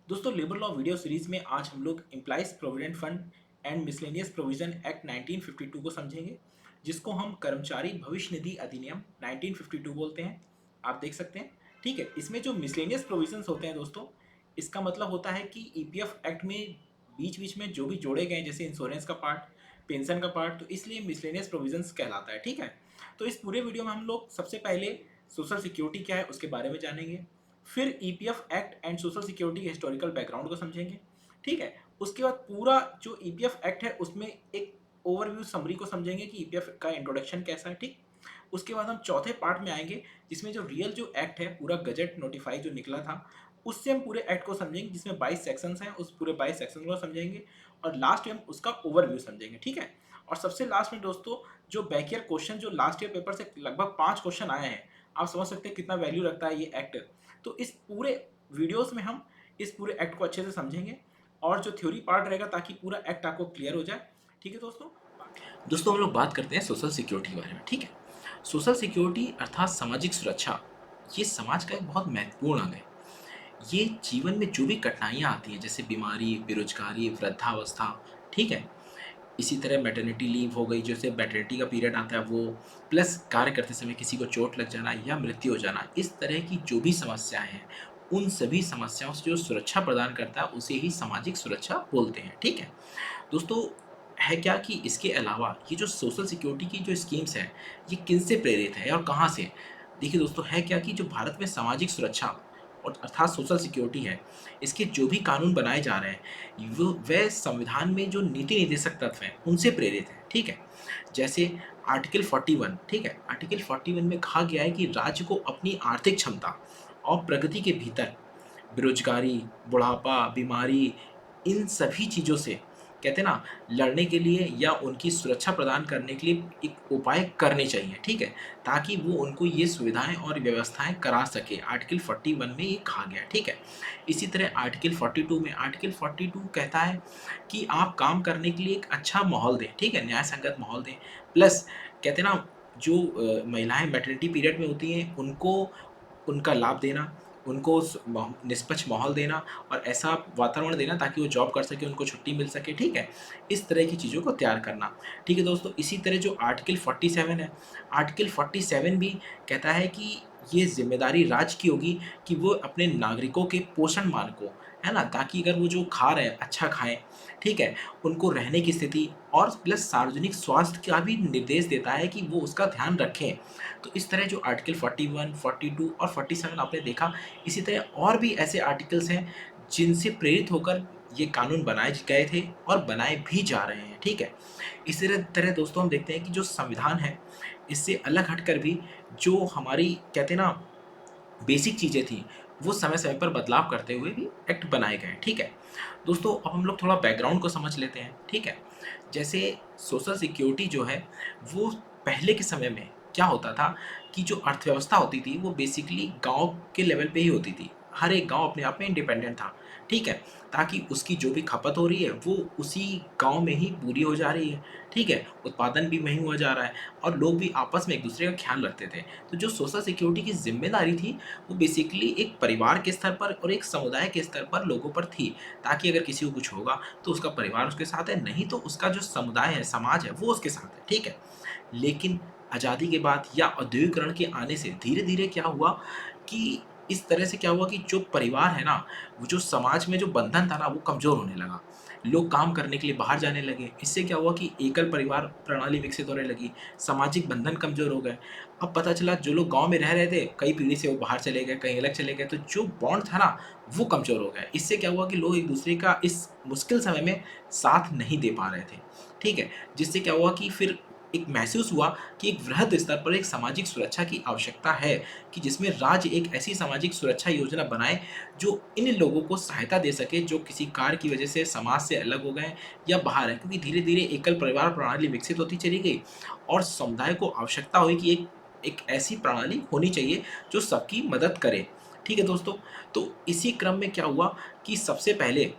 दोस्तों labour law video series में आज हम लोग employees provident fund and miscellaneous provision act 1952 को समझेंगे, जिसको हम कर्मचारी भविष्य निधि अधिनियम 1952 बोलते हैं। आप देख सकते हैं। ठीक है, इसमें जो मिसलेनियस प्रोविजंस होते हैं दोस्तों, इसका मतलब होता है कि ईपीएफ एक्ट में बीच बीच में जो भी जोड़े गए, जैसे इंश्योरेंस का पार्ट, पेंशन का पार्ट, तो इसलिए मिसलेनियस प्रोविजंस कहलाता है। ठीक है, तो इस पूरे वीडियो में हम लोग सबसे पहले सोशल सिक्योरिटी क्या है उसके बारे में जानेंगे, फिर EPF act and social security के हिस्टोरिकल बैकग्राउंड को समझेंगे। ठीक है, उसके बाद पूरा जो ईपीएफ एक्ट है उसमें एक ओवरव्यू समरी को समझेंगे कि ईपीएफ का इंट्रोडक्शन कैसा है। ठीक, उसके बाद हम चौथे पार्ट में आएंगे, जिसमें जो रियल जो एक्ट है, पूरा गजट नोटिफाई जो निकला था, उससे हम पूरे एक्ट को समझेंगे, जिसमें 22 सेक्शंस हैं, उस पूरे 22 सेक्शन को समझेंगे और लास्ट में हम उसका ओवरव्यू समझेंगे। ठीक है, और सबसे लास्ट में दोस्तों, जो बैक ईयर क्वेश्चन जो लास्ट ईयर पेपर से लगभग 5 क्वेश्चन आए हैं, आप समझ सकते हैं कितना वैल्यू रखता है ये एक्ट। तो इस पूरे वीडियोस में हम इस पूरे एक्ट को अच्छे से समझेंगे और जो थ्योरी पार्ट रहेगा, ताकि पूरा एक्ट आपको क्लियर हो जाए। ठीक है दोस्तों हम लोग बात करते हैं सोशल सिक्योरिटी के बारे में। ठीक है, सोशल सिक्योरिटी अर्थात सामाजिक सुरक्षा, ये समाज का एक बहुत महत्वपूर्ण अंग है। ये जीवन में जो भी कठिनाइयाँ आती हैं, जैसे बीमारी, बेरोजगारी, वृद्धावस्था, ठीक है, इसी तरह मैटरनिटी लीव हो गई, जैसे मैटरनिटी का पीरियड आता है वो, प्लस कार्य करते समय किसी को चोट लग जाना या मृत्यु हो जाना, इस तरह की जो भी समस्याएं हैं, उन सभी समस्याओं से जो सुरक्षा प्रदान करता है उसे ही सामाजिक सुरक्षा बोलते हैं। ठीक है दोस्तों, है क्या कि इसके अलावा ये जो सोशल सिक्योरिटी की जो स्कीम्स हैं, ये किन से प्रेरित है और कहाँ से? देखिए दोस्तों, है क्या कि जो भारत में सामाजिक सुरक्षा और अर्थात सोशल सिक्योरिटी है, इसके जो भी कानून बनाए जा रहे हैं, वो वह संविधान में जो नीति निर्देशक तत्व हैं उनसे प्रेरित है। ठीक है, जैसे आर्टिकल 41, ठीक है, आर्टिकल 41 में कहा गया है कि राज्य को अपनी आर्थिक क्षमता और प्रगति के भीतर बेरोजगारी, बुढ़ापा, बीमारी, इन सभी चीज़ों से, कहते हैं ना, लड़ने के लिए या उनकी सुरक्षा प्रदान करने के लिए एक उपाय करने चाहिए। ठीक है, ताकि वो उनको ये सुविधाएं और व्यवस्थाएं करा सके। आर्टिकल 41 में ये कहा गया है। ठीक है, इसी तरह आर्टिकल 42 में, आर्टिकल 42 कहता है कि आप काम करने के लिए एक अच्छा माहौल दें। ठीक है, न्याय संगत माहौल दें, प्लस कहते हैं ना, जो महिलाएं मैटरनिटी पीरियड में होती हैं उनको उनका लाभ देना, उनको निष्पक्ष माहौल देना और ऐसा वातावरण देना ताकि वो जॉब कर सके, उनको छुट्टी मिल सके। ठीक है, इस तरह की चीज़ों को तैयार करना। ठीक है दोस्तों, इसी तरह जो आर्टिकल 47 है, आर्टिकल 47 भी कहता है कि ये जिम्मेदारी राज्य की होगी कि वो अपने नागरिकों के पोषण मान को, है ना, ताकि अगर वो जो खा रहे हैं अच्छा खाएं। ठीक है, उनको रहने की स्थिति और प्लस सार्वजनिक स्वास्थ्य का भी निर्देश देता है कि वो उसका ध्यान रखें। तो इस तरह जो आर्टिकल 41, 42 और 47 आपने देखा, इसी तरह और भी ऐसे आर्टिकल्स हैं जिनसे प्रेरित होकर ये कानून बनाए गए थे और बनाए भी जा रहे हैं। ठीक है, इसी तरह दोस्तों हम देखते हैं कि जो संविधान है, इससे अलग हटकर भी जो हमारी, कहते हैं ना, बेसिक चीज़ें थी, वो समय समय पर बदलाव करते हुए भी एक्ट बनाए गए। ठीक है दोस्तों, अब हम लोग थोड़ा बैकग्राउंड को समझ लेते हैं। ठीक है, जैसे सोशल सिक्योरिटी जो है, वो पहले के समय में क्या होता था कि जो अर्थव्यवस्था होती थी वो बेसिकली गांव के लेवल पे ही होती थी। हर एक गांव अपने आप में इंडिपेंडेंट था। ठीक है, ताकि उसकी जो भी खपत हो रही है वो उसी गांव में ही पूरी हो जा रही है। ठीक है, उत्पादन भी वहीं हुआ जा रहा है और लोग भी आपस में एक दूसरे का ख्याल रखते थे। तो जो सोशल सिक्योरिटी की जिम्मेदारी थी, वो बेसिकली एक परिवार के स्तर पर और एक समुदाय के स्तर पर लोगों पर थी, ताकि अगर किसी को कुछ होगा तो उसका परिवार उसके साथ है, नहीं तो उसका जो समुदाय है, समाज है, वो उसके साथ है। ठीक है, लेकिन आज़ादी के बाद या औद्योगिकरण के आने से धीरे-धीरे क्या हुआ कि इस तरह से क्या हुआ कि जो परिवार है ना, वो जो समाज में जो बंधन था ना, वो कमज़ोर होने लगा। लोग काम करने के लिए बाहर जाने लगे। इससे क्या हुआ कि एकल परिवार प्रणाली विकसित होने लगी, सामाजिक बंधन कमज़ोर हो गए। अब पता चला जो लोग गाँव में रह रहे थे, कई पीढ़ी से वो बाहर चले गए, कहीं अलग चले गए, तो जो बॉन्ड था ना, वो कमज़ोर हो गया। इससे क्या हुआ कि लोग एक-दूसरे का इस मुश्किल समय में साथ नहीं दे पा रहे थे। ठीक है, जिससे क्या हुआ कि फिर एक महसूस हुआ कि एक वृहद स्तर पर एक सामाजिक सुरक्षा की आवश्यकता है, कि जिसमें राज्य एक ऐसी सामाजिक सुरक्षा योजना बनाए जो इन लोगों को सहायता दे सके जो किसी कार्य की वजह से समाज से अलग हो गए या बाहर हैं। क्योंकि धीरे धीरे एकल परिवार प्रणाली विकसित होती चली गई और समुदाय को आवश्यकता हुई कि एक एक ऐसी प्रणाली होनी चाहिए जो सबकी मदद करे। ठीक है दोस्तों, तो इसी क्रम में क्या हुआ कि सबसे पहले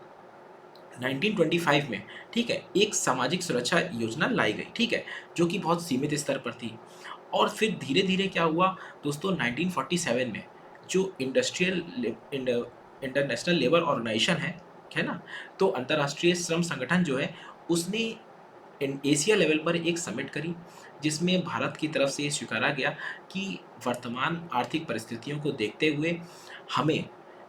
1925 में, ठीक है, एक सामाजिक सुरक्षा योजना लाई गई। ठीक है, जो कि बहुत सीमित स्तर पर थी। और फिर धीरे-धीरे क्या हुआ दोस्तों, 1947 में जो इंटरनेशनल लेबर ऑर्गेनाइजेशन है ना, तो अंतर्राष्ट्रीय श्रम संगठन जो है उसने एशिया लेवल पर एक समिट करी, जिसमें भारत की तरफ से ये स्वीकारा गया कि वर्तमान आर्थिक परिस्थितियों को देखते हुए हमें,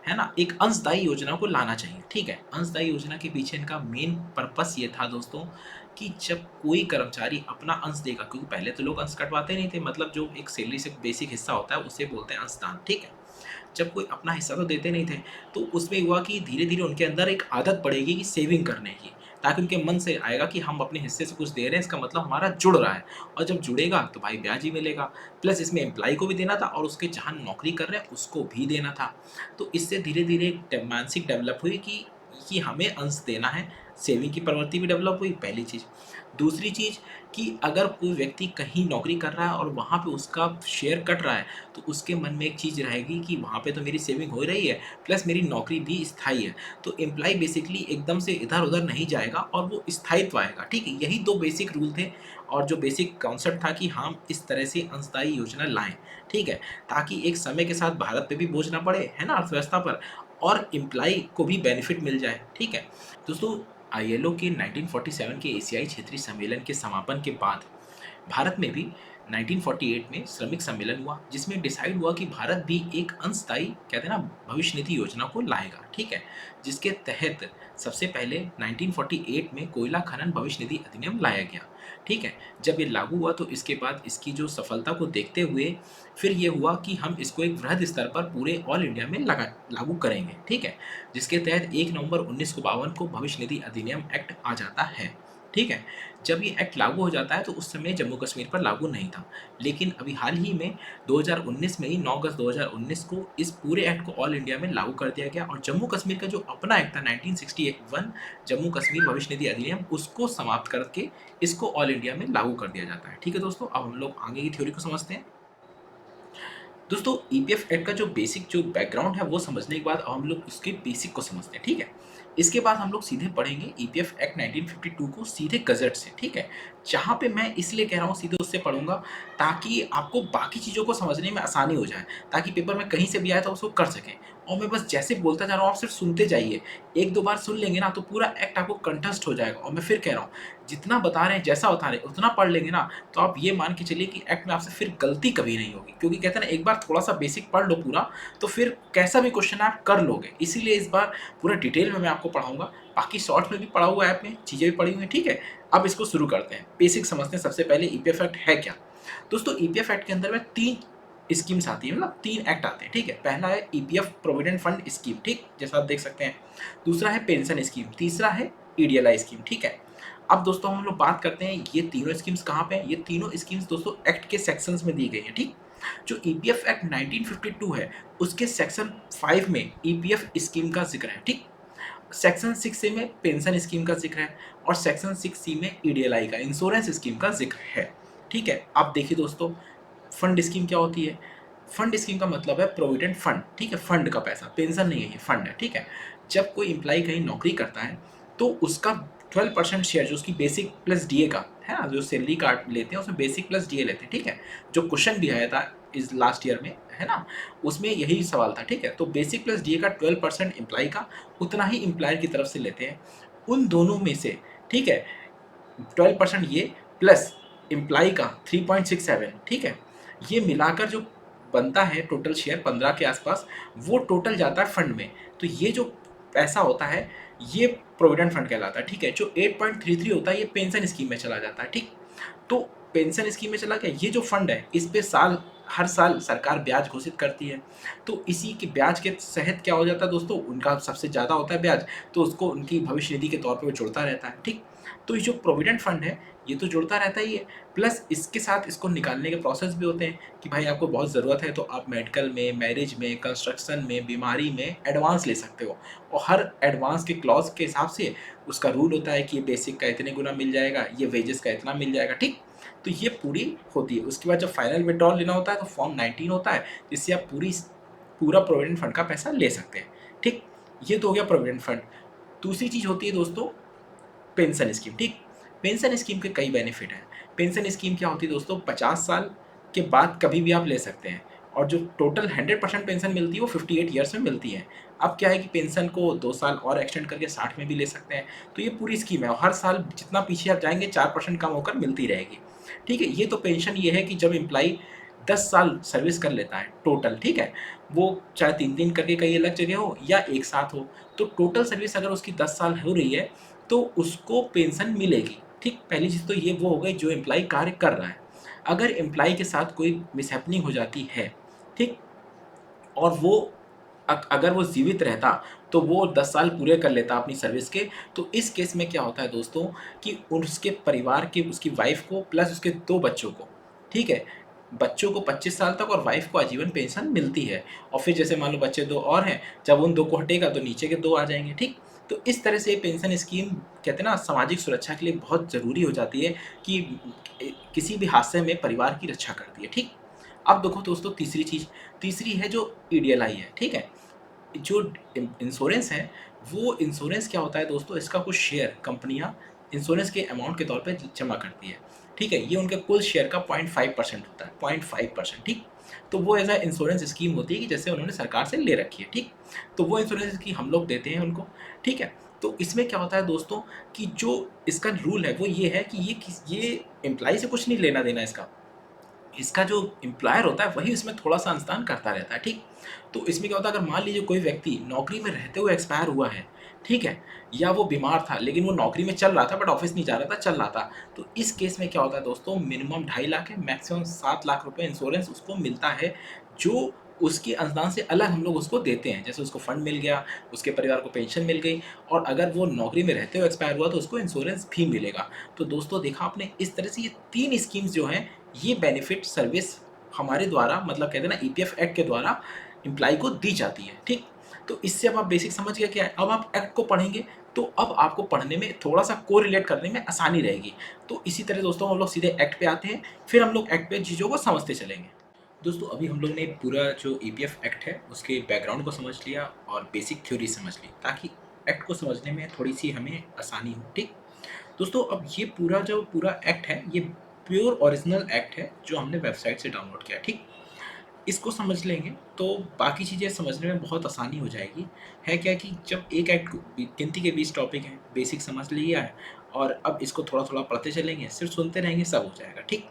है ना, एक अंशदायी योजना को लाना चाहिए। ठीक है, अंशदायी योजना के पीछे इनका मेन पर्पस ये था दोस्तों कि जब कोई कर्मचारी अपना अंश देगा, क्योंकि पहले तो लोग अंश कटवाते नहीं थे, मतलब जो एक सैलरी से बेसिक हिस्सा होता है उसे बोलते हैं अंशदान। ठीक है, जब कोई अपना हिस्सा तो देते नहीं थे, तो उसमें हुआ कि धीरे धीरे उनके अंदर एक आदत पड़ेगी कि सेविंग करने की, ताकि उनके मन से आएगा कि हम अपने हिस्से से कुछ दे रहे हैं, इसका मतलब हमारा जुड़ रहा है, और जब जुड़ेगा तो भाई ब्याज ही मिलेगा, प्लस इसमें एम्प्लॉय को भी देना था और उसके जहाँ नौकरी कर रहे हैं उसको भी देना था। तो इससे धीरे धीरे एक मानसिक डेवलप हुई कि हमें अंश देना है, सेविंग की प्रवृत्ति भी डेवलप हुई, पहली चीज़। दूसरी चीज़ कि अगर कोई व्यक्ति कहीं नौकरी कर रहा है और वहाँ पे उसका शेयर कट रहा है, तो उसके मन में एक चीज़ रहेगी कि वहाँ पे तो मेरी सेविंग हो रही है, प्लस मेरी नौकरी भी स्थायी है, तो एम्प्लॉय बेसिकली एकदम से इधर उधर नहीं जाएगा और वो स्थायित्व आएगा। ठीक है, यही दो बेसिक रूल थे और जो बेसिक कॉन्सेप्ट था कि हम इस तरह से अंशदायी योजना लाएं। ठीक है, ताकि एक समय के साथ भारत पे भी बोझ ना पड़े, है ना, अर्थव्यवस्था पर, और एम्प्लॉय को भी बेनिफिट मिल जाए। ठीक है दोस्तों, आईएलओ के 1947 के एशियाई क्षेत्रीय सम्मेलन के समापन के बाद भारत में भी 1948 में श्रमिक सम्मेलन हुआ, जिसमें डिसाइड हुआ कि भारत भी एक अंशदायी, कहते हैं ना, भविष्य निधि योजना को लाएगा। ठीक है, जिसके तहत सबसे पहले 1948 में कोयला खनन भविष्य निधि अधिनियम लाया गया। ठीक है, जब ये लागू हुआ तो इसके बाद इसकी जो सफलता को देखते हुए फिर ये हुआ कि हम इसको एक वृहद स्तर पर पूरे ऑल इंडिया में लागू करेंगे। ठीक है, जिसके तहत 1 नवंबर 1952 को भविष्य निधि अधिनियम एक्ट आ जाता है। ठीक है, जब ये एक्ट लागू हो जाता है तो उस समय जम्मू कश्मीर पर लागू नहीं था, लेकिन अभी हाल ही में 2019 में ही 9 अगस्त 2019 को इस पूरे एक्ट को ऑल इंडिया में लागू कर दिया गया, और जम्मू कश्मीर का जो अपना एक्ट था 1961 जम्मू कश्मीर भविष्य निधि अधिनियम, उसको समाप्त करके इसको ऑल इंडिया में लागू कर दिया जाता है। ठीक है दोस्तों, अब हम लोग आगे की थ्योरी को समझते हैं। दोस्तों, ईपीएफ एक्ट का जो बेसिक जो बैकग्राउंड है वो समझने के बाद अब हम लोग उसके बेसिक को समझते हैं। ठीक है, इसके बाद हम लोग सीधे पढ़ेंगे ईपीएफ एक्ट 1952 को सीधे गजट से। ठीक है, जहाँ पे मैं इसलिए कह रहा हूँ सीधे उससे पढ़ूंगा ताकि आपको बाकी चीज़ों को समझने में आसानी हो जाए, ताकि पेपर में कहीं से भी आए तो उसको कर सकें। और मैं बस जैसे बोलता जा रहा हूँ आप सिर्फ सुनते जाइए, एक दो बार सुन लेंगे ना तो पूरा एक्ट आपको कंटेस्ट हो जाएगा। और मैं फिर कह रहा हूँ, जितना बता रहे हैं जैसा बता रहे हैं उतना पढ़ लेंगे ना, तो आप ये मान के चलिए कि एक्ट में आपसे फिर गलती कभी नहीं होगी, क्योंकि कहते हैं ना, एक बार थोड़ा सा बेसिक पढ़ लो पूरा, तो फिर कैसा भी क्वेश्चन आप कर लोगे। इसीलिए इस बार पूरा डिटेल में मैं आपको पढ़ाऊंगा, बाकी शॉर्ट्स में भी पढ़ा हुआ है, ऐप में चीज़ें भी पढ़ी हुई हैं। ठीक है, अब इसको शुरू करते हैं, बेसिक समझते हैं। सबसे पहले ईपीएफ एक्ट है क्या। दोस्तों, ईपीएफ एक्ट के अंदर में 3 स्कीम्स आती है, मतलब 3 एक्ट आते हैं। ठीक है, पहला है ईपीएफ प्रोविडेंट फंड स्कीम, ठीक, जैसा आप देख सकते हैं। दूसरा है पेंशन स्कीम, तीसरा है ईडीएलआई स्कीम। ठीक है, अब दोस्तों हम लोग बात करते हैं ये तीनों स्कीम्स कहाँ पे हैं। ये तीनों स्कीम्स दोस्तों एक्ट के सेक्शंस में दी गई हैं। ठीक, जो ईपीएफ एक्ट 1952 है उसके सेक्शन 5 में ईपीएफ स्कीम का जिक्र है। ठीक, सेक्शन 6 में पेंशन स्कीम का जिक्र है, और सेक्शन 6C में ईडीएलआई का, इंश्योरेंस स्कीम का जिक्र है। ठीक है, आप देखिए दोस्तों, फंड स्कीम क्या होती है। फंड स्कीम का मतलब है प्रोविडेंट फंड। ठीक है, फंड का पैसा, पेंशन नहीं है, ये फंड है। ठीक है, जब कोई एम्प्लॉय कहीं नौकरी करता है तो उसका 12% शेयर जो उसकी बेसिक प्लस डीए का है ना, जो सैलरी कार्ड लेते हैं उसमें बेसिक प्लस डीए लेते हैं। ठीक है, जो क्वेश्चन भी आया था इस लास्ट ईयर में, है ना, उसमें यही सवाल था। ठीक है, तो बेसिक प्लस डीए का 12% एम्प्लॉय का, उतना ही एम्प्लॉयर की तरफ से लेते हैं। उन दोनों में से, ठीक है, 12% ये प्लस एम्प्लॉय का 3.67, ठीक है, ये मिलाकर जो बनता है टोटल शेयर 15 के आसपास, वो टोटल जाता है फंड में। तो ये जो पैसा होता है ये प्रोविडेंट फंड कहलाता है। ठीक है, जो 8.33 होता है ये पेंशन स्कीम में चला जाता है। ठीक, तो पेंशन स्कीम में चला गया, ये जो फंड है इस पे हर साल सरकार ब्याज घोषित करती है। तो इसी के ब्याज के तहत क्या हो जाता है दोस्तों, उनका सबसे ज़्यादा होता है ब्याज, तो उसको उनकी भविष्य निधि के तौर पे वो जुड़ता रहता है। ठीक, तो ये जो प्रोविडेंट फंड है ये तो जुड़ता रहता ही है, प्लस इसके साथ इसको निकालने के प्रोसेस भी होते हैं कि भाई आपको बहुत ज़रूरत है तो आप मेडिकल में, मैरिज में, कंस्ट्रक्शन में, बीमारी में एडवांस ले सकते हो, और हर एडवांस के क्लॉज के हिसाब से उसका रूल होता है कि ये बेसिक का इतने गुना मिल जाएगा, ये वेजेस का इतना मिल जाएगा। ठीक, तो ये पूरी होती है। उसके बाद जब फाइनल विड्रॉल लेना होता है तो फॉर्म 19 होता है, जिससे आप पूरा प्रोविडेंट फंड का पैसा ले सकते हैं। ठीक, ये तो हो गया प्रोविडेंट फंड। दूसरी चीज़ होती है दोस्तों पेंशन स्कीम। ठीक, पेंशन स्कीम के कई बेनिफिट हैं। पेंशन स्कीम क्या होती है दोस्तों, 50 साल के बाद कभी भी आप ले सकते हैं। और जो टोटल 100% पेंशन मिलती है वो 58 ईयर्स में मिलती है। अब क्या है कि पेंशन को 2 साल और एक्सटेंड करके 60 में भी ले सकते हैं। तो ये पूरी स्कीम है और हर साल जितना पीछे आप जाएँगे 4% कम होकर मिलती रहेगी। ठीक है? ये तो पेंशन ये है कि जब एम्प्लॉयी 10 साल सर्विस कर लेता है टोटल, ठीक है? वो चाहे 3-3 करके कहीं अलग जगह हो या एक साथ हो, तो टोटल सर्विस अगर उसकी 10 साल हो रही है, तो उसको पेंशन मिलेगी। ठीक? पहली चीज़ तो ये वो हो गई जो एम्प्लॉयी कार्य कर रहा है। अगर एम्प्लॉयी के साथ कोई मिसहैपनिंग हो जाती है, ठीक? और वो अगर वो जीवित रहता तो वो 10 साल पूरे कर लेता अपनी सर्विस के, तो इस केस में क्या होता है दोस्तों कि उसके परिवार के उसकी वाइफ को प्लस उसके 2 बच्चों को, ठीक है? बच्चों को 25 साल तक और वाइफ को आजीवन पेंशन मिलती है और फिर जैसे मान लो बच्चे 2 और हैं, जब उन 2 को हटेगा तो नीचे के 2 आ जाएँगे, ठीक? तो इस तरह से पेंशन स्कीम कहते हैं ना सामाजिक सुरक्षा के लिए बहुत ज़रूरी हो जाती है कि किसी भी हादसे में परिवार की रक्षा करती है, ठीक? अब देखो दोस्तों तीसरी चीज़, तीसरी है जो ईडीएलआई है, ठीक है? जो इंश्योरेंस है, वो इंश्योरेंस क्या होता है दोस्तों, इसका कुछ शेयर कंपनियाँ इंश्योरेंस के अमाउंट के तौर पे जमा करती है, ठीक है? ये उनके कुल शेयर का 0.5% होता है, 0.5%, ठीक? तो वो ऐसा इंश्योरेंस स्कीम होती है कि जैसे उन्होंने सरकार से ले रखी है, ठीक? तो वो इंश्योरेंस की हम लोग देते हैं उनको, ठीक है? तो इसमें क्या होता है दोस्तों कि जो इसका रूल है वो ये है कि ये एम्प्लॉयी से कुछ नहीं लेना-देना इसका। इसका जो एम्प्लॉयर होता है वही इसमें थोड़ा-सा अंशदान करता रहता है, ठीक? तो इसमें क्या होता है अगर मान लीजिए कोई व्यक्ति नौकरी में रहते हुए एक्सपायर हुआ है, ठीक है? या वो बीमार था लेकिन वो नौकरी में चल रहा था बट ऑफ़िस नहीं जा रहा था, चल रहा था। तो इस केस में क्या होता है दोस्तों मिनिमम 2.5 लाख है, मैक्सिमम 7 लाख रुपए इंश्योरेंस उसको मिलता है, जो उसके अंशदान से अलग हम लोग उसको देते हैं। जैसे उसको फंड मिल गया, उसके परिवार को पेंशन मिल गई और अगर वो नौकरी में रहते हुए एक्सपायर हुआ तो उसको इंश्योरेंस भी मिलेगा। तो दोस्तों देखा आपने इस तरह से ये 3 स्कीम्स जो हैं ये बेनिफिट सर्विस हमारे द्वारा मतलब कहते हैं ना ईपीएफ एक्ट के द्वारा एम्प्लॉय को दी जाती है, ठीक? तो इससे अब आप बेसिक समझ गए क्या है। अब आप एक्ट को पढ़ेंगे तो अब आपको पढ़ने में थोड़ा-सा कोरिलेट करने में आसानी रहेगी। तो इसी तरह दोस्तों हम लोग सीधे एक्ट पे आते हैं, फिर हम लोग एक्ट पे चीज़ों को समझते चलेंगे। दोस्तों अभी हम लोग ने पूरा जो ईपीएफ एक्ट है उसके बैकग्राउंड को समझ लिया और बेसिक थ्योरी समझ ली ताकि एक्ट को समझने में थोड़ी-सी हमें आसानी हो, ठीक? दोस्तों अब ये पूरा जो पूरा एक्ट है ये प्योर ओरिजिनल एक्ट है जो हमने वेबसाइट से डाउनलोड किया है, ठीक? इसको समझ लेंगे तो बाकी चीज़ें समझने में बहुत आसानी हो जाएगी। है क्या कि जब एक एक्ट को गिनती के 20 टॉपिक हैं, बेसिक समझ लिया है और अब इसको थोड़ा-थोड़ा पढ़ते चलेंगे, सिर्फ सुनते रहेंगे सब हो जाएगा, ठीक?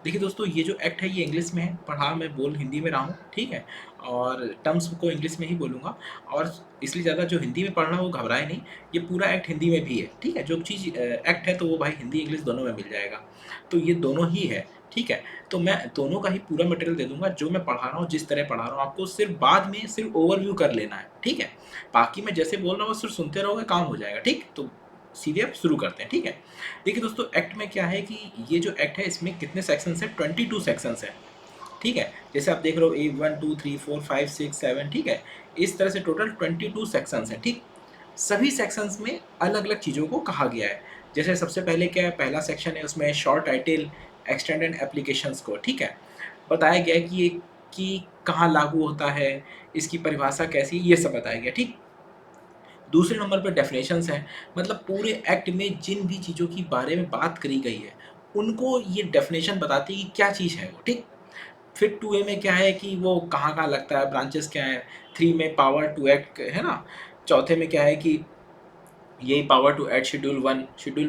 देखिए दोस्तों ये जो एक्ट है ये इंग्लिश में है, पढ़ा मैं बोल हिंदी में रहा हूँ, ठीक है? और टर्म्स को इंग्लिश में ही बोलूँगा और इसलिए ज़्यादा जो हिंदी में पढ़ रहा है वो घबराए नहीं, ये पूरा एक्ट हिंदी में भी है, ठीक है? जो चीज़ एक्ट है तो वो भाई हिंदी, इंग्लिश दोनों में मिल जाएगा। तो ये दोनों ही है, ठीक है? तो मैं दोनों का ही पूरा मटेरियल दे दूँगा, जो मैं पढ़ा रहा हूँ, जिस तरह पढ़ा रहा हूँ, आपको सिर्फ़ बाद में सिर्फ़ ओवरव्यू कर लेना है, ठीक है? बाकी मैं जैसे बोल रहा हूँ, सिर्फ़ सुनते रहोगे, काम हो जाएगा, ठीक? तो सीधे अब शुरू करते हैं, ठीक है? देखिए दोस्तों एक्ट में क्या है कि ये जो एक्ट है इसमें कितने सेक्शंस हैं 22 सेक्शंस हैं, ठीक है? जैसे आप देख रहे हो 1, 2, 3, 4, 5, 6, 7 ठीक है? इस तरह से टोटल 22 सेक्शंस हैं, ठीक? सभी सेक्शंस में अलग-अलग चीज़ों को कहा गया है। जैसे सबसे पहले क्या है पहला सेक्शन है उसमें शॉर्ट टाइटल, एक्सटेंडेड एप्लीकेशंस को, ठीक है? बताया गया है कि ये कि कहाँ लागू होता है, इसकी परिभाषा कैसी है, ये सब बताया गया, ठीक? दूसरे नंबर पे डेफ़िनेशंस हैं, मतलब पूरे एक्ट में जिन भी चीज़ों की बारे में बात करी गई है, उनको ये डेफ़िनेशन बताती है कि क्या चीज़ है वो, ठीक? फिर 2A में क्या है कि वो कहाँ-कहाँ लगता है, ब्रांचेज़ क्या हैं, 3 में पावर टू एक्ट है ना? चौथे में क्या है कि यही पावर टू ऐड शेड्यूल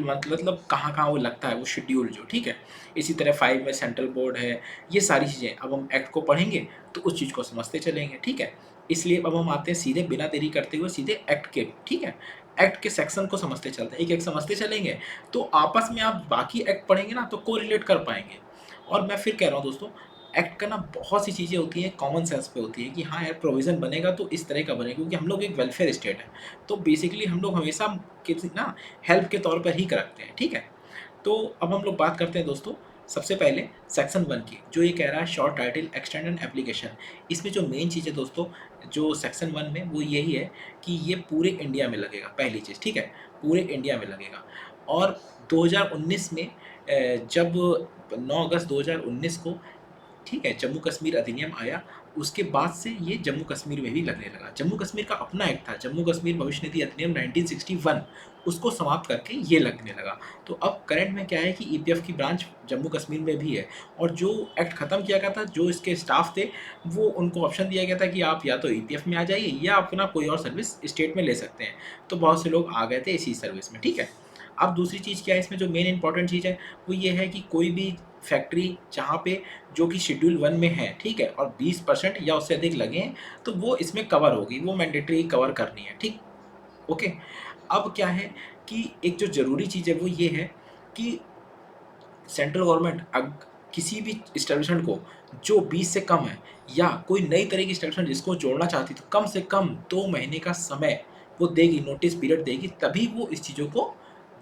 मतलब कहाँ-कहाँ वो लगता है वो शेड्यूल जो, ठीक है? इसी तरह 5 में सेंट्रल बोर्ड है, ये सारी चीज़ें अब हम एक्ट को पढ़ेंगे तो उस चीज़ को समझते चलेंगे, ठीक है? इसलिए अब हम आते हैं सीधे बिना देरी करते हुए सीधे एक्ट के, ठीक है? एक्ट के सेक्शन को समझते चलते हैं, एक-एक समझते चलेंगे, तो आपस में आप बाकी एक्ट पढ़ेंगे ना तो कोरिलेट कर पाएँगे। और मैं फिर कह रहा हूँ दोस्तों, एक्ट का ना बहुत सी चीज़ें होती हैं कॉमन सेंस पे होती है कि हाँ यार प्रोविज़न बनेगा तो इस तरह का बनेगा क्योंकि हम लोग एक वेलफेयर स्टेट है। तो बेसिकली हम लोग हमेशा किसी ना हेल्प के तौर पर ही रखते हैं, ठीक है? तो अब हम लोग बात करते हैं दोस्तों, सबसे पहले सेक्शन 1 की, जो ये कह रहा है शॉर्ट टाइटल एक्सटेंडेड एप्लीकेशन। इसमें जो मेन चीज़ है दोस्तों, जो सेक्शन 1 में वो यही है कि ये पूरे इंडिया में लगेगा, पहली चीज़, ठीक है? पूरे इंडिया में लगेगा और 2019 में जब 9 अगस्त 2019 को ठीक है, जम्मू कश्मीर अधिनियम आया, उसके बाद से ये जम्मू कश्मीर में भी लगने लगा। जम्मू कश्मीर का अपना एक्ट था, जम्मू कश्मीर भविष्य निधि अधिनियम 1961, उसको समाप्त करके ये लगने लगा। तो अब करंट में क्या है कि ईपीएफ की ब्रांच जम्मू कश्मीर में भी है, और जो एक्ट खत्म किया गया था, जो इसके स्टाफ थे, वो उनको ऑप्शन दिया गया था कि आप या तो ईपीएफ में आ जाइए या अपना कोई और सर्विस स्टेट में ले सकते हैं। तो बहुत से लोग आ गए थे इसी सर्विस में, ठीक है। अब दूसरी चीज़ क्या है इसमें, जो मेन इंपॉर्टेंट चीज़ है वो ये है कि कोई भी फैक्ट्री जहाँ पे जो कि शेड्यूल 1 में है, ठीक है, और 20% या उससे अधिक लगे हैं, तो वो इसमें कवर होगी, वो मैंडेटरी कवर करनी है, ठीक। ओके। अब क्या है कि एक जो ज़रूरी चीज़ है वो ये है कि सेंट्रल गवर्नमेंट किसी भी इस्टेब्लिशमेंट को जो 20 से कम है, या कोई नई तरह की इस्टेब्लिशमेंट जिसको जोड़ना चाहती है, तो कम से कम 2 महीने का समय वो देगी, नोटिस पीरियड देगी, तभी वो इस चीज़ों को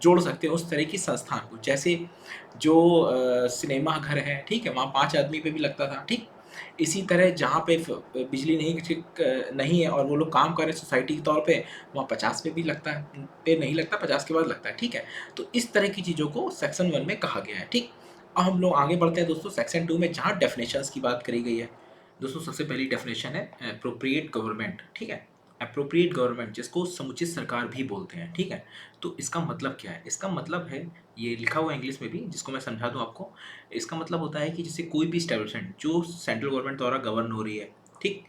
जोड़ सकते हैं उस तरह की संस्थान को। जैसे जो सिनेमा घर है, ठीक है, वहाँ 5 आदमी पे भी लगता था, ठीक। इसी तरह जहाँ पे बिजली नहीं ठीक नहीं है और वो लोग काम कर रहे हैं सोसाइटी के तौर पे, वहाँ 50 पे भी लगता है, पे नहीं लगता, 50 के बाद लगता है, ठीक है। तो इस तरह की चीज़ों को सेक्शन 1 में कहा गया है, ठीक। अब हम लोग आगे बढ़ते हैं दोस्तों सेक्शन 2 में, जहाँ डेफिनेशंस की बात करी गई है। दोस्तों सबसे पहली डेफिनेशन है एप्रोप्रिएट गवर्नमेंट, ठीक है। एप्रोप्रिएट गवर्नमेंट जिसको समुचित सरकार भी बोलते हैं, ठीक है। तो इसका मतलब क्या है? इसका मतलब है, ये लिखा हुआ है इंग्लिश में भी, जिसको मैं समझा दूँ आपको। इसका मतलब होता है कि जैसे कोई भी एस्टेब्लिशमेंट जो सेंट्रल गवर्नमेंट द्वारा गवर्न हो रही है, ठीक,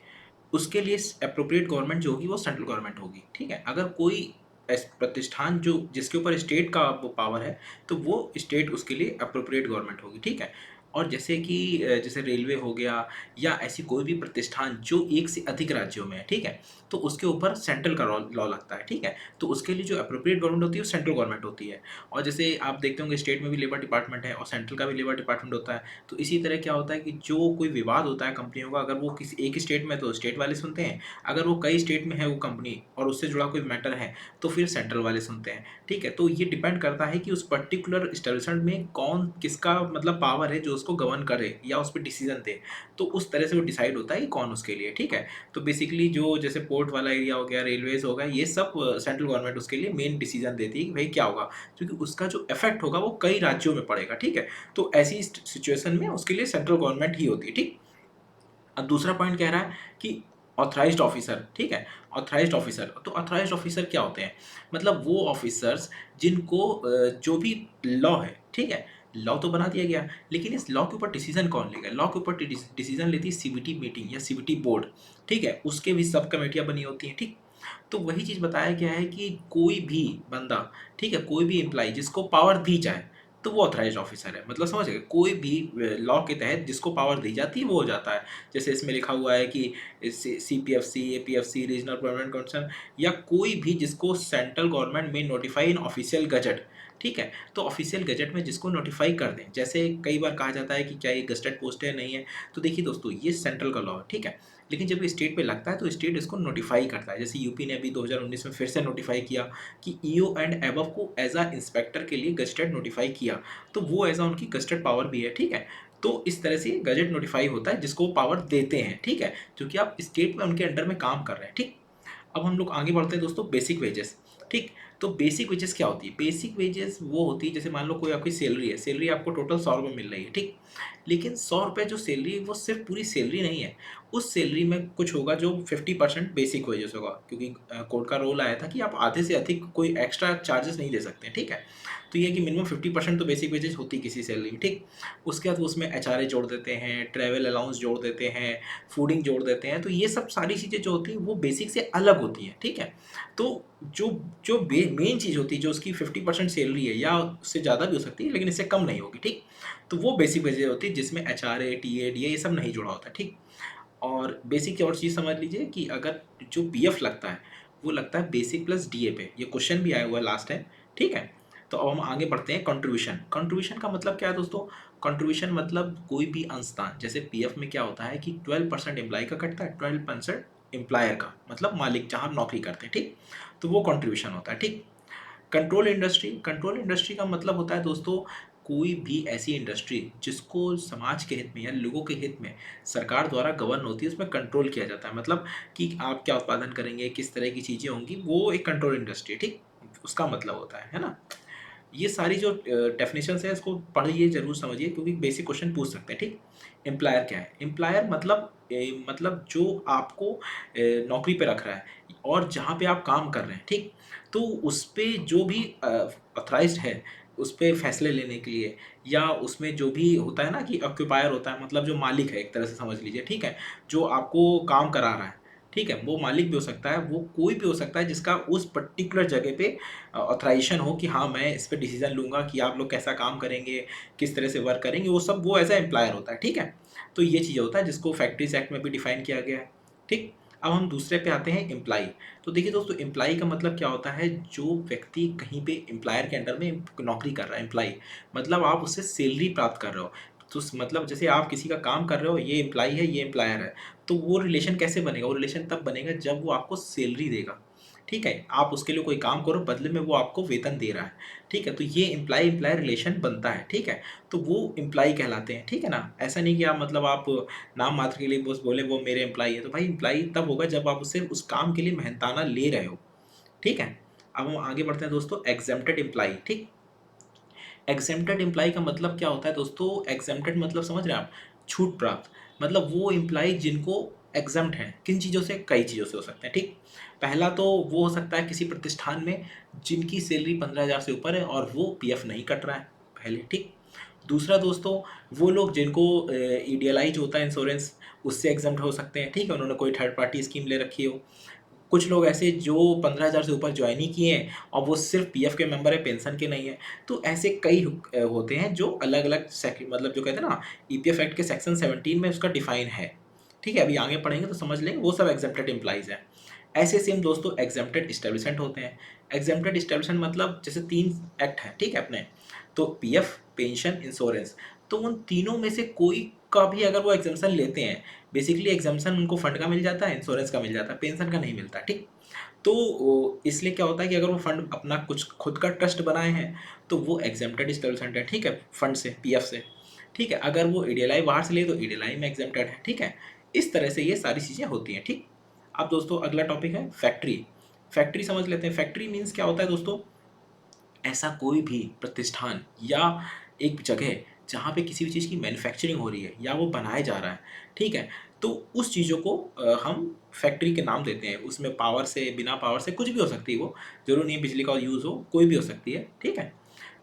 उसके लिए एप्रोप्रिएट गवर्नमेंट जो होगी वो सेंट्रल गवर्नमेंट होगी, ठीक है। अगर कोई प्रतिष्ठान जो जिसके ऊपर स्टेट का वो पावर है, तो वो स्टेट उसके लिए अप्रोप्रिएट गवर्नमेंट होगी, ठीक है। और जैसे कि जैसे रेलवे हो गया, या ऐसी कोई भी प्रतिष्ठान जो एक से अधिक राज्यों में है, ठीक है, तो उसके ऊपर सेंट्रल का लॉ लगता है, ठीक है। तो उसके लिए जो अप्रोप्रिएट गवर्नमेंट होती है वो सेंट्रल गवर्नमेंट होती है। और जैसे आप देखते होंगे स्टेट में भी लेबर डिपार्टमेंट है और सेंट्रल का भी लेबर डिपार्टमेंट होता है। तो इसी तरह क्या होता है कि जो कोई विवाद होता है कंपनियों का, अगर वो किसी एक स्टेट में, तो स्टेट वाले सुनते हैं, अगर वो कई स्टेट में है वो कंपनी और उससे जुड़ा कोई मैटर है, तो फिर सेंट्रल वाले सुनते हैं, ठीक है। तो ये डिपेंड करता है कि उस पर्टिकुलर एस्टेब्लिशमेंट में कौन किसका मतलब पावर है जो उसको गवर्न करे या उस पर डिसीजन दे, तो उस तरह से वो डिसाइड होता है कि कौन उसके लिए, ठीक है। तो बेसिकली जो जैसे पोर्ट वाला एरिया हो गया, रेलवेज हो गया, ये सब सेंट्रल गवर्नमेंट उसके लिए मेन डिसीजन देती है कि भाई क्या होगा, क्योंकि उसका जो इफेक्ट होगा वो कई राज्यों में पड़ेगा, ठीक है। तो ऐसी सिचुएशन में उसके लिए सेंट्रल गवर्नमेंट ही होती है, ठीक। अब दूसरा पॉइंट कह रहा है कि ऑथराइज्ड ऑफिसर, ठीक है। ऑथराइज्ड ऑफिसर, तो ऑथराइज्ड ऑफिसर क्या होते हैं? मतलब वो ऑफिसर्स जिनको जो भी लॉ है, ठीक है, लॉ तो बना दिया गया, लेकिन इस लॉ के ऊपर डिसीजन कौन लेगा? लॉ के ऊपर डिसीजन लेती है सीबीटी मीटिंग या सीबीटी बोर्ड, ठीक है। उसके भी सब कमेटियां बनी होती हैं, ठीक। तो वही चीज़ बताया गया है कि कोई भी बंदा, ठीक है, कोई भी एम्प्लॉय जिसको पावर दी जाए, तो वो ऑथराइज्ड ऑफिसर है। मतलब समझ गए, कोई भी लॉ के तहत जिसको पावर दी जाती है वो हो जाता है। जैसे इसमें लिखा हुआ है कि सीपीएफसी, एपीएफसी, रीजनल परमानेंट काउंसिल, या कोई भी जिसको सेंट्रल गवर्नमेंट में नोटिफाई इन ऑफिशियल गजट, ठीक है। तो ऑफिशियल गजट में जिसको नोटिफाई कर दें, जैसे कई बार कहा जाता है कि क्या ये गजटेड पोस्ट है, नहीं है। तो देखिए दोस्तों, ये सेंट्रल का लॉ है, ठीक है, लेकिन जब ये स्टेट पे लगता है तो स्टेट इसको नोटिफाई करता है। जैसे यूपी ने अभी 2019 में फिर से नोटिफाई किया कि ईओ एंड एबव को एज अ इंस्पेक्टर के लिए गजटेड नोटिफाई किया, तो वो एज अ उनकी गजटेड पावर भी है, ठीक है। तो इस तरह से गजट नोटिफाई होता है जिसको पावर देते हैं, ठीक है, क्योंकि आप स्टेट में उनके अंडर में काम कर रहे हैं, ठीक। अब हम लोग आगे बढ़ते हैं दोस्तों, बेसिक वेजेस, ठीक। तो बेसिक वेजेस क्या होती है? बेसिक वेजेस वो होती है, जैसे मान लो कोई आपकी सैलरी है, सैलरी आपको टोटल 100 रुपये मिल रही है, ठीक। लेकिन 100 रुपये जो सैलरी है वो सिर्फ पूरी सैलरी नहीं है, उस सैलरी में कुछ होगा जो 50% बेसिक वेजेस होगा, क्योंकि कोर्ट का रोल आया था कि आप आधे से अधिक कोई एक्स्ट्रा चार्जेस नहीं दे सकते, ठीक है। तो ये कि मिनिमम 50% तो बेसिक वेजेस होती है किसी सैलरी में, ठीक। उसके बाद वो उसमें एचआरए जोड़ देते हैं, ट्रैवल अलाउंस जोड़ देते हैं, फूडिंग जोड़ देते हैं, तो ये सब सारी चीज़ें जो होती हैं वो बेसिक से अलग होती हैं, ठीक है। तो जो जो मेन चीज़ होती है, जो उसकी 50% सैलरी है या उससे ज़्यादा भी हो सकती है, लेकिन इससे कम नहीं होगी, ठीक। तो वो बेसिक वेजेस होती है जिसमें एचआरए, टीए, डीए ये सब नहीं जुड़ा होता, ठीक। और बेसिक की और चीज़ समझ लीजिए कि अगर जो पीएफ लगता है वो लगता है बेसिक प्लस डीए पे, ये क्वेश्चन भी आया हुआ है लास्ट टाइम, ठीक है। तो अब हम आगे बढ़ते हैं, कंट्रीब्यूशन। कंट्रीब्यूशन का मतलब क्या है दोस्तों? कंट्रीब्यूशन मतलब कोई भी अंशदान, जैसे पीएफ में क्या होता है कि 12% एम्प्लॉय का कटता है, 12% एम्प्लॉयर का, मतलब मालिक जहाँ नौकरी करते हैं, ठीक। तो वो कंट्रीब्यूशन होता है, ठीक। कंट्रोल इंडस्ट्री, कंट्रोल इंडस्ट्री का मतलब होता है दोस्तों कोई भी ऐसी इंडस्ट्री जिसको समाज के हित में या लोगों के हित में सरकार द्वारा गवर्न होती है, उसमें कंट्रोल किया जाता है। मतलब कि आप क्या उत्पादन करेंगे, किस तरह की चीज़ें होंगी, वो एक कंट्रोल इंडस्ट्री है, ठीक। उसका मतलब होता है ना। ये सारी जो डेफिनेशन है इसको पढ़िए, जरूर समझिए, क्योंकि बेसिक क्वेश्चन पूछ सकते हैं। ठीक, एम्प्लायर क्या है? एम्प्लायर मतलब मतलब जो आपको नौकरी पे रख रहा है और जहाँ पे आप काम कर रहे हैं, ठीक, तो उस पे जो भी ऑथराइज्ड है उस पे फैसले लेने के लिए, या उसमें जो भी होता है ना कि ऑक्यूपायर होता है, मतलब जो मालिक है एक तरह से समझ लीजिए, ठीक है, जो आपको काम करा रहा है, ठीक है, वो मालिक भी हो सकता है, वो कोई भी हो सकता है जिसका उस पर्टिकुलर जगह पे ऑथराइजेशन हो कि हाँ मैं इस पे डिसीजन लूंगा कि आप लोग कैसा काम करेंगे, किस तरह से वर्क करेंगे, वो सब वो एज ए एम्प्लायर होता है। ठीक है, तो ये चीज़ होता है जिसको फैक्ट्रीज एक्ट में भी डिफाइन किया गया है। ठीक, अब हम दूसरे पे आते हैं, एम्प्लाई। तो देखिए दोस्तों, एम्प्लाई का मतलब क्या होता है? जो व्यक्ति कहीं पे एम्प्लायर के अंडर में नौकरी कर रहा है, एम्प्लाई मतलब आप उससे सैलरी प्राप्त कर रहे हो। तो मतलब जैसे आप किसी का काम कर रहे हो, ये एम्प्लाई है, ये एम्प्लायर है, तो वो रिलेशन कैसे बनेगा? वो रिलेशन तब बनेगा जब वो आपको सैलरी देगा। ठीक है, आप उसके लिए कोई काम करो, बदले में वो आपको वेतन दे रहा है। ठीक है, तो ये एम्प्लाई एम्प्लायर रिलेशन बनता है। ठीक है, तो वो एम्प्लाई कहलाते हैं। ठीक है ना, ऐसा नहीं कि आप मतलब आप नाम मात्र के लिए बस बोले वो मेरे एम्प्लाई है, तो भाई एम्प्लाई तब होगा जब आप उससे उस काम के लिए मेहनताना ले रहे हो। ठीक है, अब हम आगे बढ़ते हैं दोस्तों, एग्जेम्प्टेड एम्प्लाई। ठीक, एग्जेम्प्टेड एम्प्लाई का मतलब क्या होता है दोस्तों? एग्जेम्प्टेड मतलब समझ रहे हैं आप? छूट प्राप्त, मतलब वो एम्प्लाई जिनको एग्जम्प्ट हैं, किन चीज़ों से? कई चीज़ों से हो सकते हैं। ठीक, पहला तो वो हो सकता है किसी प्रतिष्ठान में जिनकी सैलरी 15,000 से ऊपर है और वो पीएफ नहीं कट रहा है, पहले। ठीक, दूसरा दोस्तों, वो लोग जिनको ईडीएलआई जो होता है इंश्योरेंस, उससे एग्जम्प्ट हो सकते हैं। ठीक है, उन्होंने कोई थर्ड पार्टी स्कीम ले रखी हो। कुछ लोग ऐसे जो 15,000 से ऊपर ज्वाइन ही किए हैं और वो सिर्फ पीएफ के मेंबर है, पेंशन के नहीं है। तो ऐसे कई होते हैं जो अलग अलग मतलब जो कहते हैं ना, ईपीएफ एक्ट के सेक्शन 17 में उसका डिफाइन है। ठीक है, अभी आगे पढ़ेंगे तो समझ लेंगे, वो सब एग्जेम्प्टेड एम्प्लॉइज हैं। ऐसे सेम दोस्तों एग्जेम्प्टेड एस्टेब्लिशमेंट होते हैं। एग्जेम्प्टेड एस्टेब्लिशमेंट मतलब जैसे 3 एक्ट हैं, ठीक है, अपने, तो पीएफ, पेंशन, इंश्योरेंस, तो उन तीनों में से कोई का भी अगर वो एग्जामेशन लेते हैं, बेसिकली एग्जामेशन उनको फंड का मिल जाता है, इंश्योरेंस का मिल जाता है, पेंशन का नहीं मिलता। ठीक, तो इसलिए क्या होता है कि अगर वो फंड अपना कुछ खुद का ट्रस्ट बनाए हैं तो वो एग्जेम्प्टेड एस्टेब्लिशमेंट है। ठीक है, फंड से, पीएफ से। ठीक है, अगर वो ईडीएलआई बाहर से ले तो ईडीएलआई में एग्जेम्प्टेड है। ठीक है, इस तरह से ये सारी चीज़ें होती हैं। ठीक, अब दोस्तों अगला टॉपिक है फैक्ट्री। फैक्ट्री समझ लेते हैं। फैक्ट्री मीन्स क्या होता है दोस्तों? ऐसा कोई भी प्रतिष्ठान या एक जगह जहाँ पे किसी भी चीज़ की मैन्युफैक्चरिंग हो रही है या वो बनाया जा रहा है, ठीक है, तो उस चीज़ों को हम फैक्ट्री के नाम देते हैं। उसमें पावर से, बिना पावर से, कुछ भी हो सकती है वो, जरूर नहीं बिजली का यूज़ हो, कोई भी हो सकती है। ठीक है,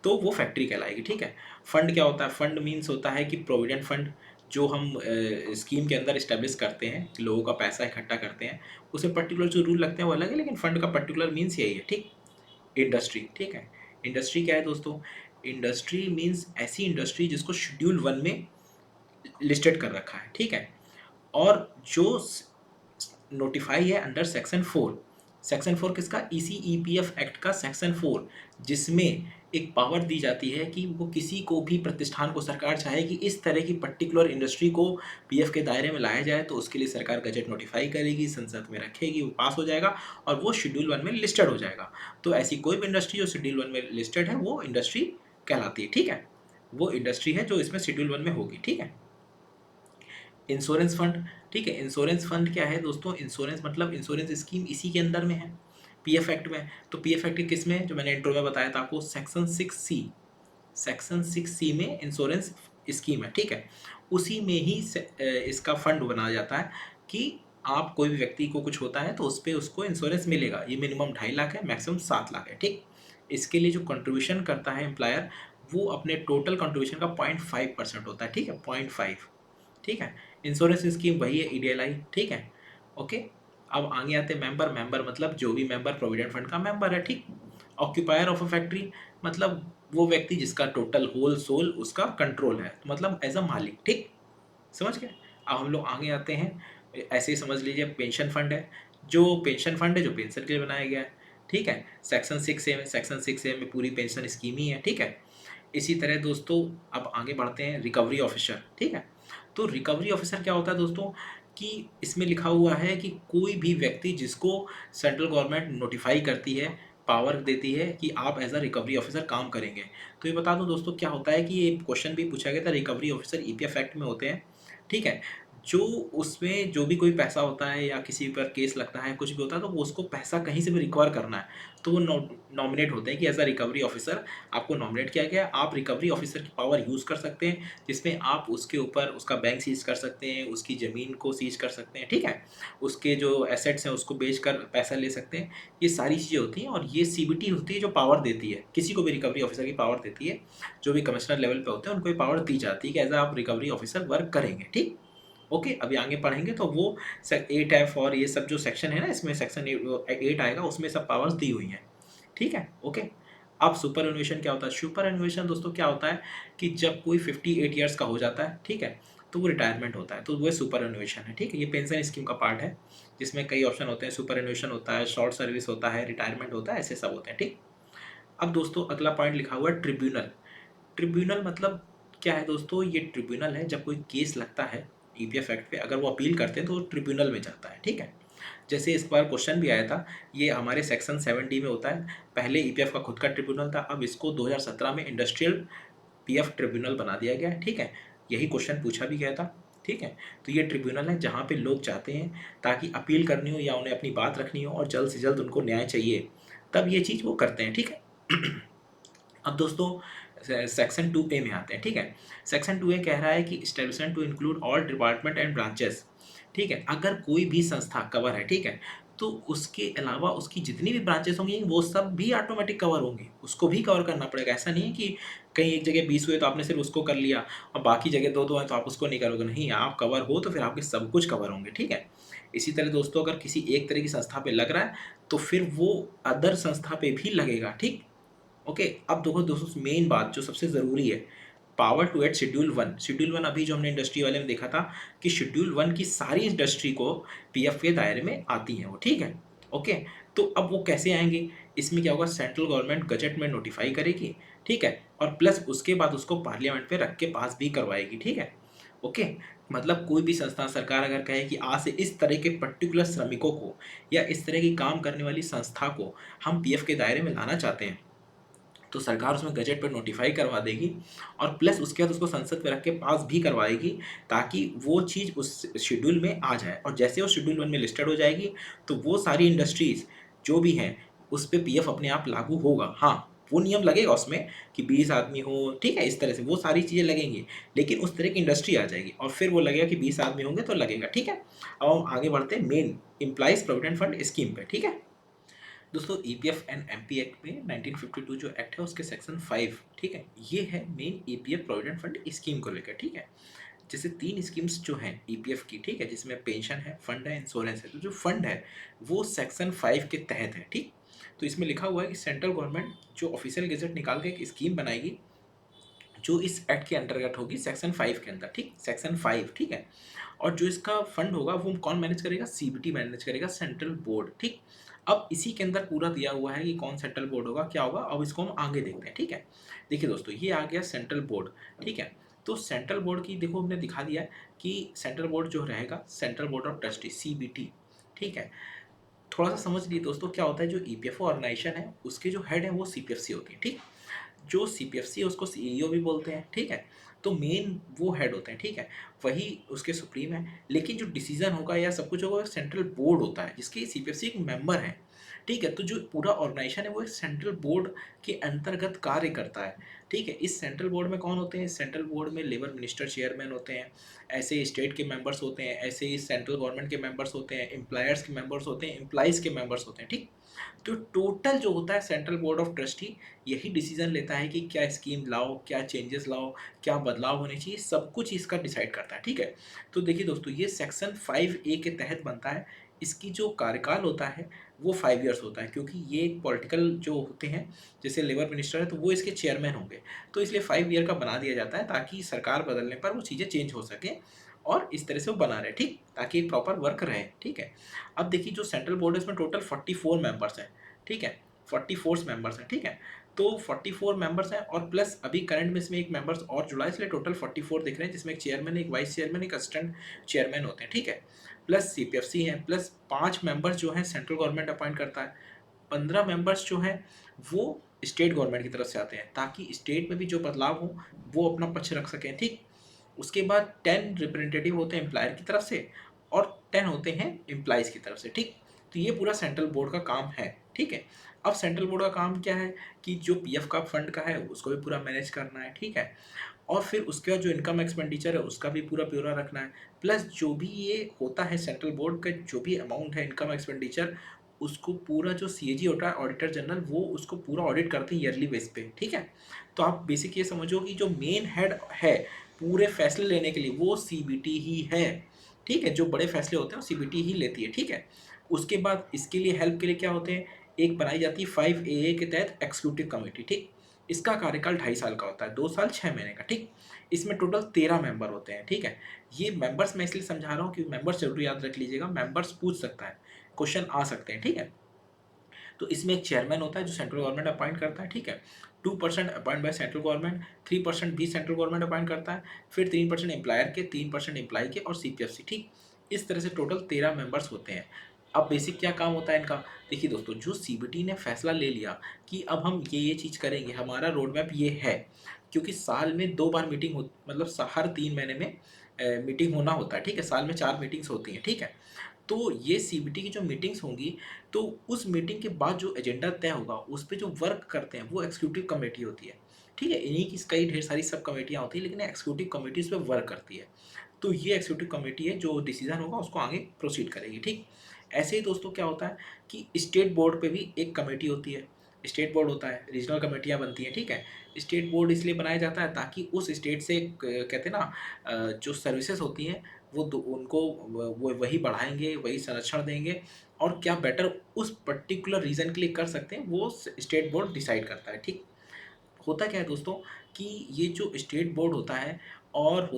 तो वो फैक्ट्री कहलाएगी। ठीक है, फंड क्या होता है? फंड मीन्स होता है कि प्रोविडेंट फंड, जो हम स्कीम के अंदर इस्टेब्लिश करते हैं, लोगों का पैसा इकट्ठा करते हैं, उसमें पर्टिकुलर जो रूल लगते हैं वो अलग है, लेकिन फंड का पर्टिकुलर मीन्स यही है। ठीक, इंडस्ट्री। ठीक है, इंडस्ट्री क्या है दोस्तों? इंडस्ट्री मीन्स ऐसी इंडस्ट्री जिसको शेड्यूल 1 में लिस्टेड कर रखा है। ठीक है, और जो नोटिफाई है अंडर सेक्शन 4। सेक्शन 4 किसका? ईसीईपीएफ एक्ट का सेक्शन 4, जिसमें एक पावर दी जाती है कि वो किसी को भी प्रतिष्ठान को, सरकार चाहे कि इस तरह की पर्टिकुलर इंडस्ट्री को पीएफ के दायरे में लाया जाए तो उसके लिए सरकार गजट नोटिफाई करेगी, संसद में रखेगी, वो पास हो जाएगा और वो शेड्यूल 1 में लिस्टेड हो जाएगा। तो ऐसी कोई भी इंडस्ट्री जो शेड्यूल 1 में लिस्टेड है वो इंडस्ट्री कहलाती है। ठीक है, वो इंडस्ट्री है जो इसमें शेड्यूल 1 में होगी। ठीक है, इंश्योरेंस फंड। ठीक है, इंश्योरेंस फंड क्या है दोस्तों? इंश्योरेंस मतलब इंश्योरेंस स्कीम इसी के अंदर में है, पीएफ एक्ट में। तो पीएफ एक्ट किस में? जो मैंने इंट्रो में बताया था आपको, सेक्शन 6C। सेक्शन 6C में इंश्योरेंस स्कीम है। ठीक है, उसी में ही इसका फंड बनाया जाता है कि आप, कोई भी व्यक्ति को कुछ होता है तो उस पर उसको इंश्योरेंस मिलेगा। ये मिनिमम 2.5 लाख है, मैक्सिमम 7 लाख है। ठीक, इसके लिए जो कंट्रीब्यूशन करता है एम्प्लॉयर, वो अपने टोटल कंट्रीब्यूशन का 0.5% होता है। ठीक है, 0.5। ठीक है, इंश्योरेंस स्कीम वही है ईडीएलआई। ठीक है, ओके। अब आगे आते हैं मेंबर। मेंबर मतलब जो भी मेंबर प्रोविडेंट फंड का मेंबर है। ठीक, ऑक्यूपायर ऑफ अ फैक्ट्री मतलब वो व्यक्ति जिसका टोटल होल सोल उसका कंट्रोल है, मतलब एज अ मालिक। ठीक, समझ गए? अब हम लोग आगे आते हैं, ऐसे ही समझ लीजिए पेंशन फंड है। जो पेंशन फंड है, जो पेंशन के लिए बनाया गया है। ठीक है, सेक्शन 6A में, सेक्शन 6A में पूरी पेंशन स्कीम ही है। ठीक है, इसी तरह दोस्तों अब आगे बढ़ते हैं, रिकवरी ऑफिसर। ठीक है, तो रिकवरी ऑफिसर क्या होता है दोस्तों? कि इसमें लिखा हुआ है कि कोई भी व्यक्ति जिसको सेंट्रल गवर्नमेंट नोटिफाई करती है, पावर देती है कि आप एज अ रिकवरी ऑफिसर काम करेंगे। तो ये बता दूं दोस्तों क्या होता है कि ये क्वेश्चन भी पूछा गया था, रिकवरी ऑफिसर ईपीएफ एक्ट में होते हैं। ठीक है, जो उसमें जो भी कोई पैसा होता है या किसी पर केस लगता है, कुछ भी होता है, तो वो उसको पैसा कहीं से भी रिकवर करना है, तो वो नॉमिनेट होते हैं कि एज अ रिकवरी ऑफिसर आपको नॉमिनेट किया गया है। आप रिकवरी ऑफिसर की पावर यूज़ कर सकते हैं, जिसमें आप उसके ऊपर उसका बैंक सीज कर सकते हैं, उसकी ज़मीन को सीज कर सकते हैं, ठीक है, उसके जो एसेट्स हैं उसको बेच कर पैसा ले सकते हैं। ये सारी चीज़ें होती हैं और ये सीबीटी होती है जो पावर देती है, किसी को भी रिकवरी ऑफिसर की पावर देती है। जो भी कमिश्नर लेवल पे होते हैं उनको ये पावर दी जाती है कि एज आप रिकवरी ऑफिसर वर्क करेंगे, ठीक। ओके, अभी आगे पढ़ेंगे तो वो 8F और ये सब जो सेक्शन है ना, इसमें सेक्शन 8 आएगा, उसमें सब पावर्स दी हुई हैं, ठीक है, ओके। अब सुपर एनुएशन क्या होता है? सुपर एनुएशन दोस्तों क्या होता है कि जब कोई 58 ईयर्स का हो जाता है, ठीक है, तो वो रिटायरमेंट होता है, तो वो सुपर एनुएशन है, ठीक है। ये पेंशन स्कीम का पार्ट है, जिसमें कई ऑप्शन होते हैं, सुपर एनुएशन होता है, शॉर्ट सर्विस होता है, रिटायरमेंट होता है, ऐसे सब होते हैं, ठीक। अब दोस्तों अगला पॉइंट लिखा हुआ है ट्रिब्यूनल। ट्रिब्यूनल मतलब क्या है दोस्तों? ये ट्रिब्यूनल है जब कोई केस लगता है ईपीएफ एक्ट पे, अगर वो अपील करते हैं तो ट्रिब्यूनल में जाता है, ठीक है। जैसे इस बार क्वेश्चन भी आया था, ये हमारे सेक्शन 7D में होता है। पहले ईपीएफ का खुद का ट्रिब्यूनल था, अब इसको 2017 में इंडस्ट्रियल पीएफ ट्रिब्यूनल बना दिया गया है, ठीक है। यही क्वेश्चन पूछा भी गया था, ठीक है। तो ये ट्रिब्यूनल है जहाँ पे लोग चाहते हैं ताकि अपील करनी हो या उन्हें अपनी बात रखनी हो और जल्द से जल्द उनको न्याय चाहिए, तब ये चीज़ वो करते हैं, ठीक है। अब दोस्तों सेक्शन 2A में आते हैं, ठीक है। सेक्शन 2A कह रहा है कि establishment to include all department and branches, ठीक है। अगर कोई भी संस्था कवर है, ठीक है, तो उसके अलावा उसकी जितनी भी ब्रांचेस होंगी वो सब भी ऑटोमेटिक कवर होंगी, उसको भी कवर करना पड़ेगा। ऐसा नहीं है कि कहीं एक जगह 20 हुए तो आपने सिर्फ उसको कर लिया और बाकी जगह दो दो हैं तो आप उसको नहीं करोगे, नहीं, आप कवर हो तो फिर आपके सब कुछ कवर होंगे, ठीक है। इसी तरह दोस्तों अगर किसी एक तरह की संस्था पे लग रहा है तो फिर वो अदर संस्था पे भी लगेगा, ठीक। ओके, अब देखो दोस्तों मेन बात जो सबसे ज़रूरी है, power to add schedule 1। Schedule 1 अभी जो हमने इंडस्ट्री वाले में देखा था कि शेड्यूल 1 की सारी इंडस्ट्री को पीएफ के दायरे में आती हैं वो, ठीक है। ओके, तो अब वो कैसे आएंगे? इसमें क्या होगा, सेंट्रल गवर्नमेंट गजट में नोटिफाई करेगी, ठीक है, और प्लस उसके बाद उसको पार्लियामेंट पे रख के पास भी करवाएगी, ठीक है। ओके, मतलब कोई भी संस्था सरकार अगर कहे कि आज से इस तरह के पर्टिकुलर श्रमिकों को या इस तरह की काम करने वाली संस्था को हम पीएफ के दायरे में लाना चाहते हैं, तो सरकार उसमें गजट पर नोटिफाई करवा देगी और प्लस उसके बाद उसको संसद में रख के पास भी करवाएगी, ताकि वो चीज़ उस शेड्यूल में आ जाए। और जैसे वो शेड्यूल 1 में लिस्टेड हो जाएगी तो वो सारी इंडस्ट्रीज़ जो भी हैं उस पे पीएफ अपने आप लागू होगा। हाँ, वो नियम लगेगा उसमें कि 20 आदमी हो, ठीक है, इस तरह से वो सारी चीज़ें लगेंगी, लेकिन उस तरह की इंडस्ट्री आ जाएगी और फिर वो लगेगा कि 20 आदमी होंगे तो लगेगा, ठीक है। अब हम आगे बढ़ते हैं main employees provident fund scheme पे, ठीक है। दोस्तों ईपीएफ एंड एमपी एक्ट में 1952 जो एक्ट है उसके सेक्शन 5, ठीक है, ये है main EPF provident fund scheme को लेकर, ठीक है। जैसे 3 स्कीम्स जो हैं ईपीएफ की, ठीक है, जिसमें पेंशन है, फंड है, इंश्योरेंस है, तो जो फंड है वो सेक्शन 5 के तहत है, ठीक। तो इसमें लिखा हुआ है कि सेंट्रल गवर्नमेंट जो ऑफिशियल गजट निकाल के एक स्कीम बनाएगी जो इस एक्ट के अंतर्गत होगी सेक्शन 5 के अंदर, ठीक, सेक्शन 5, ठीक है। और जो इसका फंड होगा वो कौन मैनेज करेगा? सीबीटी मैनेज करेगा, सेंट्रल बोर्ड, ठीक। अब इसी के अंदर पूरा दिया हुआ है कि कौन सेंट्रल बोर्ड होगा, क्या होगा, अब इसको हम आगे देखते हैं, ठीक है। देखिए दोस्तों ये आ गया सेंट्रल बोर्ड, ठीक है। तो सेंट्रल बोर्ड की देखो हमने दिखा दिया है कि सेंट्रल बोर्ड जो रहेगा central board of trustee, CBT, ठीक है। थोड़ा सा समझ लिए दोस्तों क्या होता है, जो ईपीएफओ ऑर्गेनाइजेशन है उसके जो हेड है वो सीपीएफसी होती है, ठीक। जो सीपीएफसी है उसको सीईओ भी बोलते हैं, ठीक है। तो मेन वो हेड होते हैं, ठीक है, वही उसके सुप्रीम है। लेकिन जो डिसीजन होगा या सब कुछ होगा सेंट्रल बोर्ड होता है जिसके सीपीएफसी एक मेंबर है, ठीक है। तो जो पूरा ऑर्गेनाइजेशन है वो एक सेंट्रल बोर्ड के अंतर्गत कार्य करता है, ठीक है। इस सेंट्रल बोर्ड में कौन होते हैं? सेंट्रल बोर्ड में लेबर मिनिस्टर चेयरमैन होते हैं, ऐसे ही स्टेट के मेंबर्स होते हैं, ऐसे ही सेंट्रल गवर्नमेंट के मेंबर्स होते हैं, एम्प्लॉयर्स के मेंबर्स होते हैं, एम्प्लॉइज के मेंबर्स होते हैं, ठीक। तो टोटल जो होता है सेंट्रल बोर्ड ऑफ ट्रस्टी यही डिसीजन लेता है कि क्या स्कीम लाओ, क्या चेंजेस लाओ, क्या बदलाव होने चाहिए, सब कुछ इसका डिसाइड करता है, ठीक है। तो देखिए दोस्तों ये सेक्शन 5A के तहत बनता है। इसकी जो कार्यकाल होता है वो 5 ईयर्स होता है, क्योंकि ये एक पॉलिटिकल जो होते हैं, जैसे लेबर मिनिस्टर है तो वो इसके चेयरमैन होंगे, तो इसलिए 5 ईयर का बना दिया जाता है ताकि सरकार बदलने पर वो चीज़ें चेंज हो सकें और इस तरह से वो बना रहे, ठीक, ताकि एक प्रॉपर वर्क रहे, ठीक है। अब देखिए जो सेंट्रल बोर्ड है इसमें टोटल 44 मेंबर्स हैं, ठीक है, 44 मेंबर्स हैं, ठीक है। तो 44 मेंबर्स हैं और प्लस अभी करंट में इसमें एक मेंबर्स और जुड़ा है, इसलिए टोटल 44 दिख रहे हैं, जिसमें एक चेयरमैन, एक वाइस चेयरमैन, एक असिस्टेंट चेयरमैन होते हैं, ठीक है। प्लस सीपीएफसी हैं, प्लस 5 मेंबर्स जो हैं सेंट्रल गवर्नमेंट अपॉइंट करता है, 15 मेंबर्स जो हैं वो स्टेट गवर्नमेंट की तरफ से आते हैं, ताकि स्टेट में भी जो बदलाव हो वो अपना पक्ष रख सकें, ठीक। उसके बाद 10 रिप्रेजेंटेटिव होते हैं एम्प्लॉयर की तरफ से और 10 होते हैं एम्प्लॉइज़ की तरफ से, ठीक। तो ये पूरा सेंट्रल बोर्ड का काम है, ठीक है। अब सेंट्रल बोर्ड का काम क्या है कि जो पीएफ का फंड का है उसको भी पूरा मैनेज करना है, ठीक है। और फिर उसके बाद जो इनकम एक्सपेंडिचर है उसका भी पूरा ब्यौरा रखना है। प्लस जो भी ये होता है सेंट्रल बोर्ड का जो भी अमाउंट है इनकम एक्सपेंडिचर, उसको पूरा जो सीएजी होता है ऑडिटर जनरल, वो उसको पूरा ऑडिट करते हैं ईयरली बेस पे, ठीक है। तो आप बेसिक ये समझो कि जो मेन हेड है पूरे फैसले लेने के लिए वो सीबीटी ही है, ठीक है। जो बड़े फैसले होते हैं वो सीबीटी ही लेती है, ठीक है। उसके बाद इसके लिए हेल्प के लिए क्या होते हैं, एक बनाई जाती है 5AA के तहत एग्जीक्यूटिव कमेटी, ठीक। इसका कार्यकाल 2.5 साल का होता है, 2 साल 6 महीने का, ठीक। इसमें टोटल 13 मेंबर होते हैं, ठीक है। ये मेंबर्स मैं इसलिए समझा रहा हूँ कि मेंबर्स ज़रूर याद रख लीजिएगा, मेंबर्स पूछ सकता है, क्वेश्चन आ सकते हैं, ठीक है। तो इसमें एक चेयरमैन होता है जो सेंट्रल गवर्नमेंट अपॉइंट करता है, ठीक है। 2% अपॉइंट बाय सेंट्रल गवर्नमेंट, 3% भी सेंट्रल गवर्नमेंट अपॉइंट करता है, फिर 3% एम्प्लॉयर के, 3% एम्प्लॉय के और सीपीएफसी, ठीक। इस तरह से टोटल 13 मेंबर्स होते हैं। अब बेसिक क्या काम होता है इनका, देखिए दोस्तों, जो सीबीटी ने फैसला ले लिया कि अब हम ये चीज़ करेंगे, हमारा रोड मैप ये है, क्योंकि साल में 2 बार मीटिंग हो, मतलब हर 3 महीने में मीटिंग होना होता है, ठीक है। साल में 4 मीटिंग्स होती हैं, ठीक है। तो ये सीबीटी की जो मीटिंग्स होंगी, तो उस मीटिंग के बाद जो एजेंडा तय होगा, उस पे जो वर्क करते हैं, वो एग्जीक्यूटिव कमेटी होती है, ठीक है। इन्हीं की कई ढेर सारी सब कमेटियाँ होती हैं, लेकिन एग्जीक्यूटिव कमेटी इस पे वर्क करती है। तो ये एग्जीक्यूटिव कमेटी है जो डिसीजन होगा उसको आगे प्रोसीड करेगी, ठीक। ऐसे ही दोस्तों क्या होता है कि स्टेट बोर्ड पे भी एक कमेटी होती है, स्टेट बोर्ड होता है, रीजनल कमेटियाँ बनती हैं, ठीक है। स्टेट बोर्ड इसलिए बनाया जाता है ताकि उस स्टेट से कहते हैं ना, जो सर्विसेज होती हैं वो उनको वो वही बढ़ाएंगे, वही संरक्षण देंगे, और क्या बेटर उस पर्टिकुलर रीजन के लिए कर सकते हैं वो स्टेट बोर्ड डिसाइड करता है, ठीक। होता क्या है दोस्तों कि ये जो स्टेट बोर्ड होता है, और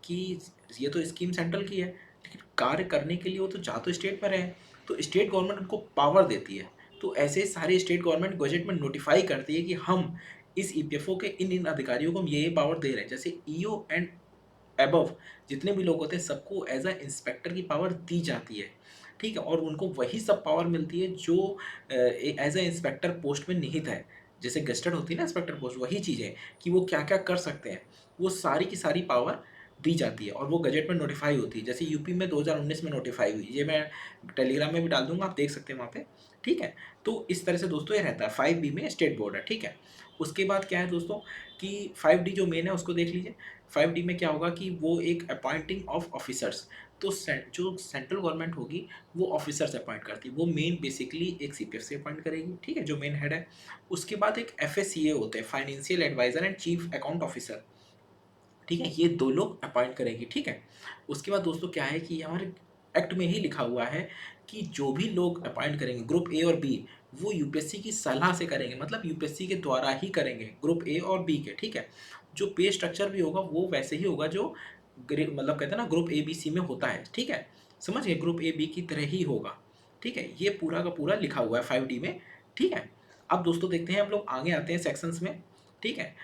कि ये तो स्कीम सेंट्रल की है, लेकिन कार्य करने के लिए वो तो जा तो स्टेट पर है, तो स्टेट गवर्नमेंट उनको पावर देती है। तो ऐसे सारे स्टेट गवर्नमेंट गजट में नोटिफाई करती है कि हम इस ईपीएफओ के इन इन अधिकारियों को हम ये पावर दे रहे हैं, जैसे ईओ एंड अबव जितने भी लोग होते हैं सबको एज अ इंस्पेक्टर की पावर दी जाती है, ठीक है। और उनको वही सब पावर मिलती है जो एज अ इंस्पेक्टर पोस्ट में निहित है, जैसे गेस्टेड होती है ना इंस्पेक्टर पोस्ट, वही चीज़ें कि वो क्या क्या कर सकते हैं, वो सारी की सारी पावर दी जाती है और वो गजट में नोटिफाई होती है। जैसे यूपी में 2019 में नोटिफाई हुई, ये मैं टेलीग्राम में भी डाल दूंगा, आप देख सकते हैं वहाँ पे, ठीक है। तो इस तरह से दोस्तों ये रहता है, 5B में स्टेट बोर्ड है, ठीक है। उसके बाद क्या है दोस्तों कि 5D जो मेन है उसको देख लीजिए। 5D में क्या होगा कि वो एक अपॉइंटिंग ऑफ ऑफिसर्स, तो जो सेंट्रल गवर्नमेंट होगी वो ऑफिसर्स अपॉइंट करती है, वो मेन बेसिकली एक सीपीएफ से अपॉइंट करेगी, ठीक है, जो मेन हेड है। उसके बाद एक एफएसीए होते हैं, financial adviser and chief account officer, ठीक है, ये 2 लोग अपॉइंट करेगी, ठीक है। उसके बाद दोस्तों क्या है कि हमारे एक्ट में ही लिखा हुआ है कि जो भी लोग अपॉइंट करेंगे ग्रुप ए और बी, वो यूपीएससी की सलाह से करेंगे, मतलब यूपीएससी के द्वारा ही करेंगे ग्रुप ए और बी के, ठीक है। जो पे स्ट्रक्चर भी होगा वो वैसे ही होगा जो मतलब कहते हैं ना ग्रुप ए बी सी में होता है, ठीक है। समझ गए, ग्रुप ए बी की तरह ही होगा, ठीक है। ये पूरा का पूरा लिखा हुआ है 5D में, ठीक है। अब दोस्तों देखते हैं हम लोग आगे आते हैं सेक्शंस में, ठीक है।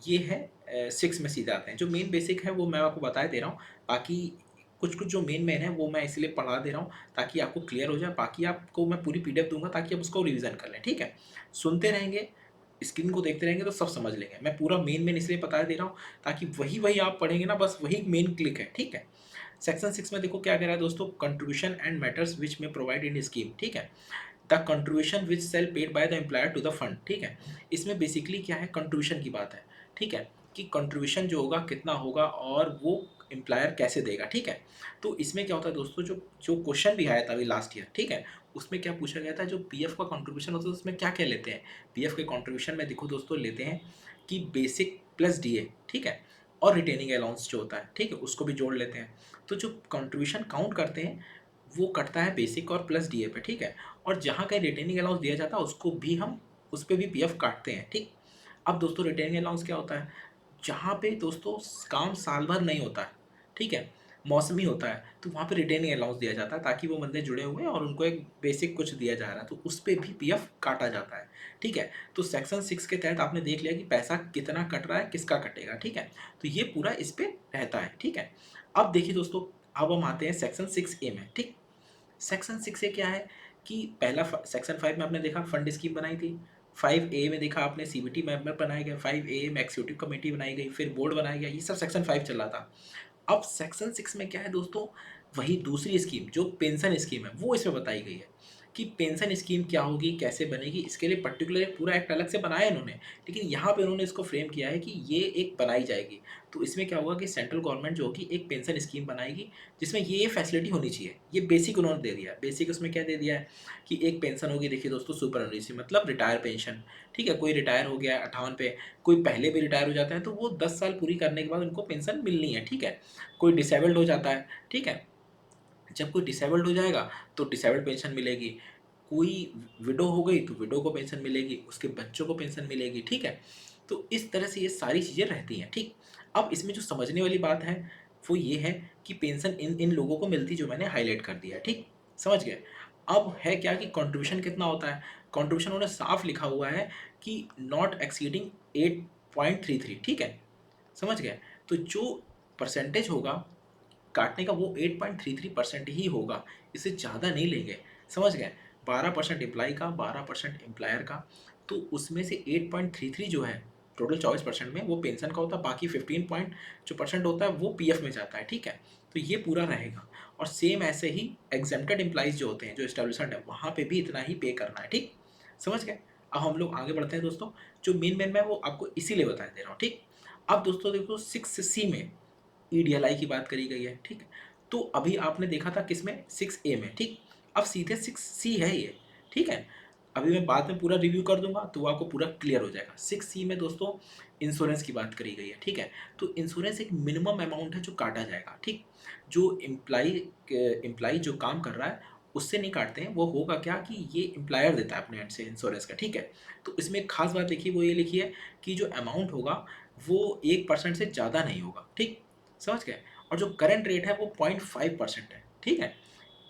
ये है 6 में सीधे आते हैं, जो मेन बेसिक है वो मैं आपको बता दे रहा हूँ, बाकी कुछ कुछ जो मेन है वो मैं इसलिए पढ़ा दे रहा हूँ ताकि आपको क्लियर हो जाए, बाकी आपको मैं पूरी पीडीएफ दूंगा ताकि आप उसको रिवीजन कर लें, ठीक है। सुनते रहेंगे, स्क्रीन को देखते रहेंगे तो सब समझ लेंगे, मैं पूरा मेन इसलिए बता दे रहा हूँ ताकि वही वही आप पढ़ेंगे ना, बस वही मेन क्लिक है, ठीक है। सेक्शन 6 में देखो क्या कह रहा है दोस्तों, कंट्रीब्यूशन एंड मैटर्स विच में प्रोवाइड इन स्कीम, ठीक है। The contribution which shall paid by the employer to the fund, ठीक है। इसमें बेसिकली क्या है, कंट्रीब्यूशन की बात है, ठीक है, कि कंट्रीब्यूशन जो होगा कितना होगा और वो एम्प्लॉयर कैसे देगा, ठीक है। तो इसमें क्या होता है दोस्तों, जो जो क्वेश्चन भी आया था अभी लास्ट ईयर, ठीक है, उसमें क्या पूछा गया था, जो पीएफ का कंट्रीब्यूशन होता है उसमें क्या क्या लेते हैं। पीएफ के कंट्रीब्यूशन में देखो दोस्तों लेते हैं कि बेसिक प्लस डीए, ठीक है, और रिटेनिंग अलाउंस जो होता है, ठीक है, उसको भी जोड़ लेते हैं। तो जो कंट्रीब्यूशन काउंट करते हैं वो कटता है बेसिक और प्लस डीए पे, ठीक है। और जहाँ कहीं रिटेनिंग अलाउंस दिया जाता है उसको भी हम उस पे भी पीएफ काटते हैं, ठीक। अब दोस्तों रिटेनिंग अलाउंस क्या होता है, जहाँ पे दोस्तों काम साल भर नहीं होता है, ठीक है, मौसमी होता है, तो वहाँ पे रिटेनिंग अलाउंस दिया जाता है ताकि वो बंदे जुड़े हुए हैं और उनको एक बेसिक कुछ दिया जा रहा है, तो उस पे भी पीएफ काटा जाता है, ठीक है। तो सेक्शन 6 के तहत आपने देख लिया कि पैसा कितना कट रहा है, किसका कटेगा, ठीक है। तो ये पूरा इस पे रहता है, ठीक है। अब देखिए दोस्तों, अब हम आते हैं सेक्शन 6A में, ठीक। सेक्शन 6 से क्या है कि पहला सेक्शन 5 में आपने देखा फंड स्कीम बनाई थी, 5A में देखा आपने सीबीटी मेंबर बनाया गया, 5A में एग्जीक्यूटिव कमेटी बनाई गई, फिर बोर्ड बनाया गया, ये सब सेक्शन 5 चल रहा था। अब सेक्शन 6 में क्या है दोस्तों, वही दूसरी स्कीम जो पेंशन स्कीम है वो इसमें बताई गई है कि पेंशन स्कीम क्या होगी, कैसे बनेगी, इसके लिए पर्टिकुलर एक पूरा एक्ट अलग से बनाया है इन्होंने। लेकिन यहाँ पे उन्होंने इसको फ्रेम किया है कि ये एक बनाई जाएगी। तो इसमें क्या होगा कि सेंट्रल गवर्नमेंट जो होगी एक पेंशन स्कीम बनाएगी जिसमें ये फैसिलिटी होनी चाहिए। ये बेसिक उन्होंने दे दिया है। बेसिक उसमें क्या दे दिया है कि एक पेंशन होगी, देखिए दोस्तों, सुपर मतलब रिटायर पेंशन। ठीक है, कोई रिटायर हो गया 58 पे, कोई पहले भी रिटायर हो जाता है तो वो 10 साल पूरी करने के बाद उनको पेंशन मिलनी है। ठीक है, कोई डिसेबल्ड हो जाता है। ठीक है, जब कोई डिसेबल्ड हो जाएगा तो डिसेबल्ड पेंशन मिलेगी, कोई विडो हो गई तो विडो को पेंशन मिलेगी, उसके बच्चों को पेंशन मिलेगी। ठीक है, तो इस तरह से ये सारी चीज़ें रहती हैं। ठीक, अब इसमें जो समझने वाली बात है वो ये है कि पेंशन इन इन लोगों को मिलती जो मैंने हाईलाइट कर दिया है। ठीक, समझ गए। अब है क्या कि कंट्रीब्यूशन कितना होता है। कंट्रीब्यूशन उन्होंने साफ लिखा हुआ है कि नॉट एक्सीडिंग 8.33। ठीक है, समझ गए। तो जो परसेंटेज होगा काटने का वो 8.33% ही होगा, इससे ज़्यादा नहीं लेंगे। समझ गए, 12% एम्प्लॉय का, 12% एम्प्लॉयर का। तो उसमें से 8.33 जो है टोटल 24% में वो पेंशन का होता है, बाकी 15 पॉइंट जो परसेंट होता है वो पीएफ में जाता है। ठीक है, तो ये पूरा रहेगा। और सेम ऐसे ही एग्जेम्प्टेड एम्प्लॉइज जो होते हैं, जो एस्टेब्लिशमेंट है, वहाँ पे भी इतना ही पे करना है। ठीक, समझ गए। अब हम लोग आगे बढ़ते हैं दोस्तों। जो मेन मैं वो आपको इसीलिए बता दे रहा हूँ। ठीक, अब दोस्तों देखो 6C में ईडीएलआई की बात करी गई है। ठीक है, तो अभी आपने देखा था किसमें, 6A में। ठीक, अब सीधे 6C है ये। ठीक है, अभी मैं बाद में पूरा रिव्यू कर दूंगा तो वो आपको पूरा क्लियर हो जाएगा। 6C में दोस्तों इंश्योरेंस की बात करी गई है। ठीक है, तो इंश्योरेंस एक मिनिमम अमाउंट है जो काटा जाएगा। ठीक, जो एम्प्लाई जो काम कर रहा है उससे नहीं काटते हैं। वो होगा क्या कि ये एम्प्लॉयर देता है अपने एंड से इंश्योरेंस का। ठीक है, तो इसमें एक खास बात देखिए, वो ये लिखी है कि जो अमाउंट होगा वो 1% से ज़्यादा नहीं होगा। ठीक, समझ गए। और जो करंट रेट है वो 0.5% है। ठीक है,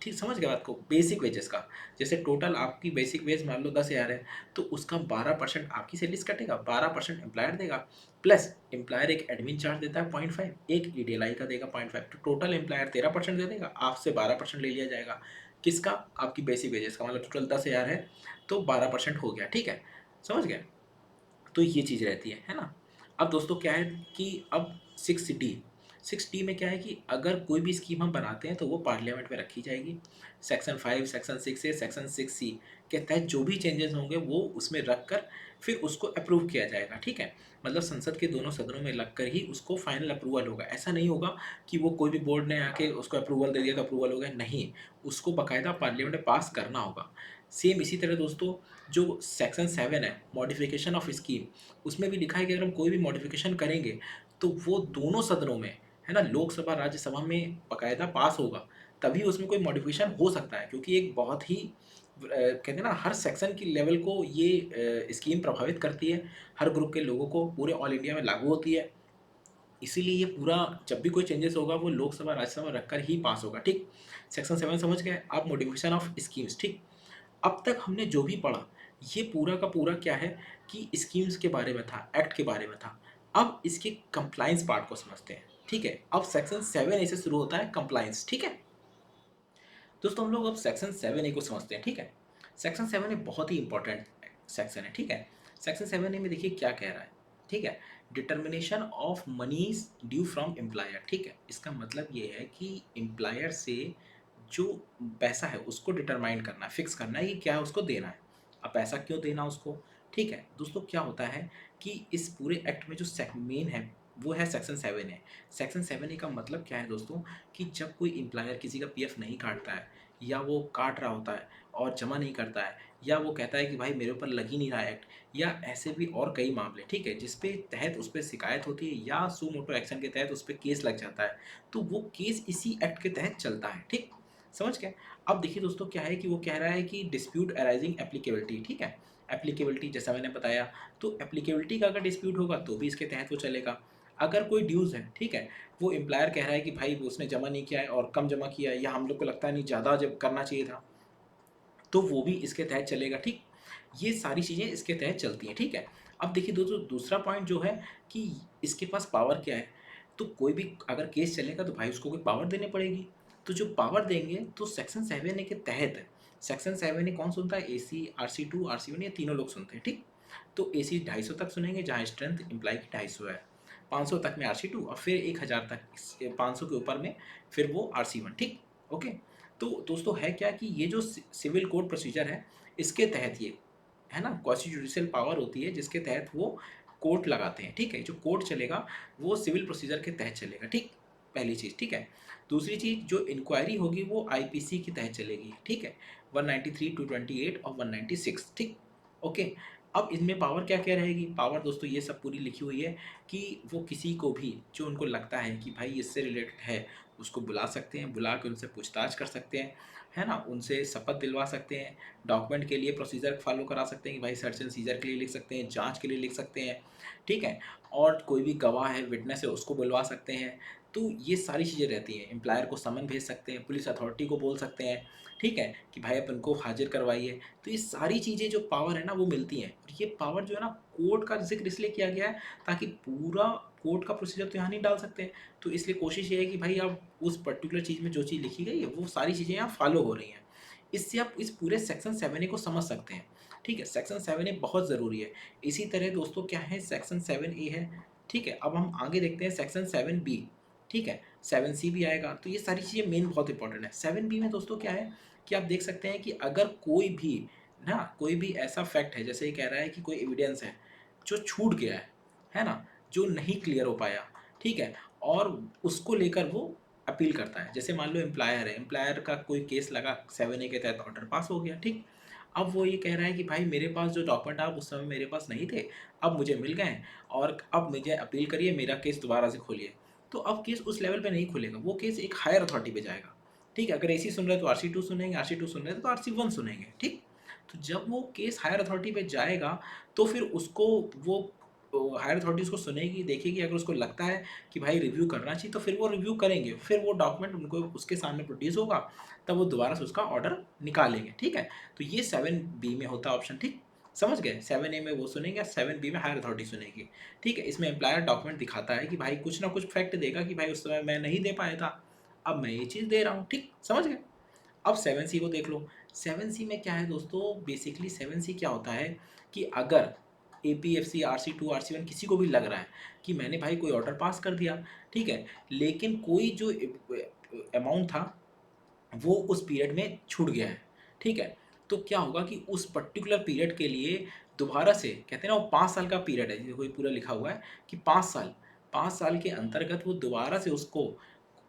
ठीक, समझ गए बात को। बेसिक वेजेस का, जैसे टोटल आपकी बेसिक वेज मान लो 10,000 है, तो उसका 12% आपकी सैलरी से कटेगा, 12% एम्प्लॉयर देगा, प्लस एम्प्लॉयर एक एडमिन चार्ज देता है 0.5, एक ईडीएलआई का देगा 0.5, तो टोटल एम्प्लॉयर 13% दे देगा, आपसे 12% ले लिया जाएगा। किसका, आपकी बेसिक वेजेस का। मतलब टोटल 10,000 है तो 12% हो गया। ठीक है, समझ गए। तो ये चीज़ रहती है ना। अब दोस्तों क्या है कि अब 6D में क्या है कि अगर कोई भी स्कीम हम बनाते हैं तो वो पार्लियामेंट में रखी जाएगी। Section 5, section 6A, section 6C के तहत जो भी चेंजेस होंगे वो उसमें रख कर फिर उसको अप्रूव किया जाएगा। ठीक है, मतलब संसद के दोनों सदनों में लग कर ही उसको फाइनल अप्रूवल होगा। ऐसा नहीं होगा कि वो कोई भी बोर्ड ने आके उसको अप्रूवल दे दिया तो अप्रूवल हो गया, नहीं, उसको बाकायदा पार्लियामेंट में पास करना होगा। सेम इसी तरह दोस्तों जो सेक्शन 7 है, मॉडिफिकेशन ऑफ स्कीम, उसमें भी लिखा है कि अगर हम कोई भी मॉडिफिकेशन करेंगे तो वो दोनों सदनों में, है ना, लोकसभा राज्यसभा में बाकायदा पास होगा, तभी उसमें कोई मॉडिफिकेशन हो सकता है। क्योंकि एक बहुत ही कहते हैं ना, हर सेक्शन की लेवल को ये स्कीम प्रभावित करती है, हर ग्रुप के लोगों को पूरे ऑल इंडिया में लागू होती है। इसीलिए ये पूरा जब भी कोई चेंजेस होगा वो लोकसभा राज्यसभा में रखकर ही पास होगा। ठीक, सेक्शन 7 समझ गए आप, मॉडिफिकेशन ऑफ स्कीम्स। ठीक, अब तक हमने जो भी पढ़ा ये पूरा का पूरा क्या है कि स्कीम्स के बारे में था, एक्ट के बारे में था। अब इसके कंप्लायंस पार्ट को समझते हैं। ठीक है, अब सेक्शन 7A से शुरू होता है कंप्लायंस। ठीक है दोस्तों, हम लोग अब सेक्शन 7A को समझते हैं। ठीक है, सेक्शन 7A बहुत ही इंपॉर्टेंट सेक्शन है। ठीक है, सेक्शन 7A में देखिए क्या कह रहा है। ठीक है, determination of monies due from employer. ठीक है, इसका मतलब ये है कि एम्प्लॉयर से जो पैसा है उसको डिटरमाइन करना है, फिक्स करना है कि क्या उसको देना है। अब पैसा क्यों देना उसको। ठीक है दोस्तों, क्या होता है कि इस पूरे एक्ट में जो मेन है वो है सेक्शन 7A। सेक्शन 7A का मतलब क्या है दोस्तों कि जब कोई एम्प्लॉयर किसी का पीएफ नहीं काटता है, या वो काट रहा होता है और जमा नहीं करता है, या वो कहता है कि भाई मेरे ऊपर लग ही नहीं रहा एक्ट, या ऐसे भी और कई मामले, ठीक है, जिसपे तहत उस पर शिकायत होती है या सू मोटो एक्शन के तहत उस पर केस लग जाता है, तो वो केस इसी एक्ट के तहत चलता है। ठीक, समझ गए। अब देखिए दोस्तों क्या है कि वो कह रहा है कि डिस्प्यूट अराइजिंग एप्लीकेबिलिटी। ठीक है, एप्लीकेबिलिटी जैसा मैंने बताया, तो एप्लीकेबिलिटी का अगर डिस्प्यूट होगा तो भी इसके तहत वो चलेगा। अगर कोई ड्यूज़ है, ठीक है, वो एम्प्लॉयर कह रहा है कि भाई उसने जमा नहीं किया है और कम जमा किया है, या हम लोग को लगता है नहीं ज़्यादा जब करना चाहिए था, तो वो भी इसके तहत चलेगा। ठीक, ये सारी चीज़ें इसके तहत चलती हैं। ठीक है, अब देखिए दोस्तों दूसरा पॉइंट जो है कि इसके पास पावर क्या है। तो कोई भी अगर केस चलेगा तो भाई उसको कोई पावर देनी पड़ेगी। तो जो पावर देंगे तो सेक्शन 7A के तहत, सेक्शन 7A कौन सुनता है, AC, RC2, RC1, ये तीनों लोग सुनते हैं। ठीक, तो AC 250 तक सुनेंगे जहाँ स्ट्रेंथ एम्प्लॉय की 250 है। 500 तक में RC2 और फिर 1000 तक 500 के ऊपर में फिर वो RC1, ठीक। ओके, तो दोस्तों है क्या कि ये जो सिविल कोड प्रोसीजर है इसके तहत ये है ना क्वासी जुडिशियल पावर होती है जिसके तहत वो कोर्ट लगाते हैं, ठीक है। जो कोर्ट चलेगा वो सिविल प्रोसीजर के तहत चलेगा, ठीक, पहली चीज़, ठीक है। दूसरी चीज़ जो इंक्वायरी होगी वो आईपीसी के तहत चलेगी, ठीक है, 193, 228 और 196, ठीक। ओके, अब इनमें पावर क्या क्या रहेगी? पावर दोस्तों ये सब पूरी लिखी हुई है कि वो किसी को भी जो उनको लगता है कि भाई इससे रिलेटेड है उसको बुला सकते हैं, बुला के उनसे पूछताछ कर सकते हैं, है ना, उनसे शपथ दिलवा सकते हैं, डॉक्यूमेंट के लिए प्रोसीजर फॉलो करा सकते हैं कि भाई सर्च एंड सीजर के लिए लिख सकते हैं, जांच के लिए लिख सकते हैं, ठीक है, और कोई भी गवाह है, विटनेस है, उसको बुलवा सकते हैं। तो ये सारी चीज़ें रहती हैं। एम्प्लॉयर को समन भेज सकते हैं, पुलिस अथॉरिटी को बोल सकते हैं, ठीक है, कि भाई आप इनको हाजिर करवाइए। तो ये सारी चीज़ें जो पावर है ना वो मिलती हैं, और ये पावर जो है ना कोर्ट का जिक्र इसलिए किया गया है ताकि पूरा कोर्ट का प्रोसीजर तो यहाँ नहीं डाल सकते। तो इसलिए कोशिश ये है कि भाई आप उस पर्टिकुलर चीज़ में जो चीज़ लिखी गई है वो सारी चीज़ें यहाँ फॉलो हो रही हैं। इससे आप इस पूरे सेक्शन 7A को समझ सकते हैं, ठीक है। सेक्शन 7A बहुत ज़रूरी है। इसी तरह दोस्तों क्या है, सेक्शन 7A है, ठीक है। अब हम आगे देखते हैं सेक्शन 7B, ठीक है, 7C भी आएगा। तो ये सारी चीज़ें मेन बहुत इंपॉर्टेंट है। 7B में दोस्तों क्या है कि आप देख सकते हैं कि अगर कोई भी ना कोई भी ऐसा फैक्ट है, जैसे ये कह रहा है कि कोई एविडेंस है जो छूट गया है ना, जो नहीं क्लियर हो पाया, ठीक है, और उसको लेकर वो अपील करता है। जैसे मान लो एम्प्लॉयर है, एम्प्लॉयर का कोई केस लगा, 7A के तहत ऑर्डर पास हो गया, ठीक। अब वो ये कह रहा है कि भाई मेरे पास जो डॉक्यूमेंट आप उस समय मेरे पास नहीं थे, अब मुझे मिल गए हैं और अब मुझे अपील करिए, मेरा केस दोबारा से खोलिए। तो अब केस उस लेवल पे नहीं खुलेगा, वो केस एक हायर अथॉरिटी पे जाएगा, ठीक है। अगर एसी सुन रहे हैं तो RC2 सुनेंगे, RC2 सुन रहे हैं तो RC1 सुनेंगे, ठीक। तो जब वो केस हायर अथॉरिटी पे जाएगा तो फिर उसको वो हायर अथॉरिटी उसको सुनेगी, देखेगी, अगर उसको लगता है कि भाई रिव्यू करना चाहिए तो फिर वो रिव्यू करेंगे, फिर वो डॉक्यूमेंट उनको उसके सामने प्रोड्यूस होगा, तब वो दोबारा से उसका ऑर्डर निकालेंगे, ठीक है। तो ये 7B में होता है ऑप्शन, ठीक। समझ गए, 7A में वो सुनेंगे, 7B में हायर अथॉरिटी सुनेगी, ठीक है। इसमें एम्प्लॉयर डॉक्यूमेंट दिखाता है कि भाई कुछ ना कुछ फैक्ट देगा कि भाई उस समय मैं नहीं दे पाया था, अब मैं ये चीज़ दे रहा हूँ, ठीक, समझ गए। अब 7C को देख लो। 7C में क्या है दोस्तों, बेसिकली 7C क्या होता है कि अगर APFC, RC2, RC1 किसी को भी लग रहा है कि मैंने भाई कोई ऑर्डर पास कर दिया, ठीक है, लेकिन कोई जो अमाउंट था वो उस पीरियड में छूट गया है, ठीक है। तो क्या होगा कि उस पर्टिकुलर पीरियड के लिए दोबारा से कहते हैं ना, वो 5 साल का पीरियड है, देखो ये पूरा लिखा हुआ है कि 5 साल के अंतर्गत वो दोबारा से उसको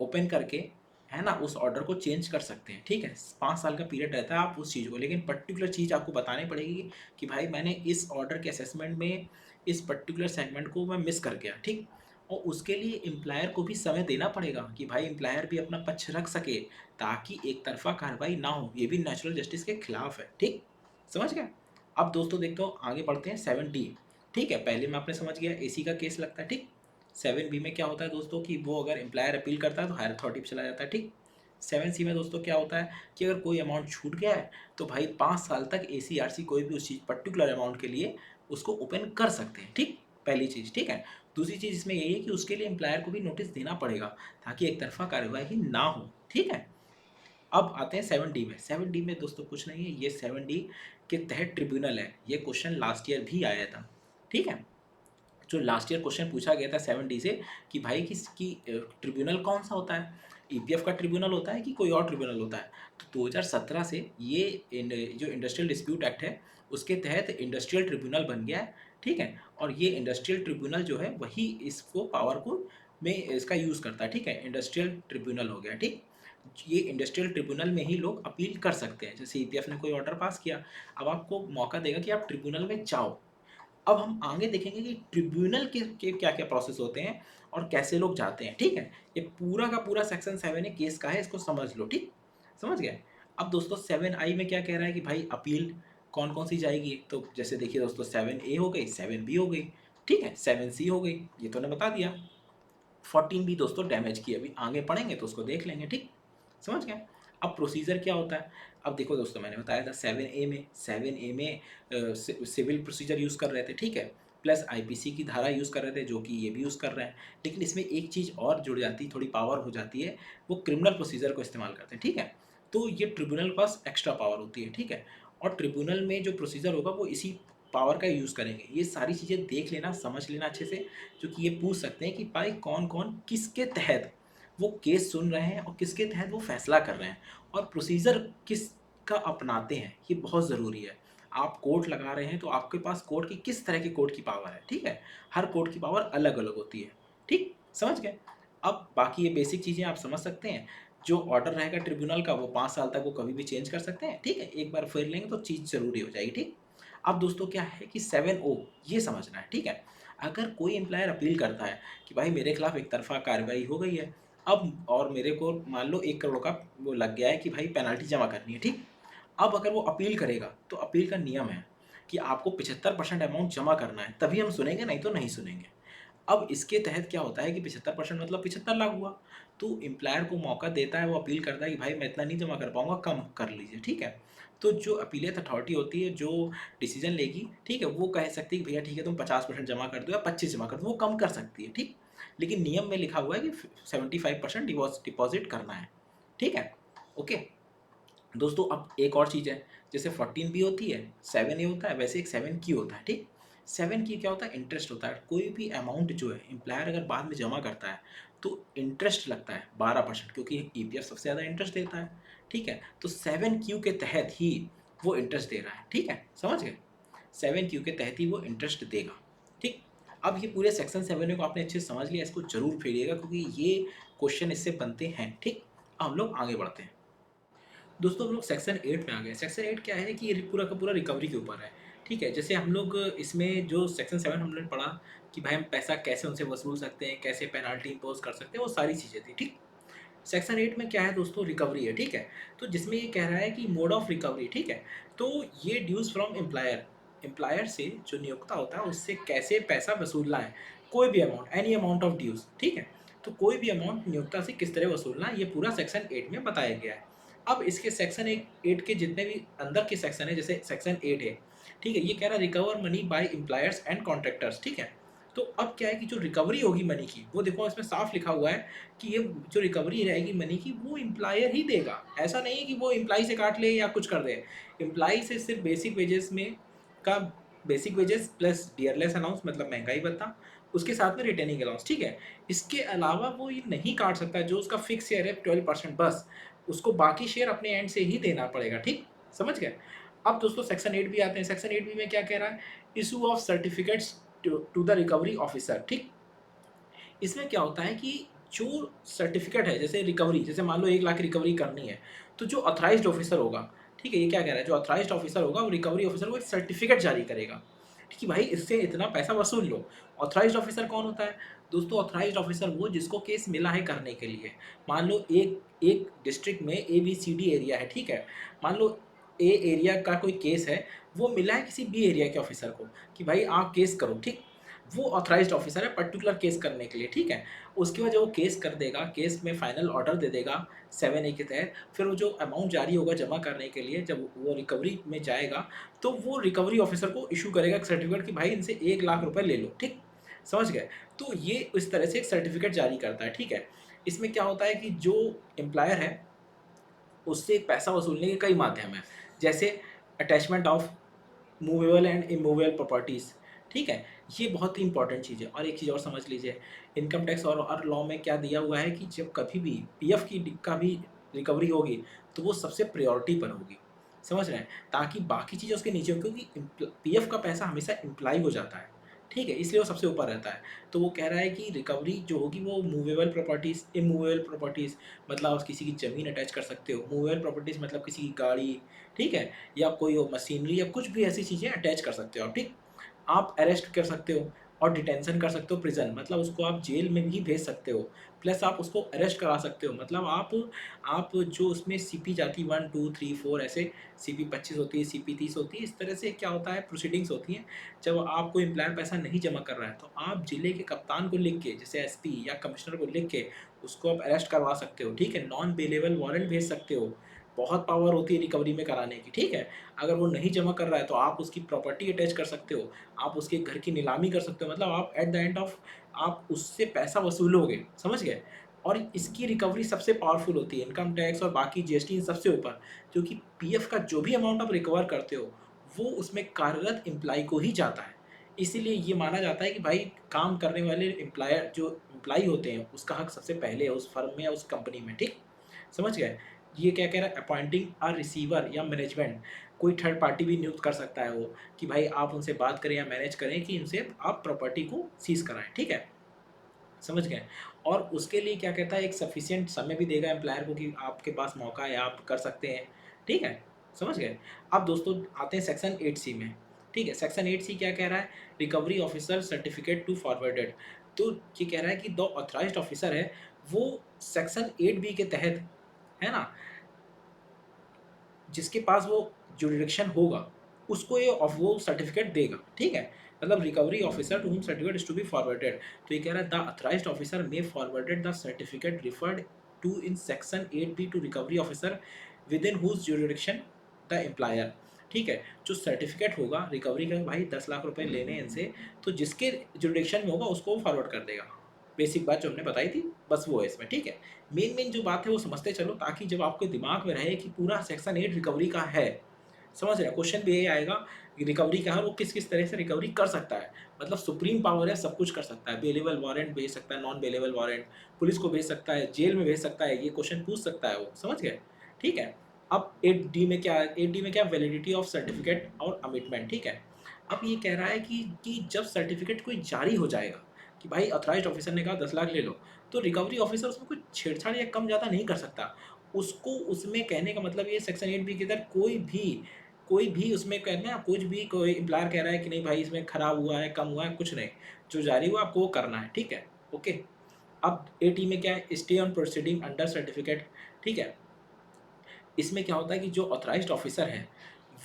ओपन करके, है ना, उस ऑर्डर को चेंज कर सकते हैं, ठीक है। 5 साल का पीरियड रहता है आप उस चीज़ को, लेकिन पर्टिकुलर चीज़ आपको बतानी पड़ेगी कि भाई मैंने इस ऑर्डर के असेसमेंट में इस पर्टिकुलर सेगमेंट को मैं मिस कर गया, ठीक। और उसके लिए एम्प्लॉयर को भी समय देना पड़ेगा कि भाई एम्प्लॉयर भी अपना पक्ष रख सके, ताकि एक तरफा कार्रवाई ना हो, ये भी नेचुरल जस्टिस के खिलाफ है, ठीक, समझ गए। अब दोस्तों देखते हो आगे बढ़ते हैं 7D, ठीक है। पहले में आपने समझ गया एसी का केस लगता है, ठीक। 7B में क्या होता है दोस्तों कि वो अगर एम्प्लॉयर अपील करता है तो हायर अथॉरिटी पे चला जाता है, ठीक। 7C में दोस्तों क्या होता है कि अगर कोई अमाउंट छूट गया है तो भाई 5 साल तक ACRC कोई भी उस चीज़ पर्टिकुलर अमाउंट के लिए उसको ओपन कर सकते हैं, ठीक, पहली चीज़, ठीक है। दूसरी चीज़ इसमें यही है कि उसके लिए एम्प्लॉयर को भी नोटिस देना पड़ेगा ताकि एक तरफा कार्रवाई ना हो, ठीक है। अब आते हैं 7D में। 7D में दोस्तों कुछ नहीं है, ये 7D के तहत ट्रिब्यूनल है। ये क्वेश्चन लास्ट ईयर भी आया था, ठीक है। जो लास्ट ईयर क्वेश्चन पूछा गया था 7D से कि भाई किसकी ट्रिब्यूनल कौन सा होता है, ईपीएफ का ट्रिब्यूनल होता है कि कोई और ट्रिब्यूनल होता है। तो 2017 से ये जो इंडस्ट्रियल डिस्प्यूट एक्ट है उसके तहत इंडस्ट्रियल ट्रिब्यूनल बन गया है, ठीक है। और ये इंडस्ट्रियल ट्रिब्यूनल जो है वही इसको पावर को में इसका यूज़ करता है, ठीक है। इंडस्ट्रियल ट्रिब्यूनल हो गया, ठीक। ये इंडस्ट्रियल ट्रिब्यूनल में ही लोग अपील कर सकते हैं। जैसे ईपीएफ ने कोई ऑर्डर पास किया, अब आपको मौका देगा कि आप ट्रिब्यूनल में जाओ। अब हम आगे देखेंगे कि ट्रिब्यूनल के क्या-क्या प्रोसेस होते हैं और कैसे लोग जाते हैं, ठीक है? ये पूरा का पूरा सेक्शन 7A केस का है, इसको समझ लो, ठीक? समझ गए? अब दोस्तों 7I में क्या कह रहा है कि भाई अपील कौन-कौन सी जाएगी? तो जैसे देखिए दोस्तों 7A हो गई, 7B हो गई, ठीक है? 7C हो गई, ये तो मैंने बता दिया। 14B दोस्तों डैमेज की, अभी आगे पढ़ेंगे तो उसको देख लेंगे, ठीक? समझ गए? अब प्रोसीजर क्या होता है? अब देखो दोस्तों मैंने बताया था 7A में सिविल प्रोसीजर यूज़ कर रहे थे, ठीक है? प्लस आईपीसी की धारा यूज़ कर रहे थे जो कि ये भी यूज़ कर रहे हैं। लेकिन इसमें एक चीज़ और जुड़ जाती है, थोड़ी पावर हो जाती है, वो क्रिमिनल प्रोसीजर को इस्तेमाल करते हैं, ठीक है? तो ये ट्रिब्यूनल के पास एक्स्ट्रा पावर होती है, ठीक है? और ट्रिब्यूनल में जो प्रोसीजर होगा वो इसी पावर का यूज़ करेंगे। ये सारी चीज़ें देख लेना, समझ लेना अच्छे से, क्योंकि ये पूछ सकते हैं कि भाई कौन-कौन किसके तहत वो केस सुन रहे हैं और किसके तहत वो फैसला कर रहे हैं और प्रोसीजर किसका अपनाते हैं, ये बहुत ज़रूरी है। आप कोर्ट लगा रहे हैं तो आपके पास कोर्ट की किस तरह की कोर्ट की पावर है, ठीक है? हर कोर्ट की पावर अलग-अलग होती है, ठीक? समझ गए? अब बाकी ये बेसिक चीज़ें आप समझ सकते हैं। जो ऑर्डर रहेगा ट्रिब्यूनल का वो 5 साल तक वो कभी भी चेंज कर सकते हैं, ठीक है? एक बार फिर लेंगे तो चीज़ ज़रूरी हो जाएगी, ठीक? अब दोस्तों क्या है कि 7O ये समझना है, ठीक है? अगर कोई एम्प्लॉयर अपील करता है कि भाई मेरे खिलाफ एक तरफ़ा कार्रवाई हो गई है, अब और मेरे को मान लो 1 करोड़ का वो लग गया है कि भाई पेनल्टी जमा करनी है, ठीक? अब अगर वो अपील करेगा, तो अपील का नियम है कि आपको 75% अमाउंट जमा करना है, तभी हम सुनेंगे, नहीं तो नहीं सुनेंगे। अब इसके तहत क्या होता है कि 75% मतलब 75 लाख हुआ, तो एम्प्लॉयर को मौका देता है, वो अपील करता है कि भाई मैं इतना नहीं जमा कर पाऊँगा, कम कर लीजिए, ठीक है? तो जो अपीलेट अथॉरिटी होती है, जो डिसीज़न लेगी, ठीक है? वो कह सकती है कि भैया ठीक है तुम 50% जमा कर दो या 25 जमा कर दो, वो कम कर सकती है, ठीक? लेकिन नियम में लिखा हुआ है कि 75% डिपॉज़िट करना है, ठीक है? ओके। दोस्तों अब एक और चीज़ है, जैसे 14 बी होती है, 7 ए होता है, वैसे एक 7 क्यू होता है, ठीक? 7 की क्या होता है? इंटरेस्ट होता है। कोई भी अमाउंट जो है एम्प्लॉयर अगर बाद में जमा करता है, तो इंटरेस्ट लगता है 12%, क्योंकि ईपीएफ सबसे ज़्यादा इंटरेस्ट देता है, ठीक है? तो 7 क्यू के तहत ही वो इंटरेस्ट दे रहा है, ठीक है? समझ गए? 7 क्यू के तहत ही वो इंटरेस्ट देगा, ठीक? अब ये पूरे सेक्शन 7 को आपने अच्छे से समझ लिया, इसको ज़रूर फेरिएगा क्योंकि ये क्वेश्चन इससे बनते हैं, ठीक? अब हम लोग आगे बढ़ते हैं। दोस्तों हम लोग सेक्शन 8 में आ गए। सेक्शन 8 क्या है कि ये पूरा का पूरा रिकवरी के ऊपर है, ठीक है? जैसे हम लोग इसमें जो सेक्शन 7 हमने पढ़ा कि भाई हम पैसा कैसे उनसे वसूल सकते हैं, कैसे पेनल्टी इम्पोज़ कर सकते हैं, वो सारी चीज़ें थी, ठीक? सेक्शन 8 में क्या है दोस्तों? रिकवरी है, ठीक है? तो जिसमें ये कह रहा है कि मोड ऑफ रिकवरी, ठीक है? तो ये ड्यूज़ फ्रॉम एम्प्लॉयर, एम्प्लॉयर से जो नियोक्ता होता है उससे कैसे पैसा वसूलना है, कोई भी अमाउंट, एनी अमाउंट ऑफ ड्यूज़, ठीक है? तो कोई भी अमाउंट नियोक्ता से किस तरह वसूलना है, ये पूरा सेक्शन 8 में बताया गया है। अब इसके सेक्शन 8 के जितने भी अंदर के सेक्शन है, जैसे सेक्शन 8 है, ठीक है? ये कह रहा है recover money by employers and contractors, ठीक है? तो अब क्या है कि जो रिकवरी होगी मनी की, वो देखो इसमें साफ लिखा हुआ है कि ये जो रिकवरी रहेगी मनी की, वो एम्प्लॉयर ही देगा। ऐसा नहीं है कि वो एम्प्लॉई से काट ले या कुछ कर दे। एम्प्लॉई से सिर्फ बेसिक वेजेस में का बेसिक वेजेस प्लस डियरलेस अलाउंस मतलब महँगाई भत्ता, उसके साथ में रिटेनिंग अलाउंस, ठीक है? इसके अलावा वो ये नहीं काट सकता, जो उसका फिक्स शेयर है 12% बस, उसको बाकी शेयर अपने एंड से ही देना पड़ेगा, ठीक? समझ गए? अब दोस्तों सेक्शन 8 भी आते हैं। सेक्शन 8 बी में क्या कह रहा है? Issue of certificates to the recovery officer, ठीक? इसमें क्या होता है कि जो सर्टिफ़िकेट है, जैसे रिकवरी, जैसे मान लो 1 लाख रिकवरी करनी है, तो जो ऑथराइज़्ड ऑफ़िसर होगा, ठीक है? ये क्या कह रहा है, जो ऑथराइज़्ड ऑफ़िसर होगा, वो रिकवरी ऑफ़िसर को एक सर्टिफ़िकेट जारी करेगा, ठीक है? भाई इससे इतना पैसा वसूल लो। ऑथराइज़्ड ऑफ़िसर कौन होता है? दोस्तों ऑथराइज़्ड ऑफ़िसर वो जिसको केस मिला है करने के लिए। मान लो एक एक डिस्ट्रिक्ट में एबीसीडी एरिया है, ठीक है? मान लो ए एरिया का कोई केस है, वो मिला है किसी बी एरिया के ऑफ़िसर को कि भाई आप केस करो, ठीक? वो ऑथराइज़्ड ऑफ़िसर है पर्टिकुलर केस करने के लिए, ठीक है? उसके बाद जब वो केस कर देगा, केस में फाइनल ऑर्डर दे देगा 7A के तहत, फिर वो जो अमाउंट जारी होगा जमा करने के लिए, जब वो रिकवरी में जाएगा, तो वो रिकवरी ऑफ़िसर को इश्यू करेगा एक सर्टिफ़िकेट कि भाई इनसे 1 लाख रुपए ले लो, ठीक? समझ गए? तो ये इस तरह से एक सर्टिफ़िकेट जारी करता है, ठीक है? इसमें क्या होता है कि जो एम्प्लॉयर है, उससे पैसा वसूलने के कई माध्यम हैं, जैसे attachment of movable and immovable properties, ठीक है? ये बहुत ही इंपॉर्टेंट चीज़ है। और एक चीज़ और समझ लीजिए, इनकम टैक्स और लॉ में क्या दिया हुआ है कि जब कभी भी पीएफ की का भी रिकवरी होगी, तो वो सबसे प्रायोरिटी पर होगी। समझ रहे हैं? ताकि बाकी चीज़ें उसके नीचे हो, क्योंकि पीएफ का पैसा हमेशा इम्प्लाई हो जाता है, ठीक है? इसलिए वो सबसे ऊपर रहता है। तो वो कह रहा है कि रिकवरी जो होगी वो मूवेबल प्रॉपर्टीज़, इमूवेबल प्रॉपर्टीज़ मतलब आप किसी की ज़मीन अटैच कर सकते हो। मूवेबल प्रॉपर्टीज़ मतलब किसी की गाड़ी, ठीक है? या कोई मशीनरी या कुछ भी ऐसी चीज़ें अटैच कर सकते हो आप, ठीक? आप अरेस्ट कर सकते हो और डिटेंशन कर सकते हो प्रिज़न, मतलब उसको आप जेल में भी भेज सकते हो। प्लस आप उसको अरेस्ट करा सकते हो, मतलब आप जो उसमें सीपी जाती 1, 2, 3, 4 ऐसे सीपी 25 होती है, सीपी 30 होती है, इस तरह से क्या होता है प्रोसीडिंग्स होती हैं। जब आपको एम्प्लॉयर पैसा नहीं जमा कर रहा है, तो आप ज़िले के कप्तान को लिख के, जैसे एसपी या कमिश्नर को लिख के उसको आप अरेस्ट करवा सकते हो, ठीक है? नॉन बेलेबल वारंट भेज सकते हो। बहुत पावर होती है रिकवरी में कराने की, ठीक है? अगर वो नहीं जमा कर रहा है, तो आप उसकी प्रॉपर्टी अटैच कर सकते हो, आप उसके घर की नीलामी कर सकते हो, मतलब आप एट द एंड ऑफ आप उससे पैसा वसूलोगे, समझ गए? और इसकी रिकवरी सबसे पावरफुल होती है, इनकम टैक्स और बाकी जीएसटी इन सबसे ऊपर, क्योंकि पीएफ का जो भी अमाउंट आप रिकवर करते हो, वो उसमें कार्यरत एम्प्लॉय को ही जाता है। इसीलिए ये माना जाता है कि भाई काम करने वाले एम्प्लॉयर जो एम्प्लॉय होते हैं उसका हक सबसे पहले है उस फर्म में या उस कंपनी में, ठीक? समझ गए? ये क्या कह रहा है, अपॉइंटिंग अ रिसीवर या मैनेजमेंट, कोई थर्ड पार्टी भी नियुक्त कर सकता है वो, कि भाई आप उनसे बात करें या मैनेज करें कि इनसे आप प्रॉपर्टी को सीज़ कराएँ, ठीक है? समझ गए? और उसके लिए क्या कहता है, एक सफिशिएंट समय भी देगा एम्प्लॉयर को कि आपके पास मौका है, आप कर सकते हैं, ठीक है? समझ गए? अब दोस्तों आते हैं सेक्शन 8 सी में, ठीक है? सेक्शन 8 सी क्या कह रहा है? Recovery officer certificate to forwarded. तो ये कह रहा है कि द ऑथराइज्ड ऑफिसर है, वो सेक्शन 8 बी के तहत, है ना? जिसके पास वो जुरिडिक्शन होगा, उसको ये वो सर्टिफिकेट देगा, ठीक है? मतलब recovery officer to whom certificate is to be forwarded. तो ये कह रहा है the authorised officer may forwarded the certificate referred to in section 8 B to recovery officer within whose jurisdiction the employer, ठीक है? जो सर्टिफिकेट होगा recovery का, भाई 10 लाख रुपए लेने हैं इनसे, तो जिसके जुरिडिक्शन में होगा उसको वो फॉरवर्ड कर देगा। बेसिक बात जो हमने बताई थी, बस वो है इसमें, ठीक है? मेन जो बात है वो समझते चलो, ताकि जब आपके दिमाग में रहे कि पूरा सेक्शन 8 रिकवरी का है, समझ रहे हैं? क्वेश्चन भी यही आएगा कि रिकवरी का है, वो किस-किस तरह से रिकवरी कर सकता है। मतलब सुप्रीम पावर है, सब कुछ कर सकता है। बेलेबल वारंट भेज सकता है, नॉन बेलेबल वारंट, पुलिस को भेज सकता है, जेल में भेज सकता है, ये क्वेश्चन पूछ सकता है वो, समझ गए? ठीक है? अब 8D में क्या है? 8D में क्या, वैलिडिटी ऑफ सर्टिफिकेट और अमिटमेंट, ठीक है? अब ये कह रहा है कि जब सर्टिफिकेट कोई जारी हो जाएगा कि भाई ऑथराइज्ड ऑफिसर ने कहा 10 लाख ले लो, तो रिकवरी ऑफिसर उसमें कुछ छेड़छाड़ या कम ज़्यादा नहीं कर सकता। उसको उसमें कहने का मतलब ये सेक्शन 8 बी के अंदर कोई भी उसमें कहना, कुछ भी कोई एम्प्लॉयर कह रहा है कि नहीं भाई इसमें खराब हुआ है, कम हुआ है, कुछ नहीं। जो जारी हुआ आपको वो करना है, ठीक है? ओके। अब 8 में क्या है, stay on proceeding under certificate, ठीक है? इसमें क्या होता है कि जो ऑथराइज्ड ऑफिसर है,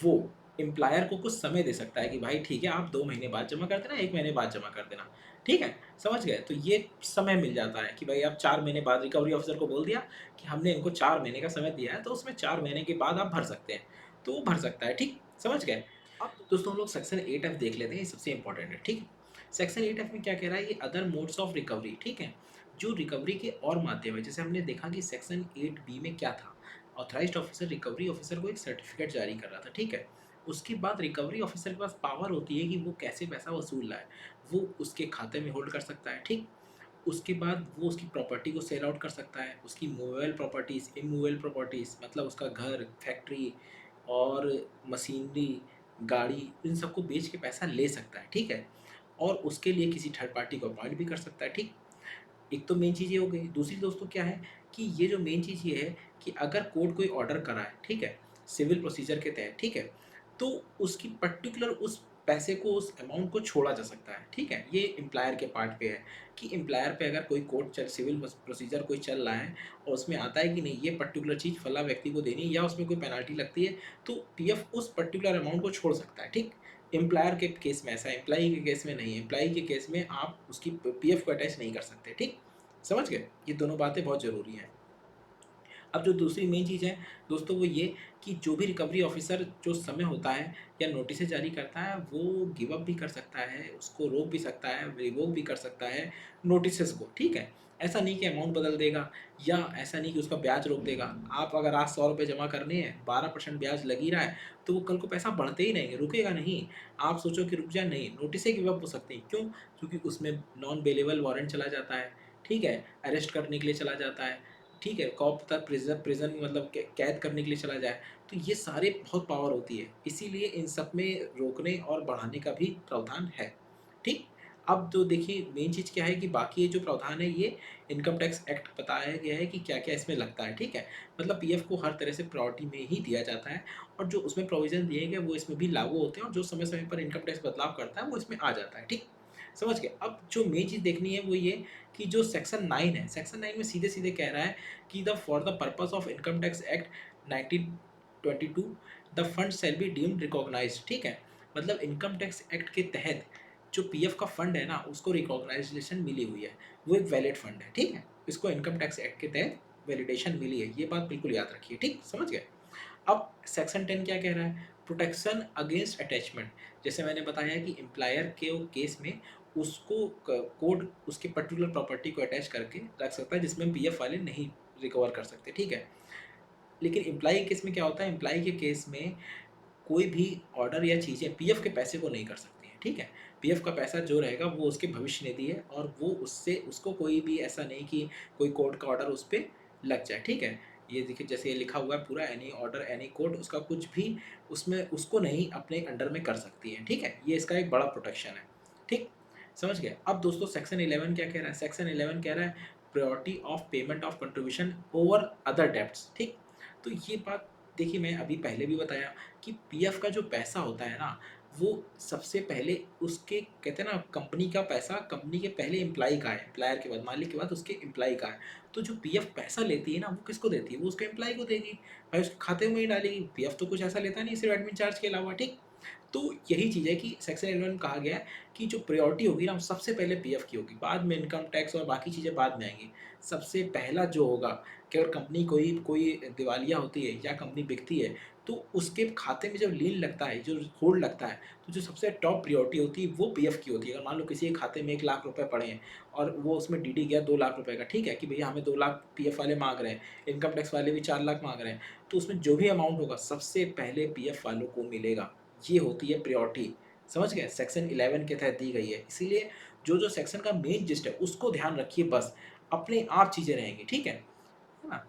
वो एम्प्लॉयर को कुछ समय दे सकता है कि भाई ठीक है, आप 2 महीने बाद जमा कर देना, 1 महीने बाद जमा कर देना, ठीक है? समझ गए? तो ये समय मिल जाता है कि भाई आप 4 महीने बाद रिकवरी ऑफिसर को बोल दिया कि हमने इनको 4 महीने का समय दिया है, तो उसमें 4 महीने के बाद आप भर सकते हैं, तो वो भर सकता है, ठीक? समझ गए? अब दोस्तों हम लोग सेक्शन 8F देख लेते हैं, ये सबसे इम्पोर्टेंट है, ठीक है? सेक्शन 8F में क्या कह रहा है, ये अदर मोड्स ऑफ रिकवरी, ठीक है? जो रिकवरी के और माध्यम है, जैसे हमने देखा कि सेक्शन 8B में क्या था, ऑथराइज्ड ऑफिसर रिकवरी ऑफिसर को एक सर्टिफिकेट जारी कर रहा था, ठीक है? उसके बाद रिकवरी ऑफिसर के पास पावर होती है कि वो कैसे पैसा वसूल रहा है, वो उसके खाते में होल्ड कर सकता है, ठीक? उसके बाद वो उसकी प्रॉपर्टी को सेल आउट कर सकता है, उसकी मूवेबल प्रॉपर्टीज़, इमूवेबल प्रॉपर्टीज़, मतलब उसका घर, फैक्ट्री और मशीनरी, गाड़ी, इन सबको बेच के पैसा ले सकता है, ठीक है? और उसके लिए किसी थर्ड पार्टी को अपॉइंट भी कर सकता है, ठीक? एक तो मेन चीज़ ये हो गई। दूसरी दोस्तों क्या है कि ये जो मेन चीज़ ये है कि अगर कोर्ट कोई ऑर्डर कराए, ठीक है? सिविल प्रोसीजर के तहत, ठीक है? तो उसकी पर्टिकुलर उस पैसे को, उस अमाउंट को छोड़ा जा सकता है, ठीक है? ये एम्प्लॉयर के पार्ट पे है कि एम्प्लॉयर पे अगर कोई कोर्ट चल सिविल प्रोसीजर कोई चल रहा है और उसमें आता है कि नहीं ये पर्टिकुलर चीज़ फला व्यक्ति को देनी है या उसमें कोई पेनल्टी लगती है, तो पीएफ उस पर्टिकुलर अमाउंट को छोड़ सकता है, ठीक? एम्प्लॉयर के केस में ऐसा है, एम्प्लॉयी के केस में नहीं है। एम्प्लॉयी के केस में आप उसकी पीएफ को अटैच नहीं कर सकते, ठीक? समझ गए? ये दोनों बातें बहुत ज़रूरी हैं। अब जो दूसरी मेन चीज़ है दोस्तों वो ये कि जो भी रिकवरी ऑफिसर जो समय होता है या नोटिसें जारी करता है, वो गिव अप भी कर सकता है, उसको रोक भी सकता है, रिवोक भी कर सकता है नोटिसेस को, ठीक है? ऐसा नहीं कि अमाउंट बदल देगा या ऐसा नहीं कि उसका ब्याज रोक देगा। आप अगर आज ₹100 जमा करने हैं, 12% ब्याज लग ही रहा है, तो वो कल को पैसा बढ़ते ही रहेंगे, रुकेगा नहीं। आप सोचो कि रुक जाए, नहीं, नोटिसें गिव अप हो सकती हैं। क्यों? क्योंकि उसमें नॉन बेलेबल वारंट चला जाता है, ठीक है? अरेस्ट करने के लिए चला जाता है, ठीक है? कॉप तक प्रिज़न मतलब कैद करने के लिए चला जाए, तो ये सारे बहुत पावर होती है। इसीलिए इन सब में रोकने और बढ़ाने का भी प्रावधान है, ठीक? अब तो देखिए मेन चीज़ क्या है कि बाकी ये जो प्रावधान है ये इनकम टैक्स एक्ट बताया गया है कि क्या-क्या इसमें लगता है, ठीक है? मतलब पीएफ को हर तरह से प्रायोरिटी में ही दिया जाता है और जो उसमें प्रोविज़न दिए गए वो इसमें भी लागू होते हैं और जो समय-समय पर इनकम टैक्स बदलाव करता है वो इसमें आ जाता है, ठीक? समझ गए? अब जो मेन चीज़ देखनी है वो ये कि जो सेक्शन 9 है, सेक्शन 9 में सीधे-सीधे कह रहा है कि the for the purpose of income tax act 1922 the fund shall be deemed recognised, ठीक है? मतलब इनकम टैक्स एक्ट के तहत जो पीएफ का फंड है ना, उसको रिकॉग्नाइजेशन मिली हुई है। वो एक वैलिड फंड है, ठीक है? इसको इनकम टैक्स एक्ट के तहत वैलिडेशन मिली है। ये बात बिल्कुल याद रखिए, ठीक? समझ गए? अब सेक्शन 10 क्या कह रहा है? Protection against attachment. जैसे मैंने बताया कि एम्प्लॉयर के वो केस में उसको कोड उसके पर्टिकुलर प्रॉपर्टी को अटैच करके रख सकता है जिसमें पीएफ वाले नहीं रिकवर कर सकते, ठीक है? लेकिन एम्प्लॉई के केस में क्या होता है? एम्प्लॉई के केस में कोई भी ऑर्डर या चीज़ें पीएफ के पैसे को नहीं कर सकती हैं, ठीक है। पीएफ का पैसा जो रहेगा वो उसके भविष्य निधि है, और वो उससे उसको कोई भी ऐसा नहीं कि कोई कोर्ट का ऑर्डर उस पर लग जाए, ठीक है। ये देखिए जैसे ये लिखा हुआ है पूरा, एनी ऑर्डर एनी कोर्ट, उसका कुछ भी उसमें उसको नहीं अपने अंडर में कर सकती है, ठीक है। ये इसका एक बड़ा प्रोटेक्शन है, ठीक, समझ गए। अब दोस्तों सेक्शन 11 क्या कह रहा है? सेक्शन 11 कह रहा है priority of payment of contribution over other debts, ठीक। तो ये बात देखिए, मैं अभी पहले भी बताया कि पीएफ का जो पैसा होता है ना, वो सबसे पहले उसके, कहते हैं ना, कंपनी का पैसा कंपनी के पहले एम्प्लॉय का है, एम्प्लॉयर के बाद, मालिक के बाद उसके एम्प्लॉय का है। तो जो पीएफ पैसा लेती है ना, वो किसको देती है? वो उसके एम्प्लॉय को देगी भाई, उसके खाते में ही डालेगी। पीएफ तो कुछ ऐसा लेता नहीं सिर्फ एडमिन चार्ज के अलावा, ठीक। तो यही चीज़ है कि सेक्शन 11 में कहा गया है कि जो प्रायोरिटी होगी ना, सबसे पहले पीएफ की होगी, बाद में इनकम टैक्स और बाकी चीज़ें बाद में आएंगी। सबसे पहला जो होगा कि अगर कंपनी कोई कोई दिवालिया होती है या कंपनी बिकती है, तो उसके खाते में जब लीन लगता है, जो होल्ड लगता है, तो जो सबसे टॉप प्रायोरिटी होती है वो पीएफ की होती है। अगर मान लो किसी के खाते में 1 लाख रुपए पड़े हैं और वो उसमें डीडी गया 2 लाख रुपए का, ठीक है, कि भैया हमें 2 लाख पीएफ वाले मांग रहे हैं, इनकम टैक्स वाले भी 4 लाख मांग रहे हैं, तो उसमें जो भी अमाउंट होगा सबसे पहले पीएफ वालों को मिलेगा। ये होती है प्रायोरिटी, समझ गए, सेक्शन 11 के तहत दी गई है। इसीलिए जो जो सेक्शन का मेन जिस्ट है उसको ध्यान रखिए, बस अपने आप चीज़ें रहेंगी, ठीक है ना।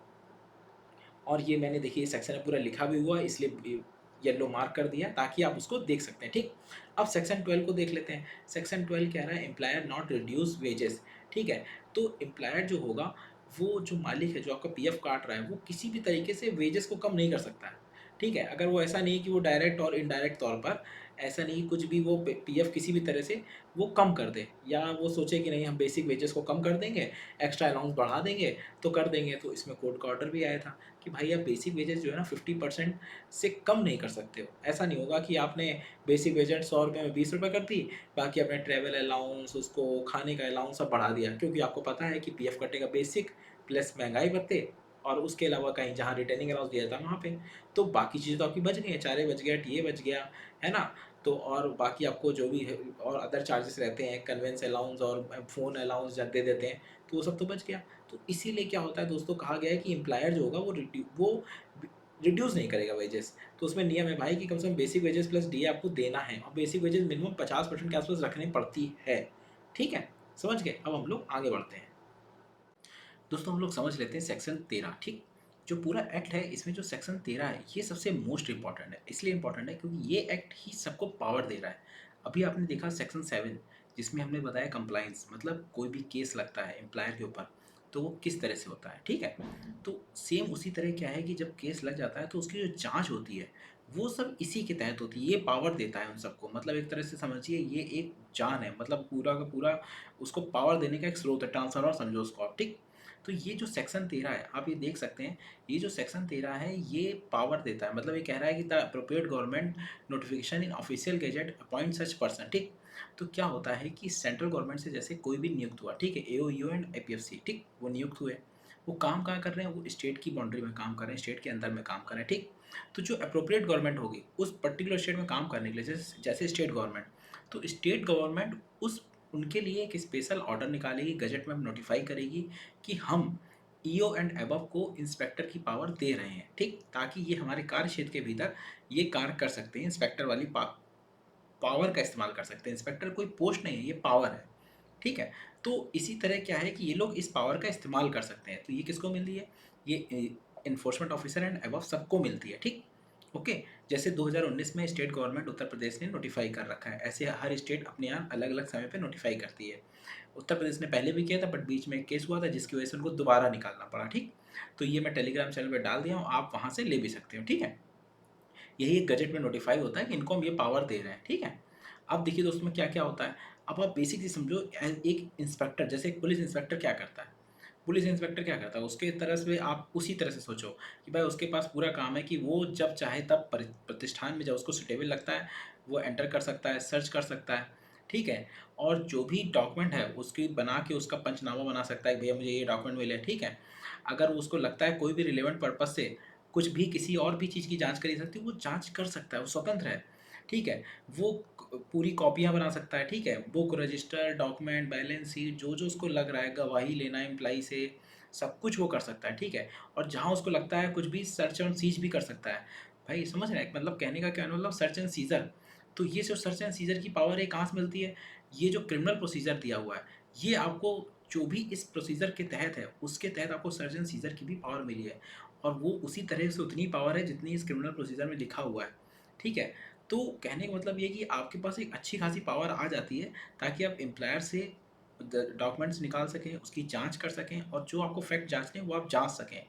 और ये मैंने देखिए सेक्शन में पूरा लिखा भी हुआ है, इसलिए येलो मार्क कर दिया ताकि आप उसको देख सकते हैं, ठीक। अब सेक्शन 12 को देख लेते हैं। सेक्शन 12 कह रहा है एम्प्लॉयर नॉट रिड्यूस वेजेस, ठीक है। तो एम्प्लॉयर जो होगा, वो जो मालिक है जो आपका पीएफ काट रहा है, वो किसी भी तरीके से वेजेस को कम नहीं कर सकता है, ठीक है। अगर वो ऐसा नहीं कि वो डायरेक्ट और इनडायरेक्ट तौर पर, ऐसा नहीं कुछ भी वो पीएफ किसी भी तरह से वो कम कर दे, या वो सोचे कि नहीं हम बेसिक वेजेस को कम कर देंगे, एक्स्ट्रा अलाउंस बढ़ा देंगे तो कर देंगे। तो इसमें कोर्ट का ऑर्डर भी आया था कि भाई आप बेसिक वेजेस जो है ना 50% से कम नहीं कर सकते हो। ऐसा नहीं होगा कि आपने बेसिक वेजेस 100 रुपये में 20 रुपये कर दी, बाकी आपने ट्रैवल अलाउंस, उसको खाने का अलाउंस सब बढ़ा दिया, क्योंकि आपको पता है कि पीएफ कटेगा बेसिक प्लस महंगाई भत्ते, और उसके अलावा कहीं जहाँ रिटर्निंग अलाउंस दिया था वहाँ पे। तो बाकी चीज़ें तो आपकी बच गई हैं, चारे बच गया, टीए बच गया, है ना। तो और बाकी आपको जो भी है और अदर चार्जेस रहते हैं, कन्वेंस अलाउंस और फ़ोन अलाउंस जब दे देते हैं, तो वो सब तो बच गया। तो इसीलिए क्या होता है दोस्तों, कहा गया है कि एम्प्लॉयर जो होगा वो रिड्यूस नहीं करेगा वेजेस। तो उसमें नियम है भाई कि कम से कम बेसिक वेजेस प्लस डीए आपको देना है, और बेसिक वेजेस मिनिमम 50% के आसपास रखनी पड़ती है, ठीक है, समझ गए। अब हम लोग आगे बढ़ते हैं दोस्तों, हम लोग समझ लेते हैं सेक्शन 13, ठीक। जो पूरा एक्ट है इसमें जो सेक्शन 13 है, ये सबसे मोस्ट इंपॉर्टेंट है। इसलिए इंपॉर्टेंट है क्योंकि ये एक्ट ही सबको पावर दे रहा है। अभी आपने देखा सेक्शन 7, जिसमें हमने बताया कंप्लाइंस, मतलब कोई भी केस लगता है एम्प्लॉयर के ऊपर तो वो किस तरह से होता है, ठीक है। तो सेम उसी तरह क्या है कि जब केस लग जाता है तो उसकी जो जांच होती है वो सब इसी के तहत होती है। ये पावर देता है उन सबको, मतलब एक तरह से समझिए ये एक जान है, मतलब पूरा का पूरा उसको पावर देने का एक स्रोत है, ट्रांसफर समझो उसको आप, ठीक। तो ये जो सेक्शन 13 है, आप ये देख सकते हैं, ये जो सेक्शन 13 है ये पावर देता है, मतलब ये कह रहा है कि the appropriate government notification in official gazette appoint such person, ठीक। तो क्या होता है कि सेंट्रल गवर्नमेंट से जैसे कोई भी नियुक्त हुआ, ठीक है, एओयू एंड एपीएफसी, ठीक, वो नियुक्त हुए, वो काम कहाँ कर रहे हैं, वो स्टेट की बाउंड्री में काम कर रहे हैं, स्टेट के अंदर में काम कर रहे हैं, ठीक। तो जो अप्रोप्रिएट गवर्नमेंट होगी उस पर्टिकुलर स्टेट में काम करने के लिए, जैसे जैसे स्टेट गवर्नमेंट, तो स्टेट गवर्नमेंट उस उनके लिए एक स्पेशल ऑर्डर निकालेगी, गजट में नोटिफाई करेगी कि हम ईओ एंड अबव को इंस्पेक्टर की पावर दे रहे हैं, ठीक, ताकि ये हमारे कार्य क्षेत्र के भीतर ये कार्य कर सकते हैं, इंस्पेक्टर वाली पावर का इस्तेमाल कर सकते हैं। इंस्पेक्टर कोई पोस्ट नहीं है, ये पावर है, ठीक है। तो इसी तरह क्या है कि ये लोग इस पावर का इस्तेमाल कर सकते हैं। तो ये किसको मिल रही है, ये इन्फोर्समेंट ऑफिसर एंड अबव सबको मिलती है, ठीक। ओके, जैसे 2019 में स्टेट गवर्नमेंट उत्तर प्रदेश ने नोटिफाई कर रखा है, ऐसे हर स्टेट अपने यहाँ अलग अलग समय पे नोटिफाई करती है। उत्तर प्रदेश ने पहले भी किया था, बट बीच में एक केस हुआ था जिसकी वजह से उनको दोबारा निकालना पड़ा, ठीक। तो ये मैं टेलीग्राम चैनल पे डाल दिया हूँ, आप वहाँ से ले भी सकते हो, ठीक है। यही एक गजट में नोटिफाई होता है कि इनको हम ये पावर दे रहे हैं, ठीक है। अब देखिए दोस्तों में क्या क्या होता है। अब आप बेसिक चीज समझो, एक इंस्पेक्टर, जैसे एक पुलिस इंस्पेक्टर क्या करता है, पुलिस इंस्पेक्टर क्या करता है, उसके तरह से आप उसी तरह से सोचो कि भाई उसके पास पूरा काम है कि वो जब चाहे तब प्रतिष्ठान में जब उसको सुटेबल लगता है वो एंटर कर सकता है, सर्च कर सकता है, ठीक है। और जो भी डॉक्यूमेंट है उसकी बना के उसका पंचनामा बना सकता है, भैया मुझे ये डॉक्यूमेंट मिले, ठीक है। अगर उसको लगता है कोई भी रिलेवेंट पर्पज से कुछ भी किसी और भी चीज़ की जांच करी सकती है, वो जांच कर सकता है, वो स्वतंत्र है, ठीक है। वो पूरी कॉपियाँ बना सकता है, ठीक है, book register document balance sheet जो जो उसको लग रहा है, गवाही लेना एम्प्लाई से, सब कुछ वो कर सकता है, ठीक है। और जहाँ उसको लगता है कुछ भी सर्च और सीज भी कर सकता है। भाई समझ रहे हैं, मतलब कहने का क्या है, मतलब सर्च एंड सीजर। तो ये जो सर्च एंड सीजर की पावर है कहाँ से मिलती है? ये जो क्रिमिनल प्रोसीजर दिया हुआ है, ये आपको जो भी इस प्रोसीजर के तहत है उसके तहत आपको सर्च एंड सीजर की भी पावर मिली है, और वो उसी तरह से उतनी पावर है जितनी इस क्रिमिनल प्रोसीजर में लिखा हुआ है। ठीक है, तो कहने का मतलब ये कि आपके पास एक अच्छी खासी पावर आ जाती है, ताकि आप एम्प्लॉयर से डॉक्यूमेंट्स निकाल सकें, उसकी जांच कर सकें, और जो आपको फैक्ट जांचने हैं वो आप जांच सकें।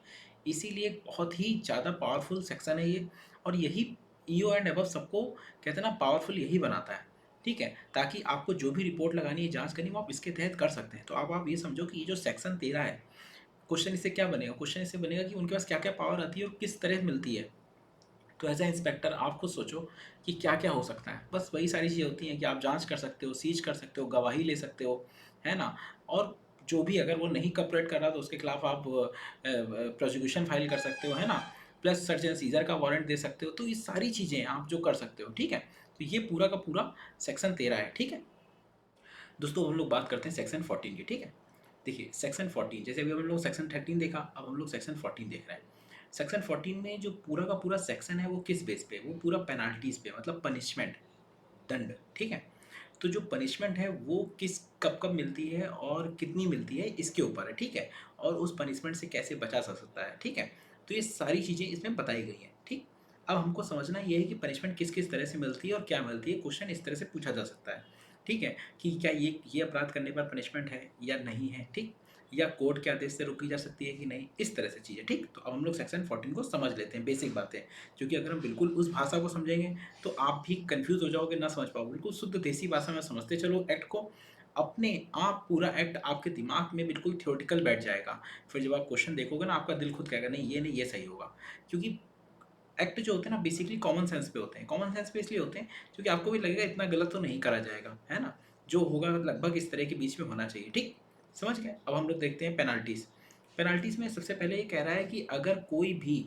इसीलिए एक बहुत ही ज़्यादा पावरफुल सेक्शन है ये, और यही ईओ एंड अबव सबको कहते हैं ना पावरफुल यही बनाता है। ठीक है, ताकि आपको जो भी रिपोर्ट लगानी है, जांच करनी है, वो आप इसके तहत कर सकते हैं। तो अब आप ये समझो कि ये जो सेक्शन 13 है, क्वेश्चन इससे क्या बनेगा? क्वेश्चन इससे बनेगा कि उनके पास क्या क्या पावर आती है और किस तरह मिलती है। तो एज ए इंस्पेक्टर आप खुद सोचो कि क्या क्या हो सकता है। बस वही सारी चीज़ें होती हैं कि आप जांच कर सकते हो, सीज कर सकते हो, गवाही ले सकते हो, है ना? और जो भी अगर वो नहीं कॉपरेट कर रहा तो उसके खिलाफ आप प्रोसिक्यूशन फाइल कर सकते हो, है ना? प्लस सर्च एंड सीजर का वारंट दे सकते हो। तो ये सारी चीज़ें आप जो कर सकते हो, ठीक है? तो ये पूरा का पूरा सेक्शन 13 है, ठीक है? दोस्तों हम लोग बात करते हैं सेक्शन 14 की, ठीक है? देखिए सेक्शन 14, जैसे अभी हम लोग सेक्शन 13 देखा, अब हम लोग सेक्शन 14 देख रहे हैं। सेक्शन 14 में जो पूरा का पूरा सेक्शन है वो किस बेस पे? वो पूरा पेनाल्टीज पे, मतलब पनिशमेंट, दंड, ठीक है? तो जो पनिशमेंट है वो किस कब कब मिलती है और कितनी मिलती है इसके ऊपर है, ठीक है? और उस पनिशमेंट से कैसे बचा जा सकता है, ठीक है? तो ये सारी चीज़ें इसमें बताई गई हैं, ठीक? अब हमको समझना ये है कि पनिशमेंट किस किस तरह से मिलती है और क्या मिलती है। क्वेश्चन इस तरह से पूछा जा सकता है, ठीक है? कि क्या ये अपराध करने पर पनिशमेंट है या नहीं है, ठीक? या कोर्ट के आदेश से रोकी जा सकती है कि नहीं, इस तरह से चीज़ें, ठीक? तो अब हम लोग सेक्शन 14 को समझ लेते हैं, बेसिक बातें। क्योंकि अगर हम बिल्कुल उस भाषा को समझेंगे तो आप भी कंफ्यूज हो जाओगे, ना समझ पाओगे। बिल्कुल शुद्ध देसी भाषा में समझते चलो एक्ट को, अपने आप पूरा एक्ट आपके दिमाग में बिल्कुल थ्योरेटिकल बैठ जाएगा। फिर जब आप क्वेश्चन देखोगे ना, आपका दिल खुद कहेगा नहीं ये सही होगा। क्योंकि एक्ट जो होते हैं ना बेसिकली कॉमन सेंस पे होते हैं। कॉमन सेंस पे इसलिए होते हैं क्योंकि आपको भी लगेगा इतना गलत तो नहीं करा जाएगा, है ना? जो होगा लगभग इस तरह के बीच में होना चाहिए, ठीक? समझ गए? अब हम लोग देखते हैं पेनाल्टीज। पेनाल्टीज में सबसे पहले ये कह रहा है कि अगर कोई भी,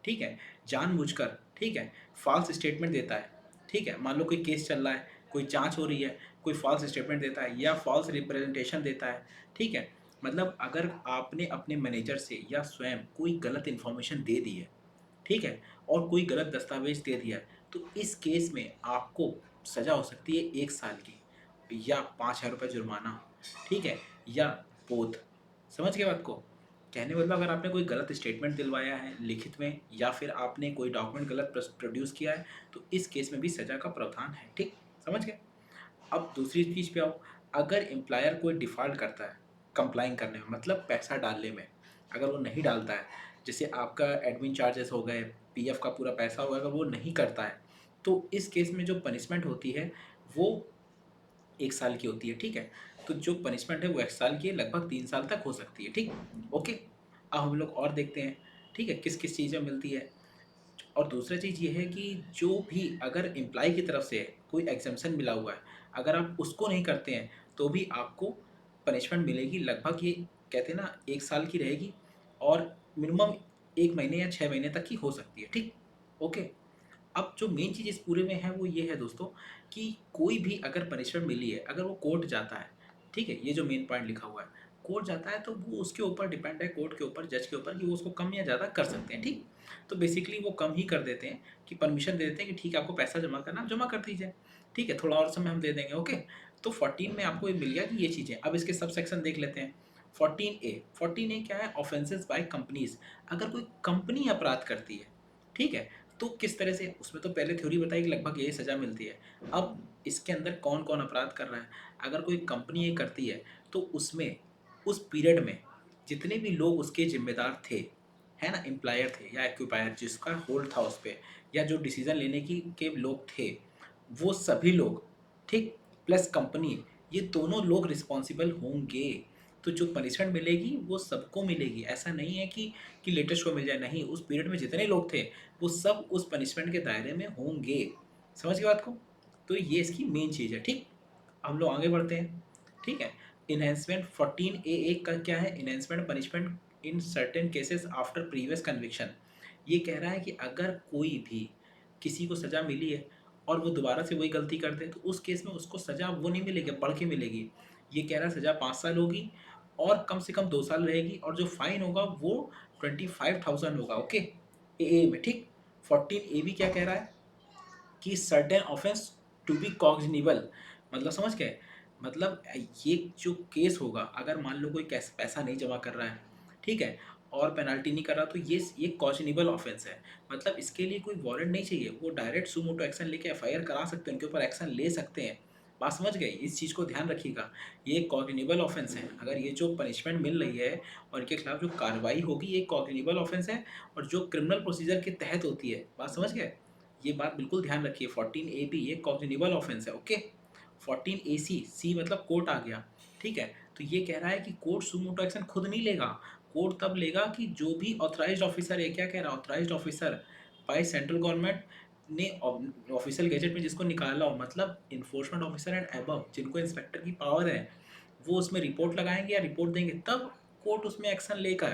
ठीक है, जानबूझकर, ठीक है, फॉल्स स्टेटमेंट देता है, ठीक है, मान लो कोई केस चल रहा है, कोई जांच हो रही है, कोई फॉल्स स्टेटमेंट देता है या फॉल्स रिप्रेजेंटेशन देता है, ठीक है, मतलब अगर आपने अपने मैनेजर से या स्वयं कोई गलत इन्फॉर्मेशन दे दी है, ठीक है, और कोई गलत दस्तावेज दे दिया है, तो इस केस में आपको सजा हो सकती है 1 साल की या 5,000 रुपये जुर्माना, ठीक है, या बोध। समझ गए बात को? कहने का मतलब अगर आपने कोई गलत स्टेटमेंट दिलवाया है लिखित में, या फिर आपने कोई डॉक्यूमेंट गलत प्रोड्यूस किया है, तो इस केस में भी सजा का प्रावधान है, ठीक? समझ गए? अब दूसरी चीज़ पे आओ। अगर एम्प्लॉयर कोई डिफ़ॉल्ट करता है कंप्लाइंग करने में, मतलब पैसा डालने में, अगर वो नहीं डालता है, जैसे आपका एडमिन चार्जेस हो गए, पीएफ का पूरा पैसा हो गया, अगर वो नहीं करता है, तो इस केस में जो पनिशमेंट होती है वो 1 साल की होती है, ठीक है? तो जो पनिशमेंट है वो 1 साल की है, लगभग 3 साल तक हो सकती है, ठीक? ओके। अब हम लोग और देखते हैं, ठीक है, किस किस चीज़ में मिलती है। और दूसरा चीज़ ये है कि जो भी अगर एम्प्लॉय की तरफ से कोई एग्ज़म्पशन मिला हुआ है, अगर आप उसको नहीं करते हैं, तो भी आपको पनिशमेंट मिलेगी। लगभग ये कहते हैं ना 1 साल की रहेगी, और मिनिमम 1 महीने या 6 महीने तक की हो सकती है, ठीक? ओके। अब जो मेन चीज़ इस पूरे में है वो ये है दोस्तों, कि कोई भी अगर पनिशमेंट मिली है, अगर वो कोर्ट जाता है, ठीक है? ये जो मेन पॉइंट लिखा हुआ है, कोर्ट जाता है तो वो उसके ऊपर डिपेंड है, कोर्ट के ऊपर, जज के ऊपर, कि वो उसको कम या ज़्यादा कर सकते हैं, ठीक? तो बेसिकली वो कम ही कर देते हैं, कि परमिशन दे देते हैं कि ठीक है आपको पैसा जमा करना है, आप जमा कर दीजिए, ठीक है? थोड़ा और समय हम दे देंगे, ओके? तो 14 में आपको ये मिल गया कि ये चीज़ें। अब इसके सब सेक्शन देख लेते हैं। 14A, 14A क्या है? Offences by companies. अगर कोई कंपनी अपराध करती है, ठीक है? तो किस तरह से, उसमें तो पहले थ्योरी बताई कि लगभग यही सज़ा मिलती है। अब इसके अंदर कौन-कौन अपराध कर रहा है? अगर कोई कंपनी ये करती है, तो उसमें उस पीरियड में जितने भी लोग उसके ज़िम्मेदार थे, है ना? एम्प्लॉयर थे या एक्यूपायर जिसका होल्ड था उस पे, या जो डिसीज़न लेने की के लोग थे, वो सभी लोग, ठीक? प्लस कंपनी, ये दोनों लोग रिस्पॉन्सिबल होंगे। तो जो पनिशमेंट मिलेगी वो सबको मिलेगी। ऐसा नहीं है कि लेटेस्ट को मिल जाए, नहीं, उस पीरियड में जितने लोग थे वो सब उस पनिशमेंट के दायरे में होंगे। समझ गए बात को? तो ये इसकी मेन चीज़ है, ठीक? हम लोग आगे बढ़ते हैं, ठीक है? इन्हेंसमेंट 14A का क्या है? Enhancement punishment in certain cases after previous conviction. ये कह रहा है कि अगर कोई भी, किसी को सज़ा मिली है और वो दोबारा से वही गलती कर दे, तो उस केस में उसको सज़ा वो नहीं मिलेगी, बढ़ के मिलेगी। ये कह रहा है सज़ा 5 साल होगी, और कम से कम 2 साल रहेगी, और जो फाइन होगा वो 25,000 होगा, ओके? एए में, ठीक? 14 AB क्या कह रहा है कि सर्टेन ऑफेंस टू बी कॉग्निबल, मतलब समझ गए, मतलब ये जो केस होगा, अगर मान लो कोई पैसा नहीं जमा कर रहा है, ठीक है, और पेनल्टी नहीं कर रहा, तो ये कॉग्निबल ऑफेंस है। मतलब इसके लिए कोई वारंट नहीं चाहिए, वो डायरेक्ट सुमोटो एक्शन लेके एफआईआर करा सकते हैं, उनके ऊपर एक्शन ले सकते हैं। बात समझ गए, इस चीज़ को ध्यान रखिएगा, ये कॉग्निबल ऑफेंस है। अगर ये जो पनिशमेंट मिल रही है और इनके खिलाफ जो कार्रवाई होगी, ये कॉग्निबल ऑफेंस है और जो क्रिमिनल प्रोसीजर के तहत होती है। बात समझ गए, ये बात बिल्कुल ध्यान रखिए। 14 AB ये कॉग्निबल ऑफेंस है, ओके। 14 AC, सी मतलब कोर्ट आ गया, ठीक है। तो ये कह रहा है कि कोर्ट सुमोटो एक्शन खुद नहीं लेगा, कोर्ट तब लेगा कि जो भी ऑथराइज्ड ऑफिसर है, क्या कह रहा है, authorised officer by central government ने ऑफिशियल गैजेट में जिसको निकाला हो, मतलब इन्फोर्समेंट ऑफिसर एंड अबव, जिनको इंस्पेक्टर की पावर है, वो उसमें रिपोर्ट लगाएंगे या रिपोर्ट देंगे, तब कोर्ट उसमें एक्शन लेगा।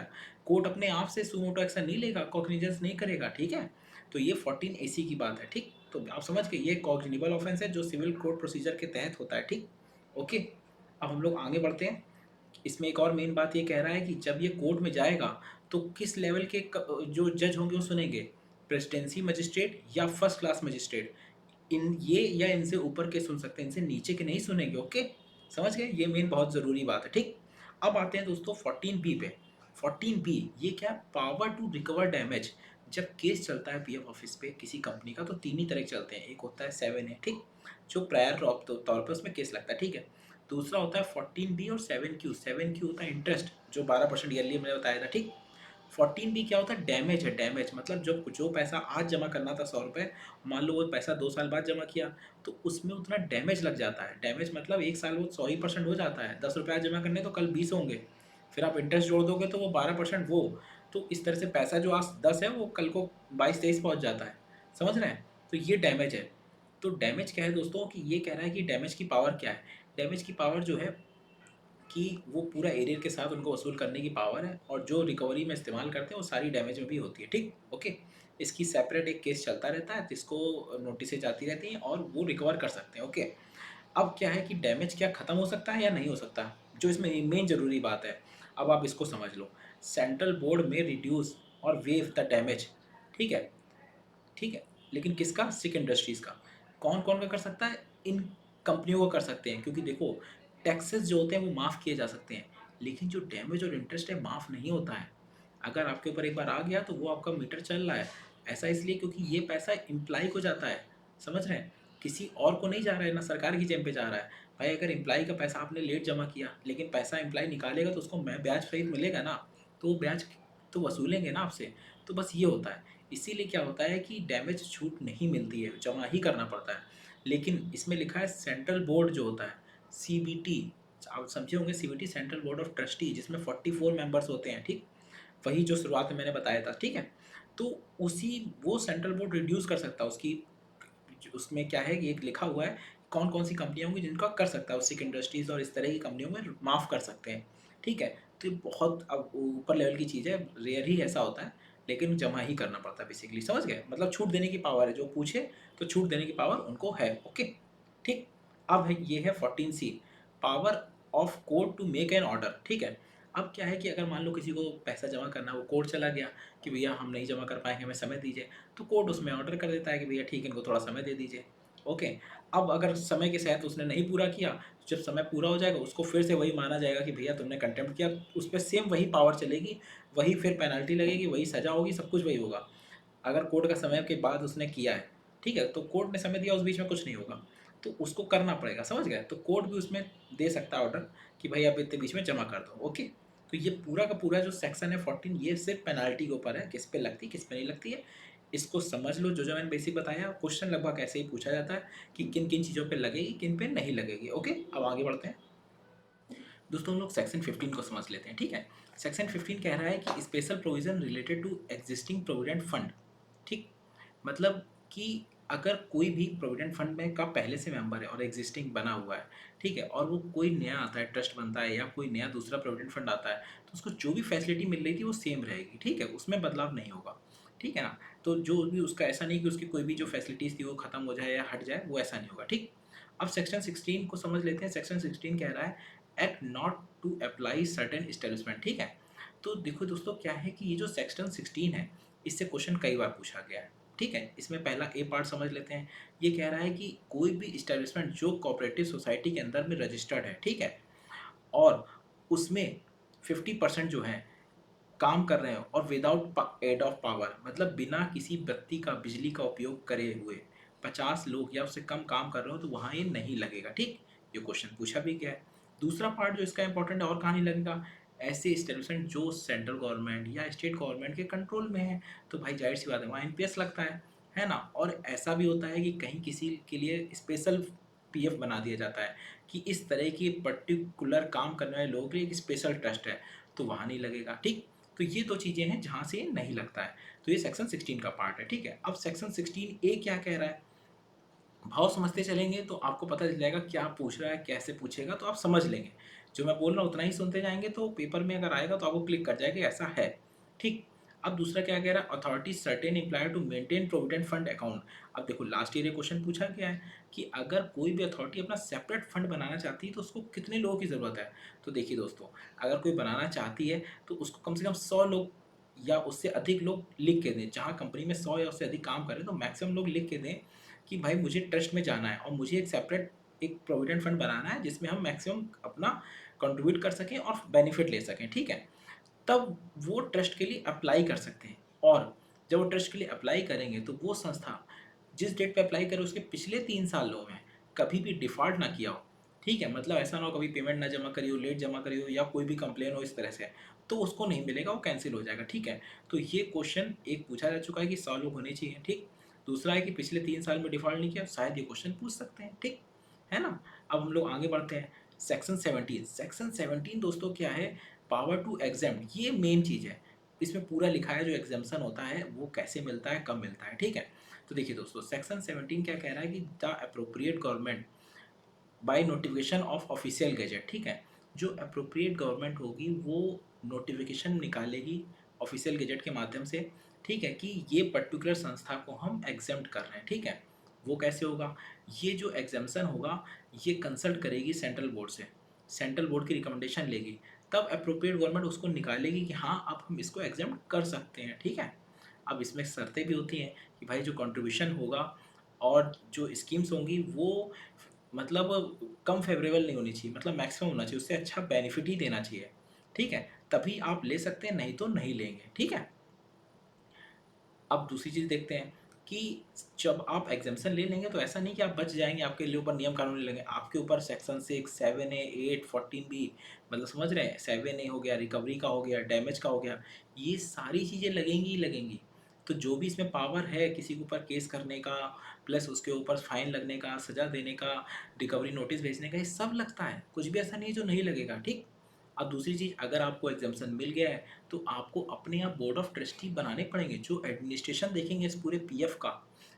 कोर्ट अपने आप से सुमोटो एक्शन नहीं लेगा, कॉग्निजेंस नहीं करेगा, ठीक है। तो ये 14 AC की बात है, ठीक। तो आप समझ गए, ये कॉग्निबल ऑफेंस है जो सिविल कोर्ट प्रोसीजर के तहत होता है, ठीक, ओके। अब हम लोग आगे बढ़ते हैं। इसमें एक और मेन बात ये कह रहा है कि जब ये कोर्ट में जाएगा तो किस लेवल के जो जज होंगे वो सुनेंगे, प्रेसिडेंसी मजिस्ट्रेट या फर्स्ट क्लास मजिस्ट्रेट, इन ये या इनसे ऊपर के सुन सकते हैं, इनसे नीचे के नहीं सुनेंगे, ओके। समझ गए, ये मेन बहुत ज़रूरी बात है, ठीक। अब आते हैं दोस्तों 14B पे। 14B ये क्या, पावर टू रिकवर डैमेज। जब केस चलता है पीएफ ऑफिस पे किसी कंपनी का, तो तीन ही तरह के चलते हैं। एक होता है 7A, ठीक, जो प्रायर तौर पर उसमें केस लगता है, ठीक है। दूसरा होता है 14B और 7Q। 7Q होता है इंटरेस्ट, जो 12% ईयरली मैंने बताया था, ठीक। 14B क्या होता है, डैमेज है। डैमेज मतलब जो पैसा आज जमा करना था 100 रुपये, मान लो वो पैसा 2 साल बाद जमा किया, तो उसमें उतना डैमेज लग जाता है। डैमेज मतलब एक साल वो 100% हो जाता है। 10 रुपये आज जमा करने तो कल 20 होंगे, फिर आप इंटरेस्ट जोड़ दोगे तो वो 12% वो, तो इस तरह से पैसा जो आज 10 है वो कल को 22-23 पहुँच जाता है। समझ रहे हैं, तो ये डैमेज है। तो डैमेज क्या है दोस्तों, कि ये कह रहा है कि डैमेज की पावर क्या है। डैमेज की पावर जो है कि वो पूरा एरियर के साथ उनको वसूल करने की पावर है, और जो रिकवरी में इस्तेमाल करते हैं वो सारी डैमेज में भी होती है, ठीक, ओके। इसकी सेपरेट एक केस चलता रहता है, जिसको नोटिस जाती रहती हैं और वो रिकवर कर सकते हैं, ओके। अब क्या है कि डैमेज क्या ख़त्म हो सकता है या नहीं हो सकता, जो इसमें मेन ज़रूरी बात है। अब आप इसको समझ लो, सेंट्रल बोर्ड में रिड्यूस और वेव द डैमेज, ठीक है, ठीक है। लेकिन किसका, सिक इंडस्ट्रीज़ का। कौन कौन का कर सकता है, इन कंपनियों को कर सकते हैं, क्योंकि देखो टैक्सेस जो होते हैं वो माफ़ किए जा सकते हैं, लेकिन जो डैमेज और इंटरेस्ट है माफ़ नहीं होता है। अगर आपके ऊपर एक बार आ गया तो वो आपका मीटर चल रहा है। ऐसा इसलिए क्योंकि ये पैसा इम्प्लाई को जाता है, समझ रहे हैं, किसी और को नहीं जा रहा है, ना सरकार की जेब पे जा रहा है। भाई अगर इम्प्लाई का पैसा आपने लेट जमा किया, लेकिन पैसा इम्प्लाई निकालेगा तो उसको मैं ब्याज सहित मिलेगा ना, तो वो ब्याज तो वसूलेंगे ना आपसे। तो बस ये होता है। इसीलिए क्या होता है कि डैमेज छूट नहीं मिलती है, जमा ही करना पड़ता है। लेकिन इसमें लिखा है सेंट्रल बोर्ड जो होता है, सीबीटी, आप समझे होंगे, CBT central board of trustee, जिसमें 44 मेंबर्स होते हैं, ठीक, वही जो शुरुआत में मैंने बताया था, ठीक है। तो उसी वो सेंट्रल बोर्ड रिड्यूस कर सकता है उसकी, उसमें क्या है कि एक लिखा हुआ है कौन कौन सी कंपनियां होंगी जिनका कर सकता है, उसिक इंडस्ट्रीज और इस तरह की कंपनियों में माफ़ कर सकते हैं, ठीक है। तो ये बहुत अब ऊपर लेवल की चीज़ है, रेयर ही ऐसा होता है, लेकिन जमा ही करना पड़ता है बेसिकली, समझ गए, मतलब छूट देने की पावर है, जो पूछे तो छूट देने की पावर उनको है, ओके, ठीक। अब है ये है 14C, power of court to make an order, ठीक है। अब क्या है कि अगर मान लो किसी को पैसा जमा करना है, वो कोर्ट चला गया कि भैया हम नहीं जमा कर पाएंगे, हमें समय दीजिए, तो कोर्ट उसमें ऑर्डर कर देता है कि भैया ठीक है, इनको थोड़ा समय दे दीजिए, ओके। अब अगर समय के साथ उसने नहीं पूरा किया, तो जब समय पूरा हो जाएगा उसको फिर से वही माना जाएगा कि भैया तुमने कंटेम्प्ट किया, उस पर सेम वही पावर चलेगी, वही फिर पेनल्टी लगेगी, वही सज़ा होगी, सब कुछ वही होगा। अगर कोर्ट का समय के बाद उसने किया है, ठीक है, तो कोर्ट ने समय दिया, उस बीच में कुछ नहीं होगा, तो उसको करना पड़ेगा, समझ गए। तो कोर्ट भी उसमें दे सकता है ऑर्डर कि भाई आप इतने बीच में जमा कर दो, ओके। तो ये पूरा का पूरा जो सेक्शन है 14, ये सिर्फ पेनाल्टी के ऊपर है, किस पे लगती है किस पे नहीं लगती है। इसको समझ लो, जो मैंने बेसिक बताया। क्वेश्चन लगभग ऐसे ही पूछा जाता है कि किन किन चीज़ों पे लगेगी, किन पे नहीं लगेगी, ओके। अब आगे बढ़ते हैं दोस्तों, हम लोग सेक्शन 15 को समझ लेते हैं, ठीक है। सेक्शन 15 कह रहा है कि special provision related to existing provident fund, ठीक, मतलब कि अगर कोई भी प्रोविडेंट फंड में का पहले से मेंबर है और एग्जिस्टिंग बना हुआ है, ठीक है, और वो कोई नया आता है, ट्रस्ट बनता है या कोई नया दूसरा प्रोविडेंट फंड आता है, तो उसको जो भी फैसिलिटी मिल रही थी वो सेम रहेगी, ठीक है, उसमें बदलाव नहीं होगा, ठीक है ना। तो जो भी उसका ऐसा नहीं कि उसकी कोई भी जो फैसिलिटीज़ थी वो खत्म हो जाए या हट जाए, वो ऐसा नहीं होगा, ठीक। अब सेक्शन 16 को समझ लेते हैं। सेक्शन 16 कह रहा है act not to apply certain establishment, ठीक है। तो देखो दोस्तों, क्या है कि ये जो सेक्शन 16 है, इससे क्वेश्चन कई बार पूछा गया है, ठीक है, इसमें पहला ए पार्ट समझ लेते हैं। ये कह रहा है कि कोई भी इस्टेब्लिशमेंट जो कोऑपरेटिव सोसाइटी के अंदर में रजिस्टर्ड है, ठीक है, और उसमें 50% जो है काम कर रहे हो और विदाउट एड ऑफ पावर, मतलब बिना किसी बत्ती का बिजली का उपयोग करे हुए 50 लोग या उससे कम काम कर रहे हो तो वहाँ ये नहीं लगेगा। ठीक, ये क्वेश्चन पूछा भी गया है। दूसरा पार्ट जो इसका इंपॉर्टेंट है और कहाँ नहीं लगेगा, ऐसे इस्टेब्लिशमेंट जो सेंट्रल गवर्नमेंट या स्टेट गवर्नमेंट के कंट्रोल में है, तो भाई जाहिर सी बात है वहाँ एनपीएस लगता है ना। और ऐसा भी होता है कि कहीं किसी के लिए स्पेशल पीएफ बना दिया जाता है कि इस तरह की पर्टिकुलर काम करने वाले लोगों के लिए एक स्पेशल ट्रस्ट है, तो वहाँ नहीं लगेगा। ठीक, तो ये दो चीज़ें हैं जहाँ से नहीं लगता है। तो ये सेक्शन 16 का पार्ट है। ठीक है, अब सेक्शन 16 ए क्या कह रहा है, भाव समझते चलेंगे तो आपको पता चल जाएगा क्या पूछ रहा है, कैसे पूछेगा, तो आप समझ लेंगे। जो मैं बोल रहा हूँ उतना ही सुनते जाएंगे तो पेपर में अगर आएगा तो आपको क्लिक कर जाएगा ऐसा है। ठीक, अब दूसरा क्या कह रहा है, authority certain employer to maintain provident fund account. अब देखो लास्ट ईयर ये क्वेश्चन पूछा गया है कि अगर कोई भी अथॉरिटी अपना सेपरेट फंड बनाना चाहती है तो उसको कितने लोगों की ज़रूरत है। तो देखिए दोस्तों, अगर कोई बनाना चाहती है तो उसको कम से कम 100 लोग या उससे अधिक लोग लिख के दें। जहाँ कंपनी में 100 या उससे अधिक काम करें तो मैक्सिमम लोग लिख के दें कि भाई मुझे ट्रस्ट में जाना है और मुझे एक सेपरेट एक प्रोविडेंट फंड बनाना है जिसमें हम मैक्सिमम अपना कंट्रीब्यूट कर सकें और बेनिफिट ले सकें। ठीक है, तब वो ट्रस्ट के लिए अप्लाई कर सकते हैं। और जब वो ट्रस्ट के लिए अप्लाई करेंगे तो वो संस्था जिस डेट पे अप्लाई करे उसके पिछले 3 सालों में कभी भी डिफ़ॉल्ट ना किया हो। ठीक है, मतलब ऐसा ना हो कभी पेमेंट ना जमा करी हो, लेट जमा करी हो या कोई भी कंप्लेन हो इस तरह से, तो उसको नहीं मिलेगा, वो कैंसिल हो जाएगा। ठीक है, तो ये क्वेश्चन एक पूछा जा चुका है कि 100 लोग होने चाहिए। ठीक, दूसरा है कि पिछले 3 साल में डिफ़ॉल्ट नहीं किया, शायद ये क्वेश्चन पूछ सकते हैं। ठीक है ना। अब हम लोग आगे बढ़ते हैं। सेक्शन 17, सेक्शन 17 दोस्तों क्या है, पावर टू एग्जेम्प्ट, ये मेन चीज़ है। इसमें पूरा लिखा है जो एग्जामेशन होता है वो कैसे मिलता है, कब मिलता है। ठीक है, तो देखिए दोस्तों, सेक्शन 17 क्या कह रहा है कि the appropriate government by notification of official gazette. ठीक है, जो अप्रोप्रिएट गवर्नमेंट होगी वो नोटिफिकेशन निकालेगी ऑफिशियल गैजेट के माध्यम से। ठीक है, कि ये पर्टिकुलर संस्था को हम एग्जेम्प्ट कर रहे हैं। ठीक है, वो कैसे होगा, ये जो एग्जामेशन होगा ये कंसल्ट करेगी सेंट्रल बोर्ड से, सेंट्रल बोर्ड की रिकमेंडेशन लेगी, तब अप्रोप्रिएट गवर्नमेंट उसको निकालेगी कि हाँ अब हम इसको एग्जाम्प्ट कर सकते हैं। ठीक है, अब इसमें शर्तें भी होती हैं कि भाई जो कंट्रीब्यूशन होगा और जो स्कीम्स होंगी वो मतलब कम फेवरेबल नहीं होनी चाहिए, मतलब मैक्सिमम होना चाहिए, उससे अच्छा बेनिफिट ही देना चाहिए। ठीक है, तभी आप ले सकते हैं, नहीं तो नहीं लेंगे। ठीक है, अब दूसरी चीज़ देखते हैं कि जब आप एग्जामेशन ले लेंगे तो ऐसा नहीं कि आप बच जाएंगे, आपके लिए ऊपर नियम कानून ले लेंगे, आपके ऊपर सेक्शन 6, 7A, 8, 14B, मतलब समझ रहे हैं, 7A हो गया, रिकवरी का हो गया, डैमेज का हो गया, ये सारी चीज़ें लगेंगी ही लगेंगी। तो जो भी इसमें पावर है किसी के ऊपर केस करने का, प्लस उसके ऊपर फाइन लगने का, सजा देने का, रिकवरी नोटिस भेजने का, ये सब लगता है, कुछ भी ऐसा नहीं है जो नहीं लगेगा। ठीक, अब दूसरी चीज़, अगर आपको एग्जामेशन मिल गया है तो आपको अपने यहाँ बोर्ड ऑफ ट्रस्टी बनाने पड़ेंगे जो एडमिनिस्ट्रेशन देखेंगे इस पूरे पीएफ का।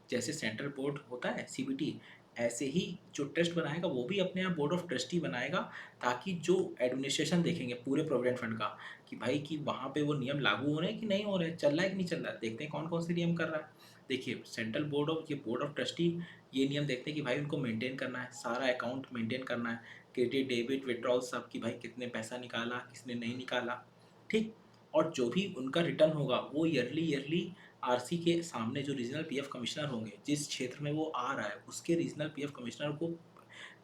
जैसे सेंट्रल बोर्ड होता है सीबीटी, ऐसे ही जो ट्रस्ट बनाएगा वो भी अपने यहाँ बोर्ड ऑफ ट्रस्टी बनाएगा, ताकि जो एडमिनिस्ट्रेशन देखेंगे पूरे प्रोविडेंट फंड का कि भाई कि वहाँ पे वो नियम लागू हो रहे हैं कि नहीं हो रहे हैं, चल रहा है कि नहीं चल रहा है, देखते हैं कौन कौन से नियम कर रहा है। देखिए सेंट्रल बोर्ड ऑफ ये बोर्ड ऑफ ट्रस्टी ये नियम देखते हैं कि भाई उनको मेंटेन करना है, सारा अकाउंट मेंटेन करना है, क्रेडिट डेबिट विड्रॉल सब, कि भाई कितने पैसा निकाला किसने नहीं निकाला। ठीक, और जो भी उनका रिटर्न होगा वो ईयरली ईयरली आरसी के सामने जो रीजनल पीएफ कमिश्नर होंगे जिस क्षेत्र में वो आ रहा है उसके रीजनल पीएफ कमिश्नर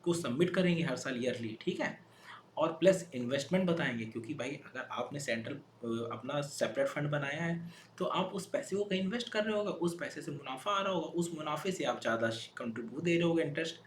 को सबमिट करेंगे हर साल ईयरली। ठीक है, और प्लस इन्वेस्टमेंट बताएंगे, क्योंकि भाई अगर आपने सेंट्रल अपना सेपरेट फंड बनाया है तो आप उस पैसे को कहीं इन्वेस्ट कर रहे होगा, उस पैसे से मुनाफा आ रहा होगा, उस मुनाफे से आप ज़्यादा कंट्रीब्यूट दे रहे होगे इंटरेस्ट,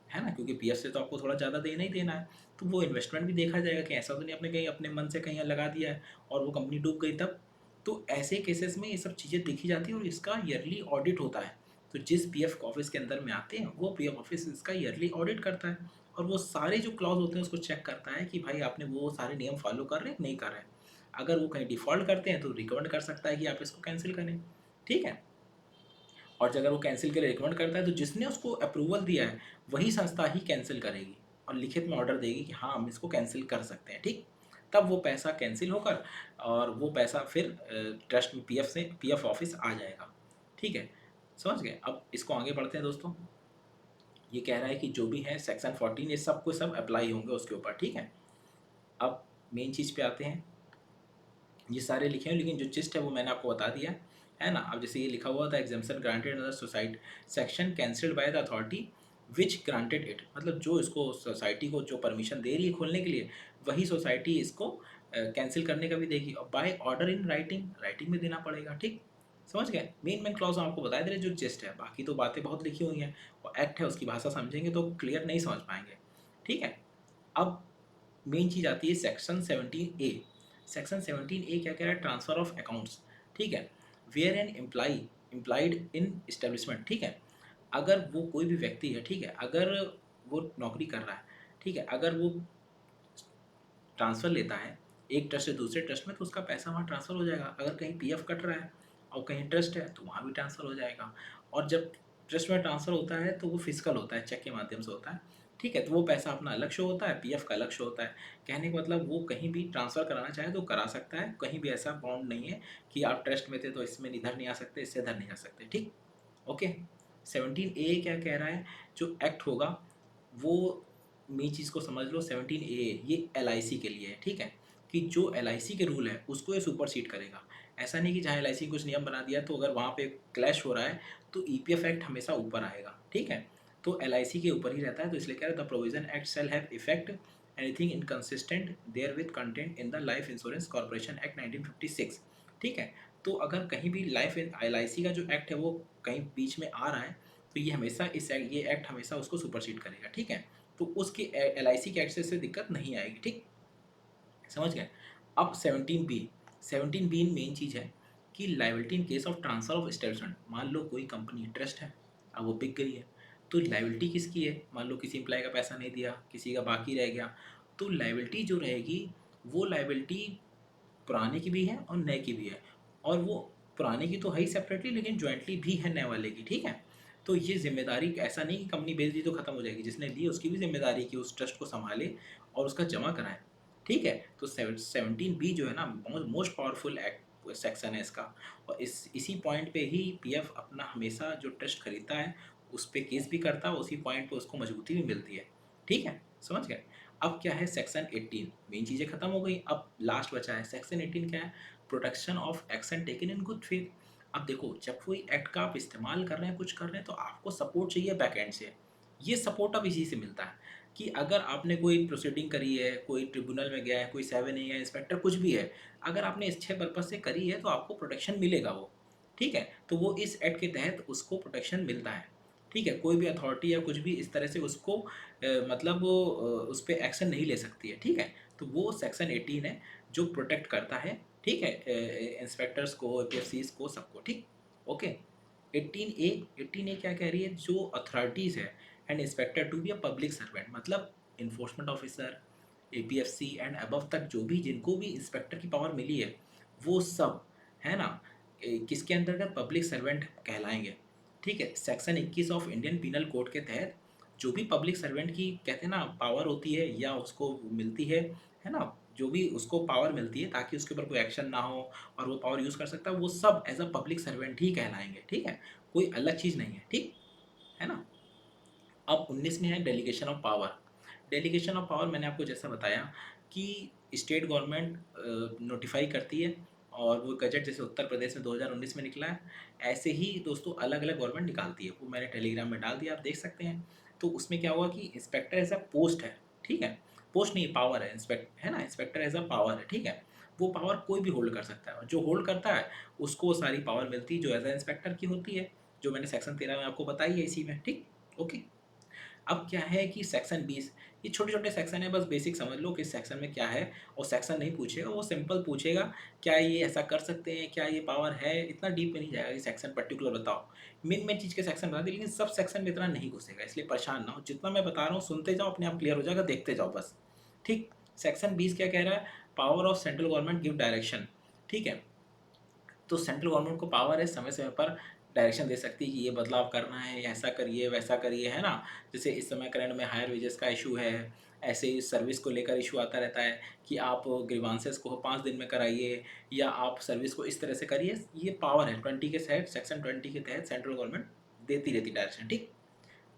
है ना, क्योंकि पीएफ से तो आपको थोड़ा ज़्यादा देना ही देना है। तो वो इन्वेस्टमेंट भी देखा जाएगा कि ऐसा तो नहीं आपने कहीं अपने मन से कहीं लगा दिया है और वो कंपनी डूब गई तब। तो ऐसे केसेस में ये सब चीज़ें देखी जाती हैं और इसका ईयरली ऑडिट होता है। तो जिस पीएफ ऑफिस के अंदर में आते हैं वो पीएफ ऑफिस इसका ईयरली ऑडिट करता है और वो सारे जो क्लॉज होते हैं उसको चेक करता है कि भाई आपने वो सारे नियम फॉलो कर रहे हैं नहीं कर रहे हैं। अगर वो कहीं डिफ़ॉल्ट करते हैं तो रिकमेंड कर सकता है कि आप इसको कैंसिल करें। ठीक है, और अगर वो कैंसिल के लिए रिकमेंड करता है तो जिसने उसको अप्रूवल दिया है वही संस्था ही कैंसिल करेगी और लिखित में ऑर्डर देगी कि हाँ हम इसको कैंसिल कर सकते हैं। ठीक, तब वो पैसा कैंसिल होकर और वो पैसा फिर ट्रस्ट में पीएफ ऑफिस आ जाएगा। ठीक है, समझ गए। अब इसको आगे बढ़ते हैं दोस्तों। ये कह रहा है कि जो भी है सेक्शन 14 ये सब को सब अप्लाई होंगे उसके ऊपर। ठीक है, अब मेन चीज़ पे आते हैं। ये सारे लिखे हैं लेकिन जो जिस्ट है वो मैंने आपको बता दिया। है ना। अब जैसे ये लिखा हुआ था exemption granted under society section cancelled by the authority which granted it, मतलब जो इसको सोसाइटी को जो परमिशन दे रही है खोलने के लिए वही सोसाइटी इसको कैंसिल करने का भी देगी, और by order in writing, writing में देना पड़ेगा। ठीक, समझ गए। मेन क्लॉज आपको बता दे रहे जो जेस्ट है, बाकी तो बातें बहुत लिखी हुई हैं, और एक्ट है उसकी भाषा समझेंगे तो क्लियर नहीं समझ पाएंगे। ठीक है, अब मेन चीज़ आती है सेक्शन 17A। सेक्शन 17A क्या कह रहा है, ट्रांसफर ऑफ अकाउंट्स। ठीक है, where an employee employed in establishment. ठीक है, अगर वो कोई भी व्यक्ति है, ठीक है, अगर वो नौकरी कर रहा है, ठीक है, अगर वो ट्रांसफ़र लेता है एक ट्रस्ट से दूसरे ट्रस्ट में, तो उसका पैसा वहाँ ट्रांसफ़र हो जाएगा। अगर कहीं पीएफ कट रहा है और कहीं ट्रस्ट है तो वहाँ भी ट्रांसफ़र हो जाएगा। और जब ट्रस्ट में ट्रांसफ़र होता है तो वो फिजिकल होता है, चेक के माध्यम से होता है। ठीक है, तो वो पैसा अपना अलग शो होता है, पीएफ का अलग शो होता है। कहने का मतलब वो कहीं भी ट्रांसफ़र कराना चाहे तो करा सकता है, कहीं भी ऐसा बाउंड नहीं है कि आप ट्रस्ट में थे तो इसमें इधर नहीं आ सकते, इससे इधर नहीं आ सकते। ठीक, ओके। 17A क्या कह रहा है, जो एक्ट होगा वो मेन चीज़ को समझ लो। 17A ये LIC के लिए है। ठीक है, कि जो LIC के रूल है उसको ये सुपरसीड करेगा। ऐसा नहीं कि जहाँ LIC कुछ नियम बना दिया तो अगर वहाँ पे क्लैश हो रहा है तो EPF एक्ट हमेशा ऊपर आएगा। ठीक है, तो LIC के ऊपर ही रहता है, तो इसलिए कह रहे हैं the provision act shall have effect anything inconsistent there with content in the life insurance corporation act 1956। ठीक है, तो अगर कहीं भी लाइफ LIC का जो एक्ट है वो कहीं बीच में आ रहा है तो ये हमेशा ये एक्ट हमेशा उसको सुपरसीड करेगा। ठीक है, तो उसके LIC के एक्ट से दिक्कत नहीं आएगी। ठीक, समझ गए। अब 17B, 17B मेन चीज़ है कि liability in case of transfer of establishment. मान लो कोई कंपनी ट्रस्ट है, अब वो बिक गई है, तो लाइबिलिटी किसकी है। मान लो किसी एम्प्लॉय का पैसा नहीं दिया, किसी का बाकी रह गया, तो लाइबिलिटी जो रहेगी वो लाइबिलिटी पुराने की भी है और नए की भी है, और वो पुराने की तो है ही सेपरेटली, लेकिन जॉइंटली भी है नए वाले की। ठीक है, तो ये जिम्मेदारी ऐसा नहीं कि कंपनी बेच दी तो खत्म हो जाएगी, जिसने ली उसकी भी जिम्मेदारी कि उस ट्रस्ट को संभाले और उसका जमा कराए। ठीक है, तो 17B जो है ना मोस्ट पावरफुल एक्ट सेक्शन है इसका, और इसी पॉइंट पे ही पीएफ अपना हमेशा जो ट्रस्ट खरीदता है उस पर केस भी करता है, उसी पॉइंट पे उसको मजबूती भी मिलती है। ठीक है, समझ गए। अब क्या है सेक्शन 18, मेन चीज़ें खत्म हो गई, अब लास्ट बचा है सेक्शन 18। क्या है, protection of action taken in good faith. अब देखो जब कोई एक्ट का आप इस्तेमाल कर रहे हैं, कुछ कर रहे हैं, तो आपको सपोर्ट चाहिए बैक एंड से। ये सपोर्ट अब इसी से मिलता है कि अगर आपने कोई प्रोसीडिंग करी है, कोई ट्रिब्यूनल में गया है, कोई 7A है, इंस्पेक्टर कुछ भी है, अगर आपने अच्छे पर्पज से करी है तो आपको प्रोटेक्शन मिलेगा वो। ठीक है, तो वो इस एक्ट के तहत उसको प्रोटेक्शन मिलता है। ठीक है, कोई भी अथॉरिटी या कुछ भी इस तरह से उसको मतलब वो उस पर एक्शन नहीं ले सकती है। ठीक है, तो वो सेक्शन 18 है जो प्रोटेक्ट करता है। ठीक है, इंस्पेक्टर्स को, APFCs को, सबको। ठीक, ओके। 18A, 18A क्या कह रही है, जो अथॉरिटीज़ है and inspector to be a public servant, मतलब enforcement officer, APFC and above तक जो भी जिनको भी इंस्पेक्टर की पावर मिली है वो सब, है ना, किसके अंतर्गत पब्लिक सर्वेंट कहलाएंगे। ठीक है, section 21 of Indian penal code के तहत जो भी पब्लिक सर्वेंट की कहते हैं ना पावर होती है या उसको मिलती है ना, जो भी उसको पावर मिलती है ताकि उसके ऊपर कोई एक्शन ना हो और वो पावर यूज़ कर सकता है, वो सब एज अ पब्लिक सर्वेंट ही कहलाएंगे। ठीक है, कोई अलग चीज़ नहीं है। ठीक है ना। अब 19 में है delegation of power. Delegation of power मैंने आपको जैसा बताया कि स्टेट गवर्नमेंट नोटिफाई करती है, और वो गजट जैसे उत्तर प्रदेश में 2019 में निकला है, ऐसे ही दोस्तों अलग अलग गवर्नमेंट निकालती है। वो मैंने टेलीग्राम में डाल दिया, आप देख सकते हैं। तो उसमें क्या हुआ कि इंस्पेक्टर एज अ पोस्ट है। ठीक है, पोस्ट नहीं पावर है, इंस्पेक्ट है ना, इंस्पेक्टर एज अ पावर है। ठीक है, वो पावर कोई भी होल्ड कर सकता है, और जो होल्ड करता है उसको वो सारी पावर मिलती है जो एज अ इंस्पेक्टर की होती है, जो मैंने सेक्शन 13 में आपको बताई है इसी में। ठीक, ओके। अब क्या है कि सेक्शन 20, ये छोटे छोटे सेक्शन है, बस बेसिक समझ लो कि सेक्शन में क्या है। और सेक्शन नहीं पूछेगा, वो सिंपल पूछेगा क्या ये ऐसा कर सकते हैं, क्या ये पावर है, इतना डीप में नहीं जाएगा कि सेक्शन पर्टिकुलर बताओ। मेन मेन चीज़ के सेक्शन बता दी, लेकिन सब सेक्शन में इतना नहीं घुसेगा, इसलिए परेशान ना हो। जितना मैं बता रहा हूँ सुनते जाओ, अपने आप क्लियर हो जाएगा, देखते जाओ बस। ठीक, सेक्शन 20 क्या कह रहा है, power of central government give direction. ठीक है, तो सेंट्रल गवर्नमेंट को पावर है समय समय पर डायरेक्शन दे सकती है कि ये बदलाव करना है, ऐसा करिए वैसा करिए, है ना। जैसे इस समय करंट में हायर वेजेस का इशू है, ऐसे ही सर्विस को लेकर इशू आता रहता है कि आप ग्रीवांसेस को 5 दिन में कराइए, या आप सर्विस को इस तरह से करिए। ये पावर है 20 के तहत, सेक्शन 20 के तहत सेंट्रल गवर्नमेंट देती रहती डायरेक्शन। ठीक,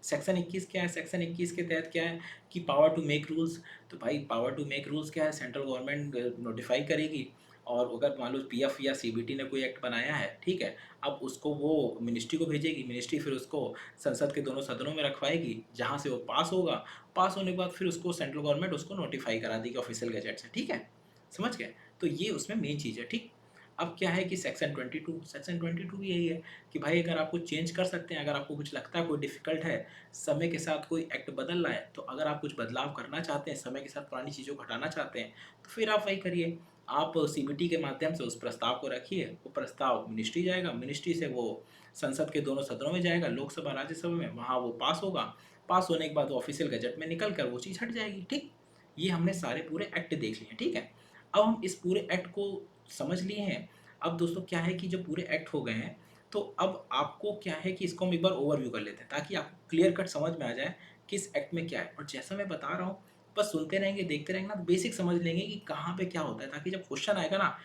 सेक्शन 21 क्या है, सेक्शन 21 के तहत क्या है कि पावर टू मेक रूल्स। तो भाई पावर टू मेक रूल्स क्या है, सेंट्रल गवर्नमेंट नोटिफाई करेगी और अगर मान लो पीएफ या सीबीटी ने कोई एक्ट बनाया है, ठीक है, अब उसको वो मिनिस्ट्री को भेजेगी, मिनिस्ट्री फिर उसको संसद के दोनों सदनों में रखवाएगी, जहाँ से वो पास होगा। पास होने के बाद फिर उसको सेंट्रल गवर्नमेंट उसको नोटिफाई करा देगी ऑफिशियल गैजेट से, ठीक है, समझ गए। तो ये उसमें मेन चीज़ है, ठीक। अब क्या है कि सेक्शन 22 भी यही है कि भाई अगर आपको चेंज कर सकते हैं, अगर आपको कुछ लगता है कोई डिफ़िकल्ट है, समय के साथ कोई एक्ट बदल रहा है, तो अगर आप कुछ बदलाव करना चाहते हैं, समय के साथ पुरानी चीज़ों को हटाना चाहते हैं, तो फिर आप वही करिए। आप सीबीटी के माध्यम से उस प्रस्ताव को रखिए, वो प्रस्ताव मिनिस्ट्री जाएगा, मिनिस्ट्री से वो संसद के दोनों सदनों में जाएगा, लोकसभा राज्यसभा में, वहाँ वो पास होगा। पास होने के बाद वो ऑफिशियल गजट में निकल कर वो चीज़ हट जाएगी, ठीक। ये हमने सारे पूरे एक्ट देख लिए, ठीक है। अब हम इस पूरे एक्ट को समझ लिए हैं। अब दोस्तों क्या है कि जो पूरे एक्ट हो गए हैं, तो अब आपको क्या है कि इसको हम एक बार ओवरव्यू कर लेते हैं, ताकि आपको क्लियर कट समझ में आ जाए किस एक्ट में क्या है। और जैसा मैं बता रहा हूँ, बस सुनते रहेंगे, देखते रहेंगे ना, तो बेसिक समझ लेंगे कि कहाँ पे क्या होता है, ताकि जब क्वेश्चन आएगा ना,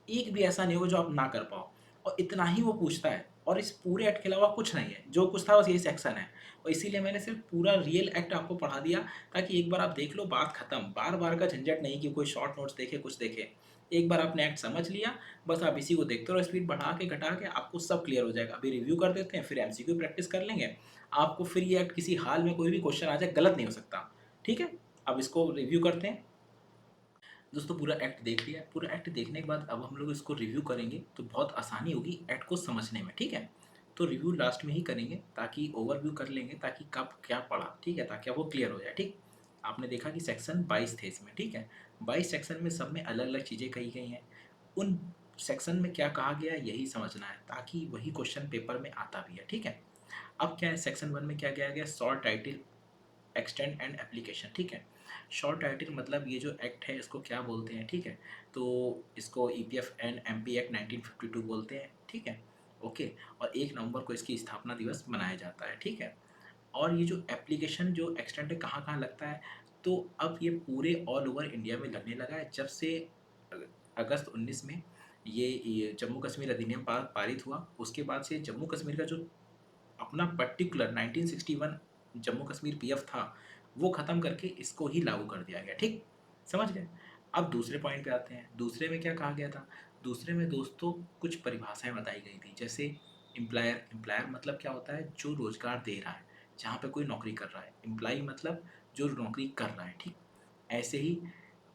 एक भी ऐसा नहीं होगा जो आप ना कर पाओ। और इतना ही वो पूछता है, और इस पूरे एक्ट के अलावा कुछ नहीं है, जो कुछ था बस यही सेक्शन है। और इसीलिए मैंने सिर्फ पूरा रियल एक्ट आपको पढ़ा दिया, ताकि एक बार आप देख लो, बात खत्म। बार बार का झंझट नहीं कि कोई शॉर्ट नोट्स देखे, कुछ देखे। एक बार आपने एक्ट समझ लिया, बस आप इसी को देखते रहो, स्पीड बढ़ा के घटा के आपको सब क्लियर हो जाएगा। अभी रिव्यू कर देते हैं, फिर एमसीक्यू प्रैक्टिस कर लेंगे। आपको फिर ये एक्ट किसी हाल में कोई भी क्वेश्चन आ जाए, गलत नहीं हो सकता, ठीक है। अब इसको रिव्यू करते हैं। दोस्तों पूरा एक्ट देख लिया। पूरा एक्ट देखने के बाद अब हम लोग इसको रिव्यू करेंगे, तो बहुत आसानी होगी एक्ट को समझने में, ठीक है। तो रिव्यू लास्ट में ही करेंगे, ताकि ओवरव्यू कर लेंगे, ताकि कब क्या पढ़ा, ठीक है, ताकि वो क्लियर हो जाए, ठीक। आपने देखा कि सेक्शन 22 थे इसमें, ठीक है। 22 सेक्शन में सब में अलग अलग चीज़ें कही गई हैं। उन सेक्शन में क्या कहा गया है यही समझना है, ताकि वही क्वेश्चन पेपर में आता भी है, ठीक है। अब क्या है, सेक्शन 1 में क्या किया गया, short title, extend and application, ठीक है। शॉर्ट टाइटल मतलब ये जो एक्ट है इसको क्या बोलते हैं, ठीक है। तो इसको ईपीएफ एंड एमपी एक्ट 1952 बोलते हैं, ठीक है, ओके। और 1 नवंबर को इसकी स्थापना दिवस मनाया जाता है, ठीक है। और ये जो एप्लीकेशन जो एक्सटेंड है कहाँ कहाँ लगता है, तो अब ये पूरे ऑल ओवर इंडिया में लगने लगा है, जब से अगस्त 19 में ये जम्मू कश्मीर अधिनियम पारित हुआ। उसके बाद से जम्मू कश्मीर का जो अपना पर्टिकुलर 1961 जम्मू कश्मीर पीएफ था, वो ख़त्म करके इसको ही लागू कर दिया गया, ठीक, समझ गए। अब दूसरे पॉइंट पे आते हैं। दूसरे में क्या कहा गया था, दूसरे में दोस्तों कुछ परिभाषाएं बताई गई थी, जैसे एम्प्लायर। एम्प्लायर मतलब क्या होता है, जो रोजगार दे रहा है, जहाँ पे कोई नौकरी कर रहा है। एम्प्लॉय मतलब जो नौकरी कर रहा है, ठीक। ऐसे ही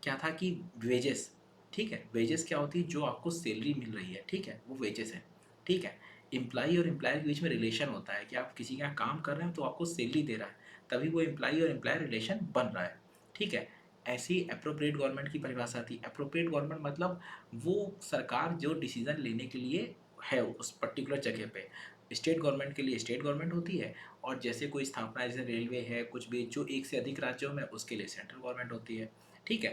क्या था कि वेजेस, ठीक है, वेजेस क्या होती है, जो आपको सैलरी मिल रही है, ठीक है, वो वेजेस है, ठीक है। एम्प्लॉई और एम्प्लॉयर के बीच में रिलेशन होता है कि आप किसी के यहाँ काम कर रहे हैं तो आपको सैलरी दे रहा है, तभी वो एम्प्लॉई और एम्प्लॉयर रिलेशन बन रहा है, ठीक है। ऐसी अप्रोप्रिएट गवर्नमेंट की परिभाषा थी। अप्रोप्रिएट गवर्नमेंट मतलब वो सरकार जो डिसीजन लेने के लिए है उस पर्टिकुलर जगह पे। स्टेट गवर्नमेंट के लिए स्टेट गवर्नमेंट होती है, और जैसे कोई स्थापना, जैसे रेलवे है, कुछ भी जो एक से अधिक राज्यों में, उसके लिए सेंट्रल गवर्नमेंट होती है, ठीक है।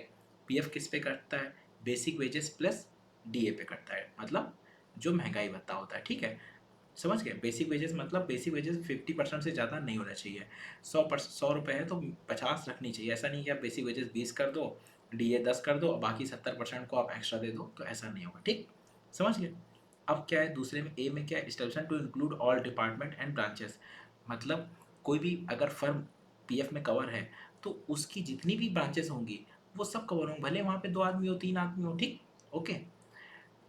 पीएफ किस पे कटता है, बेसिक वेजेस प्लस डीए पे कटता है, मतलब जो महंगाई भत्ता होता है, ठीक है, समझ गए। बेसिक वेजेस मतलब बेसिक वेजेस 50% से ज़्यादा नहीं होना चाहिए। 100 रुपये है तो 50 रखनी चाहिए। ऐसा नहीं कि आप बेसिक वेजेस 20 कर दो, डीए 10 कर दो और बाकी 70% को आप एक्स्ट्रा दे दो, तो ऐसा नहीं होगा, ठीक, समझ गए। अब क्या है दूसरे में, ए में क्या है, establishment to include all department and branches. मतलब कोई भी अगर फर्म पीएफ में कवर है, तो उसकी जितनी भी ब्रांचेस होंगी वो सब कवर होंगे, भले वहाँ पे 2 आदमी हो, 3 आदमी हो, ठीक, ओके।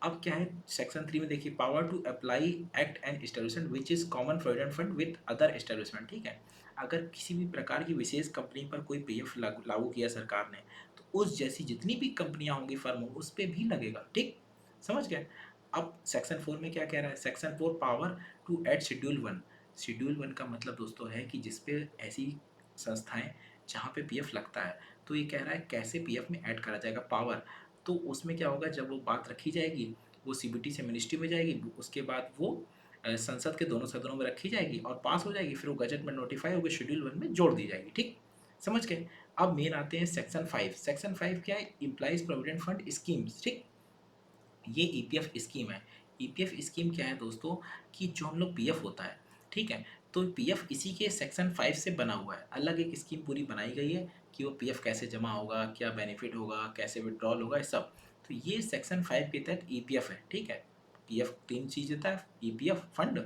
अब क्या है सेक्शन 3 में देखिए, power to apply act and establishment which is common provident fund with other establishment, ठीक है। अगर किसी भी प्रकार की विशेष कंपनी पर कोई पीएफ लागू किया सरकार ने, तो उस जैसी जितनी भी कंपनियां होंगी, फर्म होंगी, उस पर भी लगेगा, ठीक, समझ गए। अब सेक्शन 4 में क्या कह रहा है, section 4 power to add schedule 1। Schedule 1 का मतलब दोस्तों है कि जिसपे ऐसी संस्थाएं जहाँ पे पीएफ लगता है, तो ये कह रहा है कैसे पीएफ में ऐड करा जाएगा पावर। तो उसमें क्या होगा, जब वो बात रखी जाएगी, वो सीबीटी से मिनिस्ट्री में जाएगी, उसके बाद वो संसद के दोनों सदनों में रखी जाएगी और पास हो जाएगी, फिर वो गजट में नोटिफाई होकर शेड्यूल 1 में जोड़ दी जाएगी, ठीक, समझ गए। अब मेन आते हैं सेक्शन 5। सेक्शन 5 क्या है, इम्प्लाइज प्रोविडेंट फंड स्कीम्स, ठीक। ये ईपीएफ स्कीम है। ईपीएफ स्कीम क्या है दोस्तों, कि जो हम लोग पीएफ होता है, ठीक है, तो पीएफ इसी के सेक्शन 5 से बना हुआ है। अलग एक स्कीम पूरी बनाई गई है कि वो पीएफ कैसे जमा होगा, क्या बेनिफिट होगा, कैसे विड्रॉल होगा, ये सब। तो ये सेक्शन 5 के तहत ईपीएफ है, ठीक है। पीएफ 3 चीज देता है, ईपीएफ, फंड,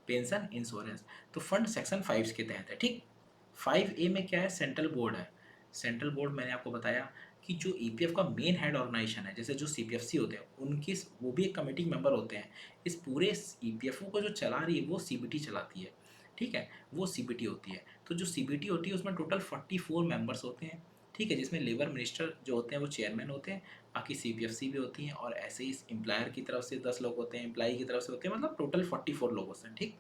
पेंशन, इंश्योरेंस। तो फंड सेक्शन 5 के तहत है, ठीक। 5A में क्या है, सेंट्रल बोर्ड है। सेंट्रल बोर्ड मैंने आपको बताया कि जो ईपीएफ का मेन हेड ऑर्गेनाइजेशन है, जैसे जो सीपीएफसी होते हैं उनकी वो भी एक कमेटी मेंबर होते हैं। इस पूरे ईपीएफओ को जो चला रही है वो सीबीटी चलाती है, ठीक है, वो सीबीटी होती है। तो जो सीबीटी होती है उसमें टोटल 44 मेंबर्स होते हैं, ठीक है, जिसमें लेबर मिनिस्टर जो होते हैं वो चेयरमैन होते हैं, बाकी सीपीएफसी भी होती हैं, और ऐसे ही एम्प्लॉयर की तरफ से 10 लोग होते हैं, एम्प्लॉई की तरफ से होते हैं, मतलब टोटल 44 लोग होते हैं, ठीक।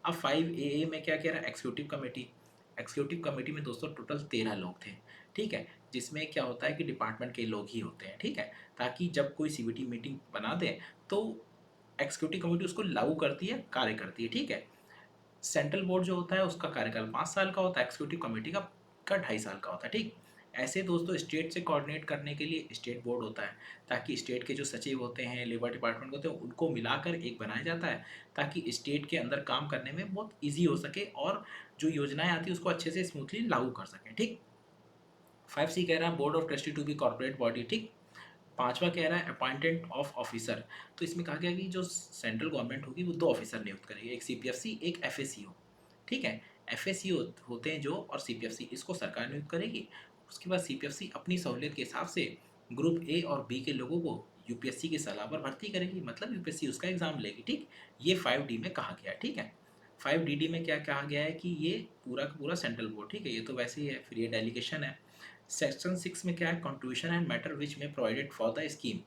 अब 5A में क्या कह रहा है, एक्सिक्यूटिव कमेटी। एक्सिक्यूटिव कमेटी में दोस्तों टोटल 13 लोग थे, ठीक है, जिसमें क्या होता है कि डिपार्टमेंट के लोग ही होते हैं, ठीक है, ताकि जब कोई सीबीटी मीटिंग बना दे तो एक्सिक्यूटिव कमेटी उसको लागू करती है, कार्य करती है, ठीक है। सेंट्रल बोर्ड जो होता है उसका कार्यकाल 5 साल का होता है, एक्सिक्यूटिव कमेटी का 2.5 साल का होता है, ठीक। ऐसे दोस्तों स्टेट से कोऑर्डिनेट करने के लिए स्टेट बोर्ड होता है, ताकि स्टेट के जो सचिव होते हैं, लेबर डिपार्टमेंट होते हैं, उनको मिलाकर एक बनाया जाता है, ताकि स्टेट के अंदर काम करने में बहुत ईजी हो सके और जो योजनाएं आती है उसको अच्छे से स्मूथली लागू कर सकें, ठीक। 5C कह रहा है board of trustee to be corporate body, ठीक। पांचवा कह रहा है अपॉइंटमेंट ऑफ ऑफिसर। तो इसमें कहा गया कि जो सेंट्रल गवर्नमेंट होगी वो 2 ऑफिसर नियुक्त करेगी, एक सीपीएफसी एक एफएसीओ, ठीक है। एफएसीओ होते हैं जो, और सीपीएफसी, इसको सरकार नियुक्त करेगी। उसके बाद सीपीएफसी अपनी सहूलियत के हिसाब से ग्रुप ए और बी के लोगों को यूपीएससी की सलाह पर भर्ती करेगी, मतलब यूपीएससी उसका एग्जाम लेगी, ठीक। ये 5D में कहा गया है, ठीक है। 5DD में क्या कहा गया है कि ये पूरा का पूरा सेंट्रल बोर्ड, ठीक है, ये तो वैसे ही है, फिर ये डेलीगेशन है। सेक्शन 6 में क्या है, कंट्रीब्यूशन एंड मैटर विच में provided for the scheme.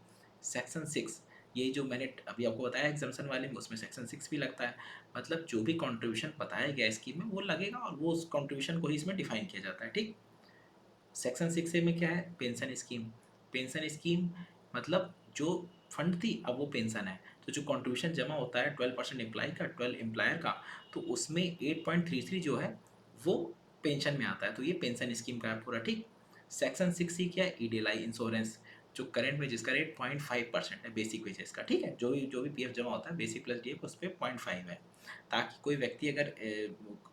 Section 6, ये जो मैंने अभी आपको बताया एग्जाम्शन वाले में, उसमें सेक्शन 6 भी लगता है, मतलब जो भी कंट्रीब्यूशन बताया गया स्कीम में वो लगेगा, और वो उस कंट्रीब्यूशन को ही इसमें डिफाइन किया जाता है, ठीक। सेक्शन 6A में क्या है, पेंशन स्कीम। पेंशन स्कीम मतलब जो फंड थी अब वो पेंशन है, तो जो कंट्रीब्यूशन जमा होता है 12% एम्प्लॉय का, 12 एम्प्लॉयर का, तो उसमें 8.33 जो है वो पेंशन में आता है, तो ये पेंशन स्कीम का है पूरा, ठीक। सेक्शन 6C क्या है, ईडीएलआई इंश्योरेंस, जो करंट में जिसका रेट 0.5% है बेसिक वेजेस का, ठीक है, जो भी पीएफ जमा होता है बेसिक प्लस डीए उस पर 0.5 है, ताकि कोई व्यक्ति अगर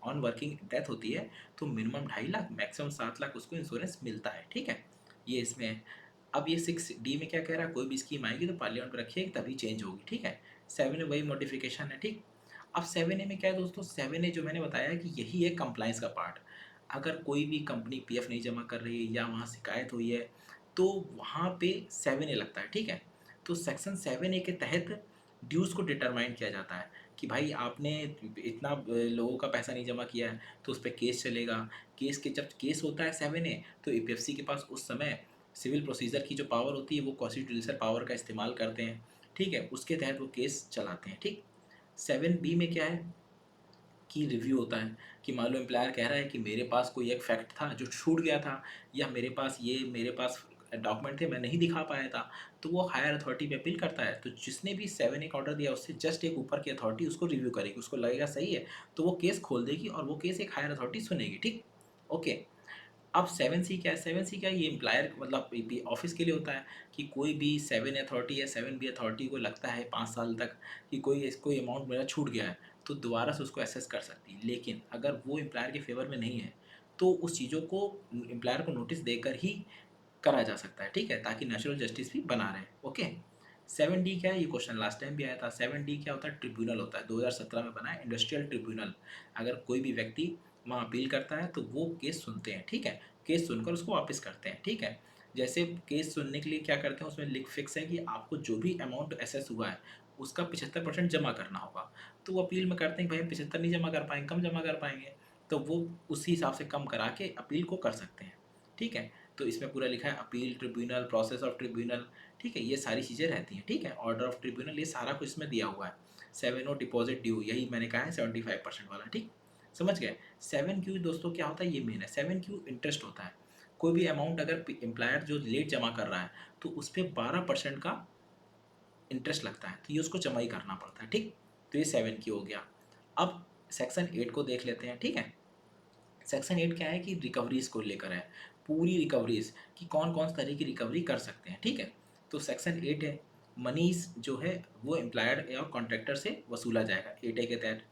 ऑन वर्किंग डेथ होती है तो मिनिमम 2.5 लाख, मैक्सिमम 7 लाख उसको इंश्योरेंस मिलता है, ठीक है, ये इसमें है। अब ये 6D में क्या कह रहा है, कोई भी स्कीम आएगी तो पार्लियामेंट में रखिएगी तभी चेंज होगी, ठीक है। 7A वही मॉडिफिकेशन है, ठीक। अब 7A में क्या है दोस्तों, 7A जो मैंने बताया कि यही है कंप्लाइंस का पार्ट। अगर कोई भी कंपनी पीएफ नहीं जमा कर रही है या वहाँ शिकायत हुई है तो वहाँ पे 7A लगता है, ठीक है। तो सेक्शन 7A के तहत ड्यूज को डिटरमाइन किया जाता है कि भाई आपने इतना लोगों का पैसा नहीं जमा किया है, तो उस पर केस चलेगा। केस के जब केस होता है 7A, तो ईपीएफसी के पास उस समय सिविल प्रोसीजर की जो पावर होती है वो कॉन्स्टिट्यूशनल पावर का इस्तेमाल करते हैं, ठीक है, उसके तहत वो केस चलाते हैं, ठीक। 7B में क्या है कि रिव्यू होता है, कि मान लो एम्प्लॉयर कह रहा है कि मेरे पास कोई एक फैक्ट था जो छूट गया था, या मेरे पास डॉक्यूमेंट थे मैं नहीं दिखा पाया था, तो वो हायर अथॉरिटी पे अपील करता है, तो जिसने भी 7A का ऑर्डर दिया उससे जस्ट एक ऊपर की अथॉरिटी उसको रिव्यू करेगी, उसको लगेगा सही है तो वो केस खोल देगी और वो केस एक हायर अथॉरिटी सुनेगी, ठीक। ओके। अब 7C क्या है, 7C क्या है, ये एम्प्लॉयर मतलब ऑफिस के लिए होता है कि कोई भी 7A अथॉरिटी या 7B अथॉरिटी को लगता है 5 साल तक कि कोई अमाउंट मेरा छूट गया है, तो दोबारा से उसको एसेस कर सकती है, लेकिन अगर वो एम्प्लॉयर के फेवर में नहीं है तो उस चीज़ों को एम्प्लॉयर को नोटिस देकर ही करा जा सकता है, ठीक है, ताकि नेचुरल जस्टिस भी बना रहे। ओके। 7D क्या है, ये क्वेश्चन लास्ट टाइम भी आया था। 7D क्या होता है, ट्रिब्यूनल होता है, 2017 में बना है इंडस्ट्रियल ट्रिब्यूनल। अगर कोई भी व्यक्ति वहाँ अपील करता है तो वो केस सुनते हैं, ठीक है, केस सुनकर उसको वापस करते हैं, ठीक है। जैसे केस सुनने के लिए क्या करते हैं, उसमें लिख फिक्स है कि आपको जो भी अमाउंट एसेस हुआ है उसका 75% जमा करना होगा, तो वो अपील में करते हैं कि भाई 75 नहीं जमा कर पाएंगे, कम जमा कर पाएंगे, तो वो उसी हिसाब से कम करा के अपील को कर सकते हैं, ठीक है। तो इसमें पूरा लिखा है appeal tribunal, process of tribunal, ठीक है, ये सारी चीज़ें रहती हैं, ठीक है, ऑर्डर ऑफ ट्रिब्यूनल, ये सारा कुछ इसमें दिया हुआ है। 7O डिपॉजिट ड्यू, यही मैंने कहा है 75% वाला, ठीक, समझ गए। 7Q दोस्तों क्या होता है, ये मेन है। 7Q इंटरेस्ट होता है, कोई भी अमाउंट अगर एम्प्लॉयर जो लेट जमा कर रहा है तो उस पर 12% का इंटरेस्ट लगता है, तो ये उसको जमा ही करना पड़ता है, ठीक। तो ये 7Q हो गया। अब सेक्शन 8 को देख लेते हैं, ठीक है। सेक्शन 8 क्या है कि रिकवरीज को लेकर है, पूरी रिकवरीज कि कौन कौन सी तरह की रिकवरी कर सकते हैं, ठीक है। तो सेक्शन 8 है, मनीज जो है वो एम्प्लॉयर या कॉन्ट्रैक्टर से वसूला जाएगा 8A के तहत।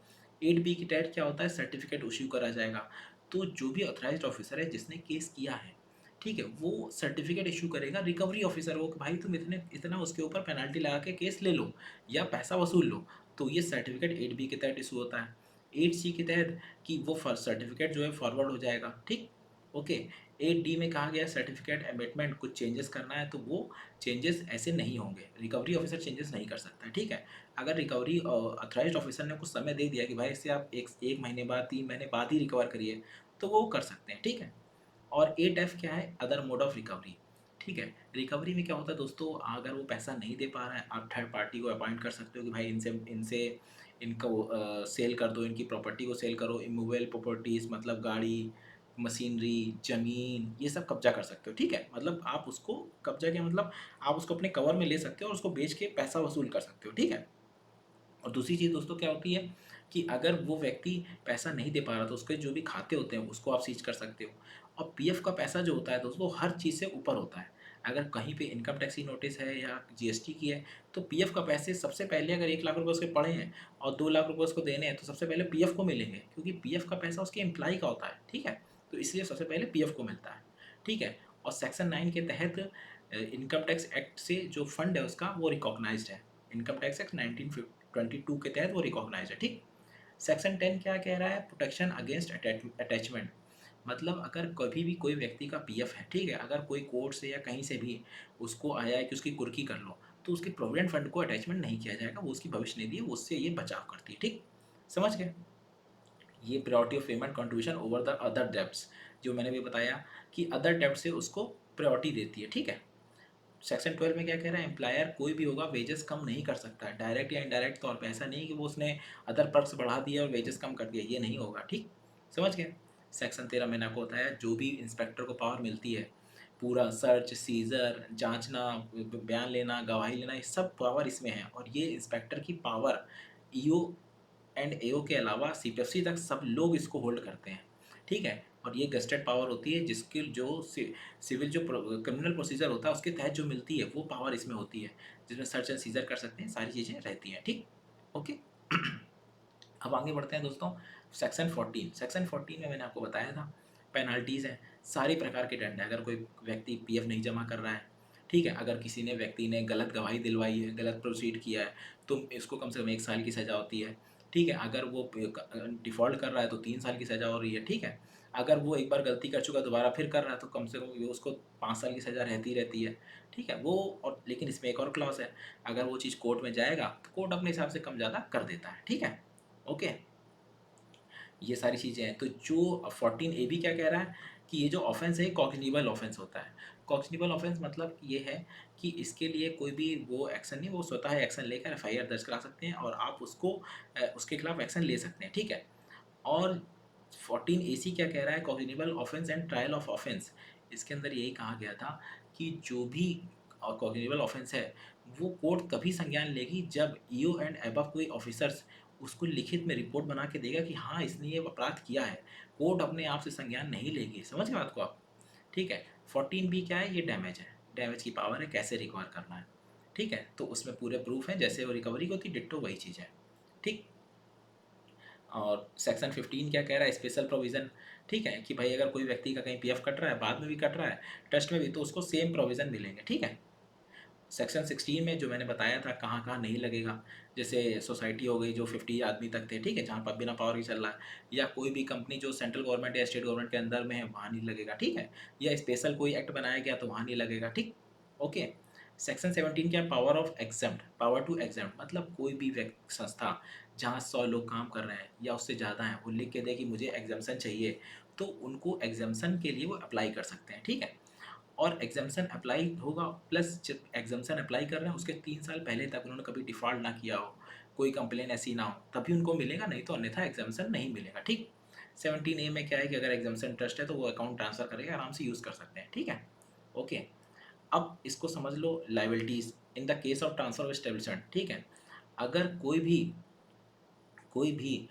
8B के तहत क्या होता है, सर्टिफिकेट इशू करा जाएगा, तो जो भी ऑथराइज्ड ऑफिसर है जिसने केस किया है, ठीक है, वो सर्टिफिकेट इशू करेगा रिकवरी ऑफिसर को कि भाई तुम इतने इतना उसके ऊपर पेनल्टी लगा के केस ले लो या पैसा वसूल लो, तो ये सर्टिफिकेट 8B के तहत इशू होता है। 8C के तहत कि वो सर्टिफिकेट जो है फॉरवर्ड हो जाएगा, ठीक। ओके। 8D में कहा गया सर्टिफिकेट एमिटमेंट कुछ चेंजेस करना है तो वो चेंजेस ऐसे नहीं होंगे, रिकवरी ऑफिसर चेंजेस नहीं कर सकता, ठीक है। अगर रिकवरी अथॉराइज्ड ऑफिसर ने कुछ समय दे दिया कि भाई इससे आप एक महीने बाद 3 महीने बाद ही रिकवर करिए, तो वो कर सकते हैं, ठीक है। और 8F क्या है, अदर मोड ऑफ रिकवरी, ठीक है। रिकवरी में क्या होता है दोस्तों, अगर वो पैसा नहीं दे पा रहा है, आप थर्ड पार्टी को अपॉइंट कर सकते हो कि भाई इनसे इनसे इनको सेल कर दो, इनकी प्रॉपर्टी को सेल करो, इमूवेबल प्रॉपर्टीज़ मतलब गाड़ी, मशीनरी, ज़मीन, ये सब कब्जा कर सकते हो, ठीक है। मतलब आप उसको कब्जा किया मतलब आप उसको अपने कवर में ले सकते हो और उसको बेच के पैसा वसूल कर सकते हो, ठीक है। और दूसरी चीज़ दोस्तों क्या होती है कि अगर वो व्यक्ति पैसा नहीं दे पा रहा तो उसके जो भी खाते होते हैं उसको आप सीज कर सकते हो। और पीएफ का पैसा जो होता है दोस्तों हर चीज़ से ऊपर होता है। अगर कहीं पे इनकम टैक्स की नोटिस है या जीएसटी की है तो पीएफ का पैसे सबसे पहले अगर 1 लाख रुपए उसके पड़े हैं और 2 लाख रुपए उसको देने हैं तो सबसे पहले पीएफ को मिलेंगे, क्योंकि पीएफ का पैसा उसके एम्प्लॉय का होता है, ठीक है। तो इसलिए सबसे पहले पीएफ को मिलता है, ठीक है। और सेक्शन 9 के तहत इनकम टैक्स एक्ट से जो फंड है उसका वो रिकॉग्नाइज्ड है। इनकम टैक्स एक्ट 1922 के तहत वो रिकॉग्नाइज है, ठीक। सेक्शन 10 क्या कह रहा है, प्रोटेक्शन अगेंस्ट अटैचमेंट। मतलब अगर कभी भी कोई व्यक्ति का पीएफ है, ठीक है, अगर कोई कोर्ट से या कहीं से भी उसको आया है कि उसकी कुर्की कर लो तो उसके प्रोविडेंट फंड को अटैचमेंट नहीं किया जाएगा, वो उसकी भविष्य निधि है, उससे ये बचाव करती है, ठीक। समझ गए। ये priority of payment contribution over the other debts, जो मैंने भी बताया कि अदर डेब्ट से उसको प्रायोरिटी देती है, ठीक है। सेक्शन 12 में क्या कह रहा है, एम्प्लॉयर कोई भी होगा वेजेस कम नहीं कर सकता है, डायरेक्ट या इनडायरेक्ट तौर पे। ऐसा नहीं कि वो उसने अदर पर्क्स बढ़ा दिया और वेजेस कम कर दिया, ये नहीं होगा, ठीक। समझ गए। सेक्शन 13 मैंने आपको बताया जो भी इंस्पेक्टर को पावर मिलती है, पूरा सर्च सीजर जांचना, बयान लेना, गवाही लेना, ये सब पावर इसमें है। और ये इंस्पेक्टर की पावर ईओ एंड एओ के अलावा सीपीएफसी तक सब लोग इसको होल्ड करते हैं, ठीक है। और ये गस्टेड पावर होती है जिसकी जो सिविल जो क्रिमिनल प्रोसीजर होता है उसके तहत जो मिलती है वो पावर इसमें होती है, जिसमें सर्च एंड सीजर कर सकते हैं, सारी चीज़ें रहती हैं, ठीक। ओके। अब आगे बढ़ते हैं दोस्तों। सेक्शन 14 में मैंने आपको बताया था पेनल्टीज़ हैं, सारी प्रकार के दंड है अगर कोई व्यक्ति पीएफ नहीं जमा कर रहा है, ठीक है। अगर किसी ने व्यक्ति ने गलत गवाही दिलवाई है, गलत प्रोसीड किया है तो इसको कम से कम 1 साल की सज़ा होती है, ठीक है। अगर वो डिफ़ॉल्ट कर रहा है तो 3 साल की सज़ा हो रही है, ठीक है। अगर वो एक बार गलती कर चुका दोबारा फिर कर रहा है तो कम से कम उसको 5 साल की सज़ा रहती है, ठीक है। वो और लेकिन इसमें एक और क्लॉज है, अगर वो चीज़ कोर्ट में जाएगा तो कोर्ट अपने हिसाब से कम ज़्यादा कर देता है, ठीक है। ओके। ये सारी चीज़ें हैं। तो जो 14 ए भी क्या कह रहा है कि ये जो ऑफेंस है कॉग्निबल ऑफेंस होता है। कॉग्निबल ऑफेंस मतलब ये है कि इसके लिए कोई भी वो एक्शन नहीं, वो स्वतः एक्शन लेकर एफआईआर दर्ज करा सकते हैं और आप उसको उसके खिलाफ एक्शन ले सकते हैं, ठीक है। और 14 AC क्या कह रहा है, cognizable offence and trial of offence. इसके अंदर यही कहा गया था कि जो भी कॉग्निबल ऑफेंस है वो कोर्ट तभी संज्ञान लेगी जब ईओ एंड अबव कोई ऑफिसर्स उसको लिखित में रिपोर्ट बना के देगा कि हाँ इसने ये अपराध किया है। कोर्ट अपने आप से संज्ञान नहीं लेगी, समझ गए बात को आप, ठीक है। 14B क्या है, ये डैमेज है, डैमेज की पावर है, कैसे रिकवर करना है, ठीक है। तो उसमें पूरे प्रूफ हैं, जैसे वो रिकवरी होती डिट्टो वही चीज़ है, ठीक। और सेक्शन 15 क्या कह रहा है, स्पेशल प्रोविज़न, ठीक है, कि भाई अगर कोई व्यक्ति का कहीं पीएफ कट रहा है, बाद में भी कट रहा है, ट्रस्ट में भी, तो उसको सेम प्रोविज़न मिलेंगे, ठीक है। सेक्शन 16 में जो मैंने बताया था कहाँ कहाँ नहीं लगेगा, जैसे सोसाइटी हो गई जो 50 आदमी तक थे, ठीक है, जहाँ पर बिना पावर के चल रहा है, या कोई भी कंपनी जो सेंट्रल गवर्नमेंट या स्टेट गवर्नमेंट के अंदर में है वहाँ नहीं लगेगा, ठीक है। या स्पेशल कोई एक्ट बनाया गया तो वहाँ नहीं लगेगा, ठीक। ओके। सेक्शन 17 क्या, power of exempt, power to exempt मतलब कोई भी व्यक्ति संस्था जहाँ 100 लोग काम कर रहे हैं या उससे ज़्यादा हैं, वो लिख के दे कि मुझे एग्जामेशन चाहिए, तो उनको एग्जामेशन के लिए वो अप्लाई कर सकते हैं, ठीक है। और एग्जामेशन अप्लाई होगा, प्लस जब एग्जामेशन अप्लाई कर रहे हैं उसके 3 साल पहले तक उन्होंने कभी डिफ़ॉल्ट ना किया हो, कोई कंप्लेन ऐसी ना हो, तभी उनको मिलेगा, नहीं तो अन्यथा एग्जामेशन नहीं मिलेगा, ठीक। 17A में क्या है कि अगर एग्जामेशन ट्रस्ट है तो वो अकाउंट ट्रांसफ़र करके आराम से यूज़ कर सकते हैं, ठीक है। ओके। अब इसको समझ लो, liabilities in the case of transfer of establishment, ठीक है। अगर कोई भी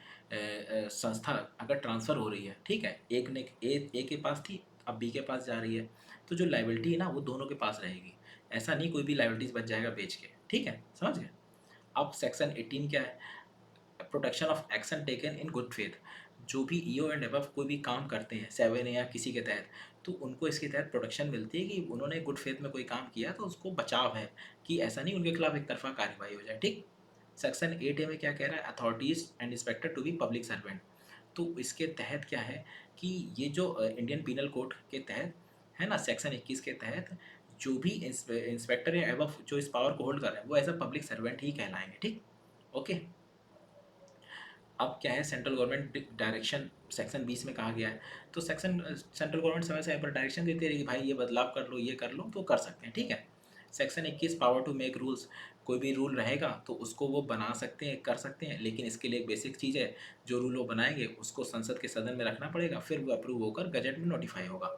संस्था अगर ट्रांसफ़र हो रही है, ठीक है, एक ने ए के पास थी, अब बी के पास जा रही है, तो जो लाइबिलिटी है ना वो दोनों के पास रहेगी। ऐसा नहीं कोई भी लाइबिलिटीज़ बच जाएगा बेच के, ठीक है, समझ गए। अब सेक्शन 18 क्या है, protection of action taken in good faith. जो भी ईओ एंड अबव कोई भी काम करते हैं 7 या किसी के तहत, तो उनको इसके तहत प्रोटेक्शन मिलती है कि उन्होंने गुड फेथ में कोई काम किया तो उसको बचाव है, कि ऐसा नहीं उनके खिलाफ एक तरफा कार्रवाई हो जाए, ठीक। सेक्शन 8A में क्या कह रहा है, authorities and inspector to be public servant. तो इसके तहत क्या है कि ये जो इंडियन पीनल कोड के तहत है ना, सेक्शन 21 के तहत जो भी इंस्पेक्टर या एबव जो इस पावर को होल्ड कर रहे हैं वो एज अ पब्लिक सर्वेंट ही कहलाएंगे, ठीक। ओके। अब क्या है, सेंट्रल गवर्नमेंट डायरेक्शन सेक्शन 20 में कहा गया है, तो सेंट्रल गवर्नमेंट समय समय पर डायरेक्शन देती रही कि भाई ये बदलाव कर लो, ये कर लो, तो कर सकते हैं, ठीक है। Section 21 power to make rules, कोई भी रूल रहेगा तो उसको वो बना सकते हैं, कर सकते हैं, लेकिन इसके लिए एक बेसिक चीज़ है, जो रूल वो बनाएंगे उसको संसद के सदन में रखना पड़ेगा, फिर वो अप्रूव होकर गजट में नोटिफाई होगा।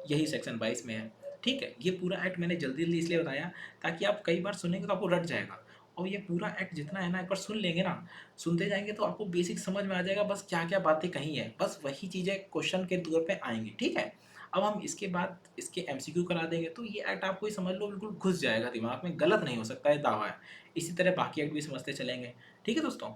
यही सेक्शन 22 में है, ठीक है। ये पूरा एक्ट मैंने जल्दी जल्दी इसलिए बताया ताकि आप कई बार सुनेंगे तो आपको रट जाएगा, और ये पूरा एक्ट जितना है ना, एक बार सुन लेंगे ना, सुनते जाएंगे तो आपको बेसिक समझ में आ जाएगा बस क्या क्या बातें कही है, बस वही चीज़ें क्वेश्चन के तौर पे आएंगी, ठीक है। अब हम इसके बाद इसके एमसीक्यू करा देंगे तो ये एक्ट आपको ही समझ लो बिल्कुल घुस जाएगा दिमाग में, गलत नहीं हो सकता है, दावा है। इसी तरह बाकी एक्ट भी समझते चलेंगे, ठीक है दोस्तों।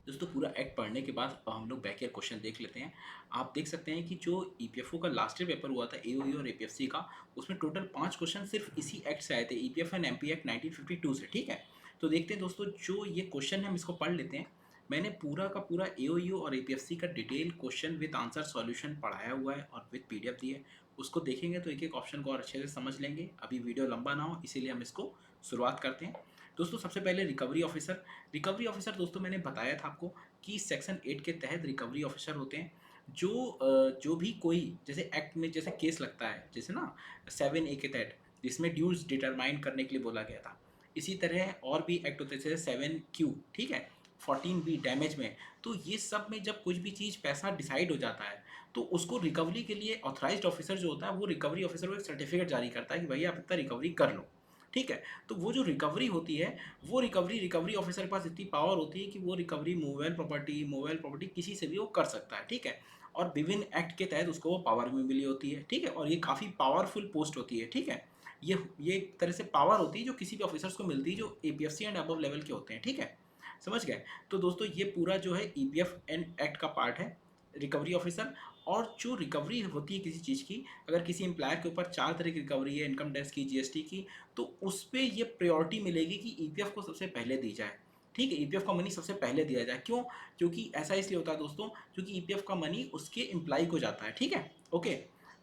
दोस्तों पूरा एक्ट पढ़ने के बाद अब हम लोग बैक ईयर क्वेश्चन देख लेते हैं। आप देख सकते हैं कि जो ईपीएफओ का लास्ट ईयर पेपर हुआ था एओई और एपीएफसी का, उसमें टोटल 5 क्वेश्चन सिर्फ इसी एक्ट से आए थे, ईपीएफ एंड एमपी एक्ट 1952 से, ठीक है। तो देखते हैं दोस्तों, जो ये क्वेश्चन है हम इसको पढ़ लेते हैं। मैंने पूरा का पूरा एओयू और एपीएफसी का detail question with answer solution पढ़ाया हुआ है और विद पीडीएफ दी है, उसको देखेंगे तो एक एक ऑप्शन को और अच्छे से समझ लेंगे। अभी वीडियो लंबा ना हो इसीलिए हम इसको शुरुआत करते हैं। दोस्तों सबसे पहले रिकवरी ऑफिसर। रिकवरी ऑफिसर दोस्तों मैंने बताया था आपको कि सेक्शन 8 के तहत रिकवरी ऑफिसर होते हैं, जो भी कोई जैसे एक्ट में जैसे केस लगता है, जैसे ना 7A के तहत जिसमें ड्यूज डिटरमाइन करने के लिए बोला गया था, इसी तरह और भी एक्ट होते हैं जैसे 7Q, ठीक है, 14B डैमेज में। तो ये सब में जब कुछ भी चीज़ पैसा डिसाइड हो जाता है तो उसको रिकवरी के लिए ऑथराइज्ड ऑफिसर जो होता है वो रिकवरी ऑफिसर को एक सर्टिफिकेट जारी करता है कि भैया आप इतना रिकवरी कर लो, ठीक है। तो वो जो रिकवरी होती है, वो रिकवरी ऑफिसर के पास इतनी पावर होती है कि वो रिकवरी मूवेबल प्रॉपर्टी किसी से भी वो कर सकता है, ठीक है। और विभिन्न एक्ट के तहत उसको वो पावर भी मिली होती है, ठीक है, और ये काफ़ी पावरफुल पोस्ट होती है, ठीक है। ये एक तरह से पावर होती है जो किसी भी ऑफिसर्स को मिलती है जो एपीएफसी एंड अबव लेवल के होते हैं, ठीक है। समझ गए। तो दोस्तों ये पूरा जो है ईपीएफ एंड एक्ट का पार्ट है, रिकवरी ऑफिसर। और जो रिकवरी होती है किसी चीज़ की, अगर किसी एम्प्लॉयर के ऊपर 4 तरह की रिकवरी है, इनकम टैक्स की, जीएसटी की, तो उस पे ये प्रायोरिटी मिलेगी कि ईपीएफ को सबसे पहले दी जाए, ठीक है। ईपीएफ का मनी सबसे पहले दिया जाए, क्यों? क्योंकि ऐसा इसलिए होता है दोस्तों, क्योंकि ईपीएफ का मनी उसके एम्प्लॉय को जाता है, ठीक है। ओके।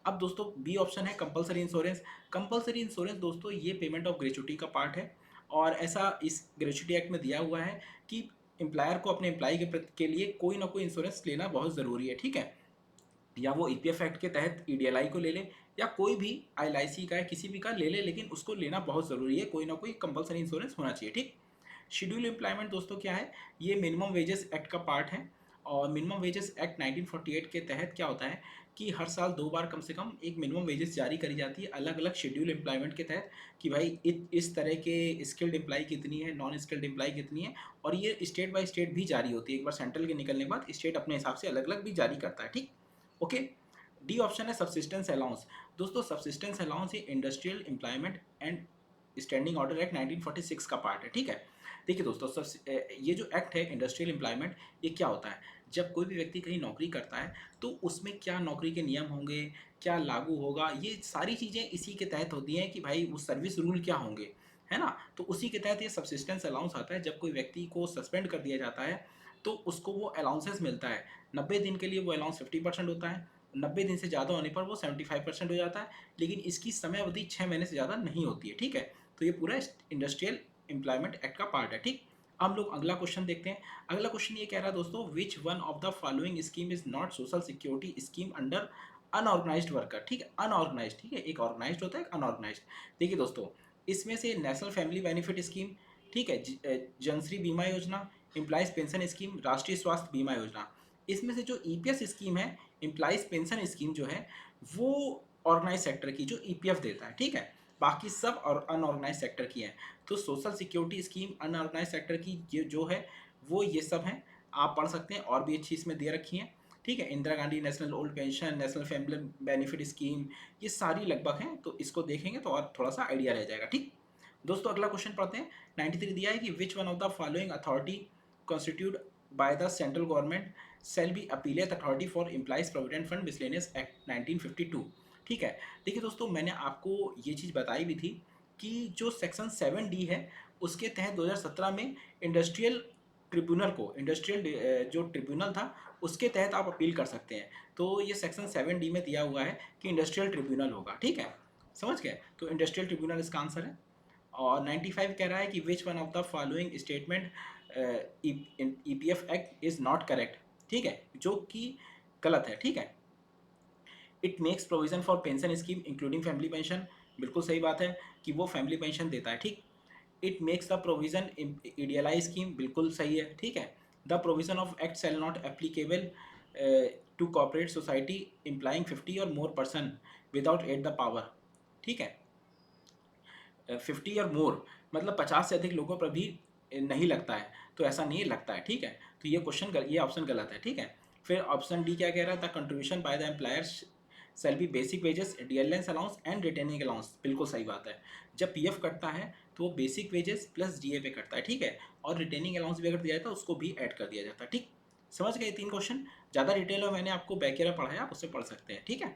अब दोस्तों बी ऑप्शन है कंपलसरी इंश्योरेंस। कंपलसरी इंश्योरेंस दोस्तों ये पेमेंट ऑफ ग्रेचुटी का पार्ट है, और ऐसा इस ग्रेचुटी एक्ट में दिया हुआ है कि एम्प्लॉयर को अपने एम्प्लॉय के लिए कोई ना कोई इंश्योरेंस लेना बहुत ज़रूरी है, ठीक है। या वो ईपीएफ एक्ट के तहत ईडीएलआई को ले ले, या कोई भी एलआईसी का है, किसी भी का ले ले, लेकिन उसको लेना बहुत ज़रूरी है, कोई ना कोई कंपलसरी इंश्योरेंस होना चाहिए, ठीक। शेड्यूल एम्प्लॉयमेंट दोस्तों क्या है, ये मिनिमम वेजेस एक्ट का पार्ट है। और मिनिमम वेजेस एक्ट 1948 के तहत क्या होता है कि हर साल 2 बार कम से कम एक मिनिमम वेजेस जारी करी जाती है अलग अलग शेड्यूल एम्प्लॉयमेंट के तहत, कि भाई इस तरह के स्किल्ड एम्प्लॉय कितनी है, नॉन स्किल्ड एम्प्लॉय कितनी है। और ये स्टेट बाय स्टेट भी जारी होती है, एक बार सेंट्रल के निकलने के बाद स्टेट अपने हिसाब से अलग अलग भी जारी करता है, ठीक। ओके। डी ऑप्शन है सब्सिस्टेंस अलाउंस। दोस्तों सब्सिस्टेंस अलाउंस ये industrial employment and standing order act 1946 का पार्ट है, ठीक है। देखिए दोस्तों ये जो एक्ट है इंडस्ट्रियल एम्प्लॉयमेंट, ये क्या होता है, जब कोई भी व्यक्ति कहीं नौकरी करता है तो उसमें क्या नौकरी के नियम होंगे, क्या लागू होगा, ये सारी चीज़ें इसी के तहत होती हैं कि भाई वो सर्विस रूल क्या होंगे, है ना। तो उसी के तहत ये सब्सिस्टेंस अलाउंस आता है, जब कोई व्यक्ति को सस्पेंड कर दिया जाता है तो उसको वो अलाउंसेस मिलता है। 90 दिन के लिए वो अलाउंस 50% होता है, 90 दिन से ज़्यादा होने पर वो 75% हो जाता है, लेकिन इसकी समय अवधि 6 महीने से ज़्यादा नहीं होती है, ठीक है। तो ये पूरा इंडस्ट्रियल एम्प्लॉयमेंट एक्ट का पार्ट है, ठीक। हम लोग अगला क्वेश्चन देखते हैं। अगला क्वेश्चन ये कह रहा है दोस्तों, विच one of the following scheme is not social security scheme under unorganised worker, ठीक है, अनऑर्गेनाइज्ड, ठीक है, एक ऑर्गेनाइज्ड होता है एक अनऑर्गेनाइज्ड। देखिए दोस्तों, इसमें से नेशनल फैमिली बेनिफिट स्कीम, ठीक है, जनश्री बीमा योजना, एम्प्लॉयज पेंशन स्कीम, राष्ट्रीय स्वास्थ्य बीमा योजना, इसमें से जो ईपीएस स्कीम है, एम्प्लॉयज पेंशन स्कीम जो है, वो ऑर्गेनाइज सेक्टर की जो ईपीएफ देता है, ठीक है। बाकी सब और अनऑर्गेनाइज सेक्टर की है। तो social security scheme unorganised sector की ये जो है वो ये सब हैं, आप पढ़ सकते हैं, और भी अच्छी इसमें दे रखी हैं, ठीक है। Indira Gandhi national old pension, national family benefit scheme, ये सारी लगभग हैं, तो इसको देखेंगे तो और थोड़ा सा आइडिया रह जाएगा, ठीक। दोस्तों अगला क्वेश्चन पढ़ते हैं। 93 दिया है कि which one of the following authority constitute by the central government shall be appellate authority for employees provident fund miscellaneous act 1952, ठीक है। देखिए दोस्तों, मैंने आपको ये चीज़ बताई भी थी कि जो सेक्शन 7D है उसके तहत 2017 में इंडस्ट्रियल ट्रिब्यूनल को, इंडस्ट्रियल जो ट्रिब्यूनल था उसके तहत आप अपील कर सकते हैं। तो ये सेक्शन 7D में दिया हुआ है कि इंडस्ट्रियल ट्रिब्यूनल होगा, ठीक है, समझ गए। तो इंडस्ट्रियल ट्रिब्यूनल इसका आंसर है। और 95 कह रहा है कि which one of the following statement EPF act is not correct, ठीक है, जो कि गलत है, ठीक है। It makes provision for pension scheme including family pension, बिल्कुल सही बात है कि वो फैमिली पेंशन देता है, ठीक। It makes the provision EDLI scheme, बिल्कुल सही है, ठीक है। The provision of act shall not applicable to corporate society employing 50 or more person without at the power, ठीक है। 50 और मोर मतलब 50 से अधिक लोगों पर भी नहीं लगता है, तो ऐसा नहीं लगता है, ठीक है। तो ये क्वेश्चन, ये ऑप्शन गलत है, ठीक है। फिर ऑप्शन डी क्या कह रहा है, the contribution by the employers shall be basic wages, dearness allowance and retaining allowance, बिल्कुल सही बात है। जब पीएफ कटता है तो वो बेसिक वेजेस प्लस डीए पे कटता है, ठीक है, और रिटेनिंग अलाउंस भी अगर दिया जाता है उसको भी ऐड कर दिया जाता है, ठीक। समझ गए 3 क्वेश्चन। ज़्यादा डिटेल में मैंने आपको बैकेरा पढ़ाया, आप उससे पढ़ सकते हैं, ठीक है।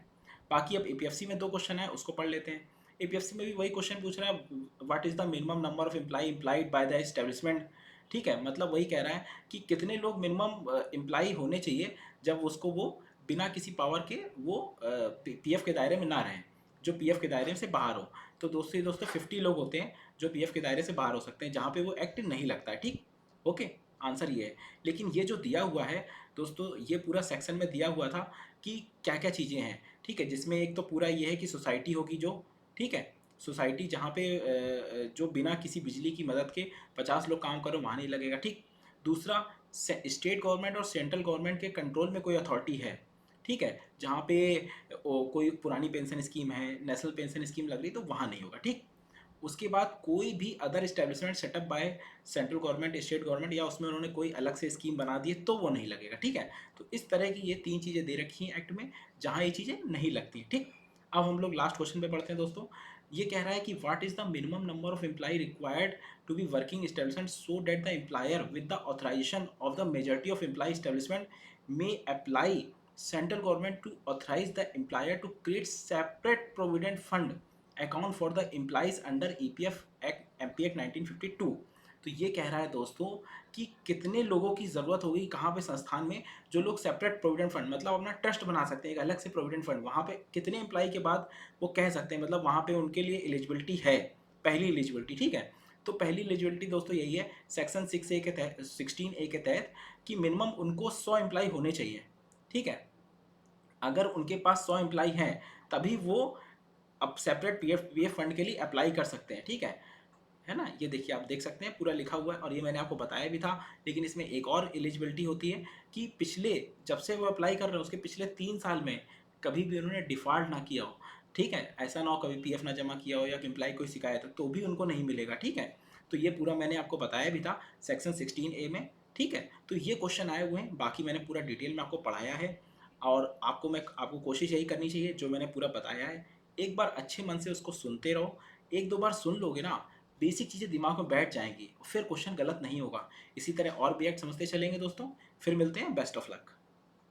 बाकी अब एपीएफसी में 2 क्वेश्चन है, उसको पढ़ लेते हैं। एपीएफसी में भी वही क्वेश्चन पूछ रहा है, what is the minimum number of employee employed by the establishment, ठीक है, मतलब वही कह रहा है कि कितने लोग मिनिमम एम्प्लॉय होने चाहिए जब उसको वो बिना किसी पावर के वो पीएफ के दायरे में ना रहें, जो पीएफ के दायरे से बाहर हो। तो दोस्तों 50 लोग होते हैं जो पीएफ के दायरे से बाहर हो सकते हैं, जहाँ पे वो एक्ट नहीं लगता है, ठीक। ओके, आंसर ये है। लेकिन ये जो दिया हुआ है दोस्तों, ये पूरा सेक्शन में दिया हुआ था कि क्या क्या चीज़ें हैं, ठीक है, जिसमें एक तो पूरा ये है कि सोसाइटी होगी जो, ठीक है, सोसाइटी जहाँ पे जो बिना किसी बिजली की मदद के 50 लोग काम करो वहाँ नहीं लगेगा, ठीक। दूसरा, स्टेट गवर्नमेंट और सेंट्रल गवर्नमेंट के कंट्रोल में कोई अथॉरिटी है, ठीक है, जहाँ पे कोई पुरानी पेंशन स्कीम है, नेशनल पेंशन स्कीम लग रही तो वहाँ नहीं होगा, ठीक। उसके बाद कोई भी other establishment setup by central government, state government, या उसमें उन्होंने कोई अलग से स्कीम बना दी है तो वो नहीं लगेगा, ठीक है। तो इस तरह की ये 3 चीज़ें दे रखी हैं एक्ट में, जहाँ ये चीज़ें नहीं लगती हैं, ठीक। अब हम लोग लास्ट क्वेश्चन पे पढ़ते हैं दोस्तों। ये कह रहा है कि what is the minimum number of employee required to be working establishment so that the employer with the authorisation of the majority of employee establishment may apply central government to authorise the employer to create separate provident fund account for the employees under EPF act MP act 1952। तो ये कह रहा है दोस्तों कि कितने लोगों की ज़रूरत होगी कहाँ पे संस्थान में, जो लोग सेपरेट प्रोविडेंट फंड मतलब अपना ट्रस्ट बना सकते हैं, एक अलग से प्रोविडेंट फंड, वहाँ पे कितने एम्प्लॉय के बाद वो कह सकते हैं, मतलब वहाँ पे उनके लिए एलिजिबिलिटी है, पहली एलिजिबिलिटी, ठीक है। तो पहली एलिजिबिलिटी दोस्तों यही है सेक्शन 6A के तहत, 16A के तहत, कि मिनिमम उनको 100 एम्प्लॉय होने चाहिए, ठीक है। अगर उनके पास 100 एम्प्लॉय हैं तभी वो अब सेपरेट पीएफ फंड के लिए अप्लाई कर सकते हैं, ठीक है ना। ये देखिए, आप देख सकते हैं पूरा लिखा हुआ है, और ये मैंने आपको बताया भी था। लेकिन इसमें एक और एलिजिबिलिटी होती है कि पिछले, जब से वो अप्लाई कर रहे हैं उसके पिछले 3 साल में कभी भी उन्होंने डिफ़ॉल्ट ना किया हो, ठीक है, ऐसा ना हो कभी पीएफ ना जमा किया हो या कि एम्प्लॉय कोई शिकायत है तो भी उनको नहीं मिलेगा, ठीक है। तो ये पूरा मैंने आपको बताया भी था सेक्शन 16A में, ठीक है। तो ये क्वेश्चन आए हुए हैं, बाकी मैंने पूरा डिटेल में आपको पढ़ाया है, और आपको कोशिश यही करनी चाहिए जो मैंने पूरा बताया है, एक बार अच्छे मन से उसको सुनते रहो। 1-2 बार सुन लोगे ना, बेसिक चीज़ें दिमाग में बैठ जाएंगी, फिर क्वेश्चन गलत नहीं होगा। इसी तरह और भी एक्ट समझते चलेंगे दोस्तों। फिर मिलते हैं, बेस्ट ऑफ लक।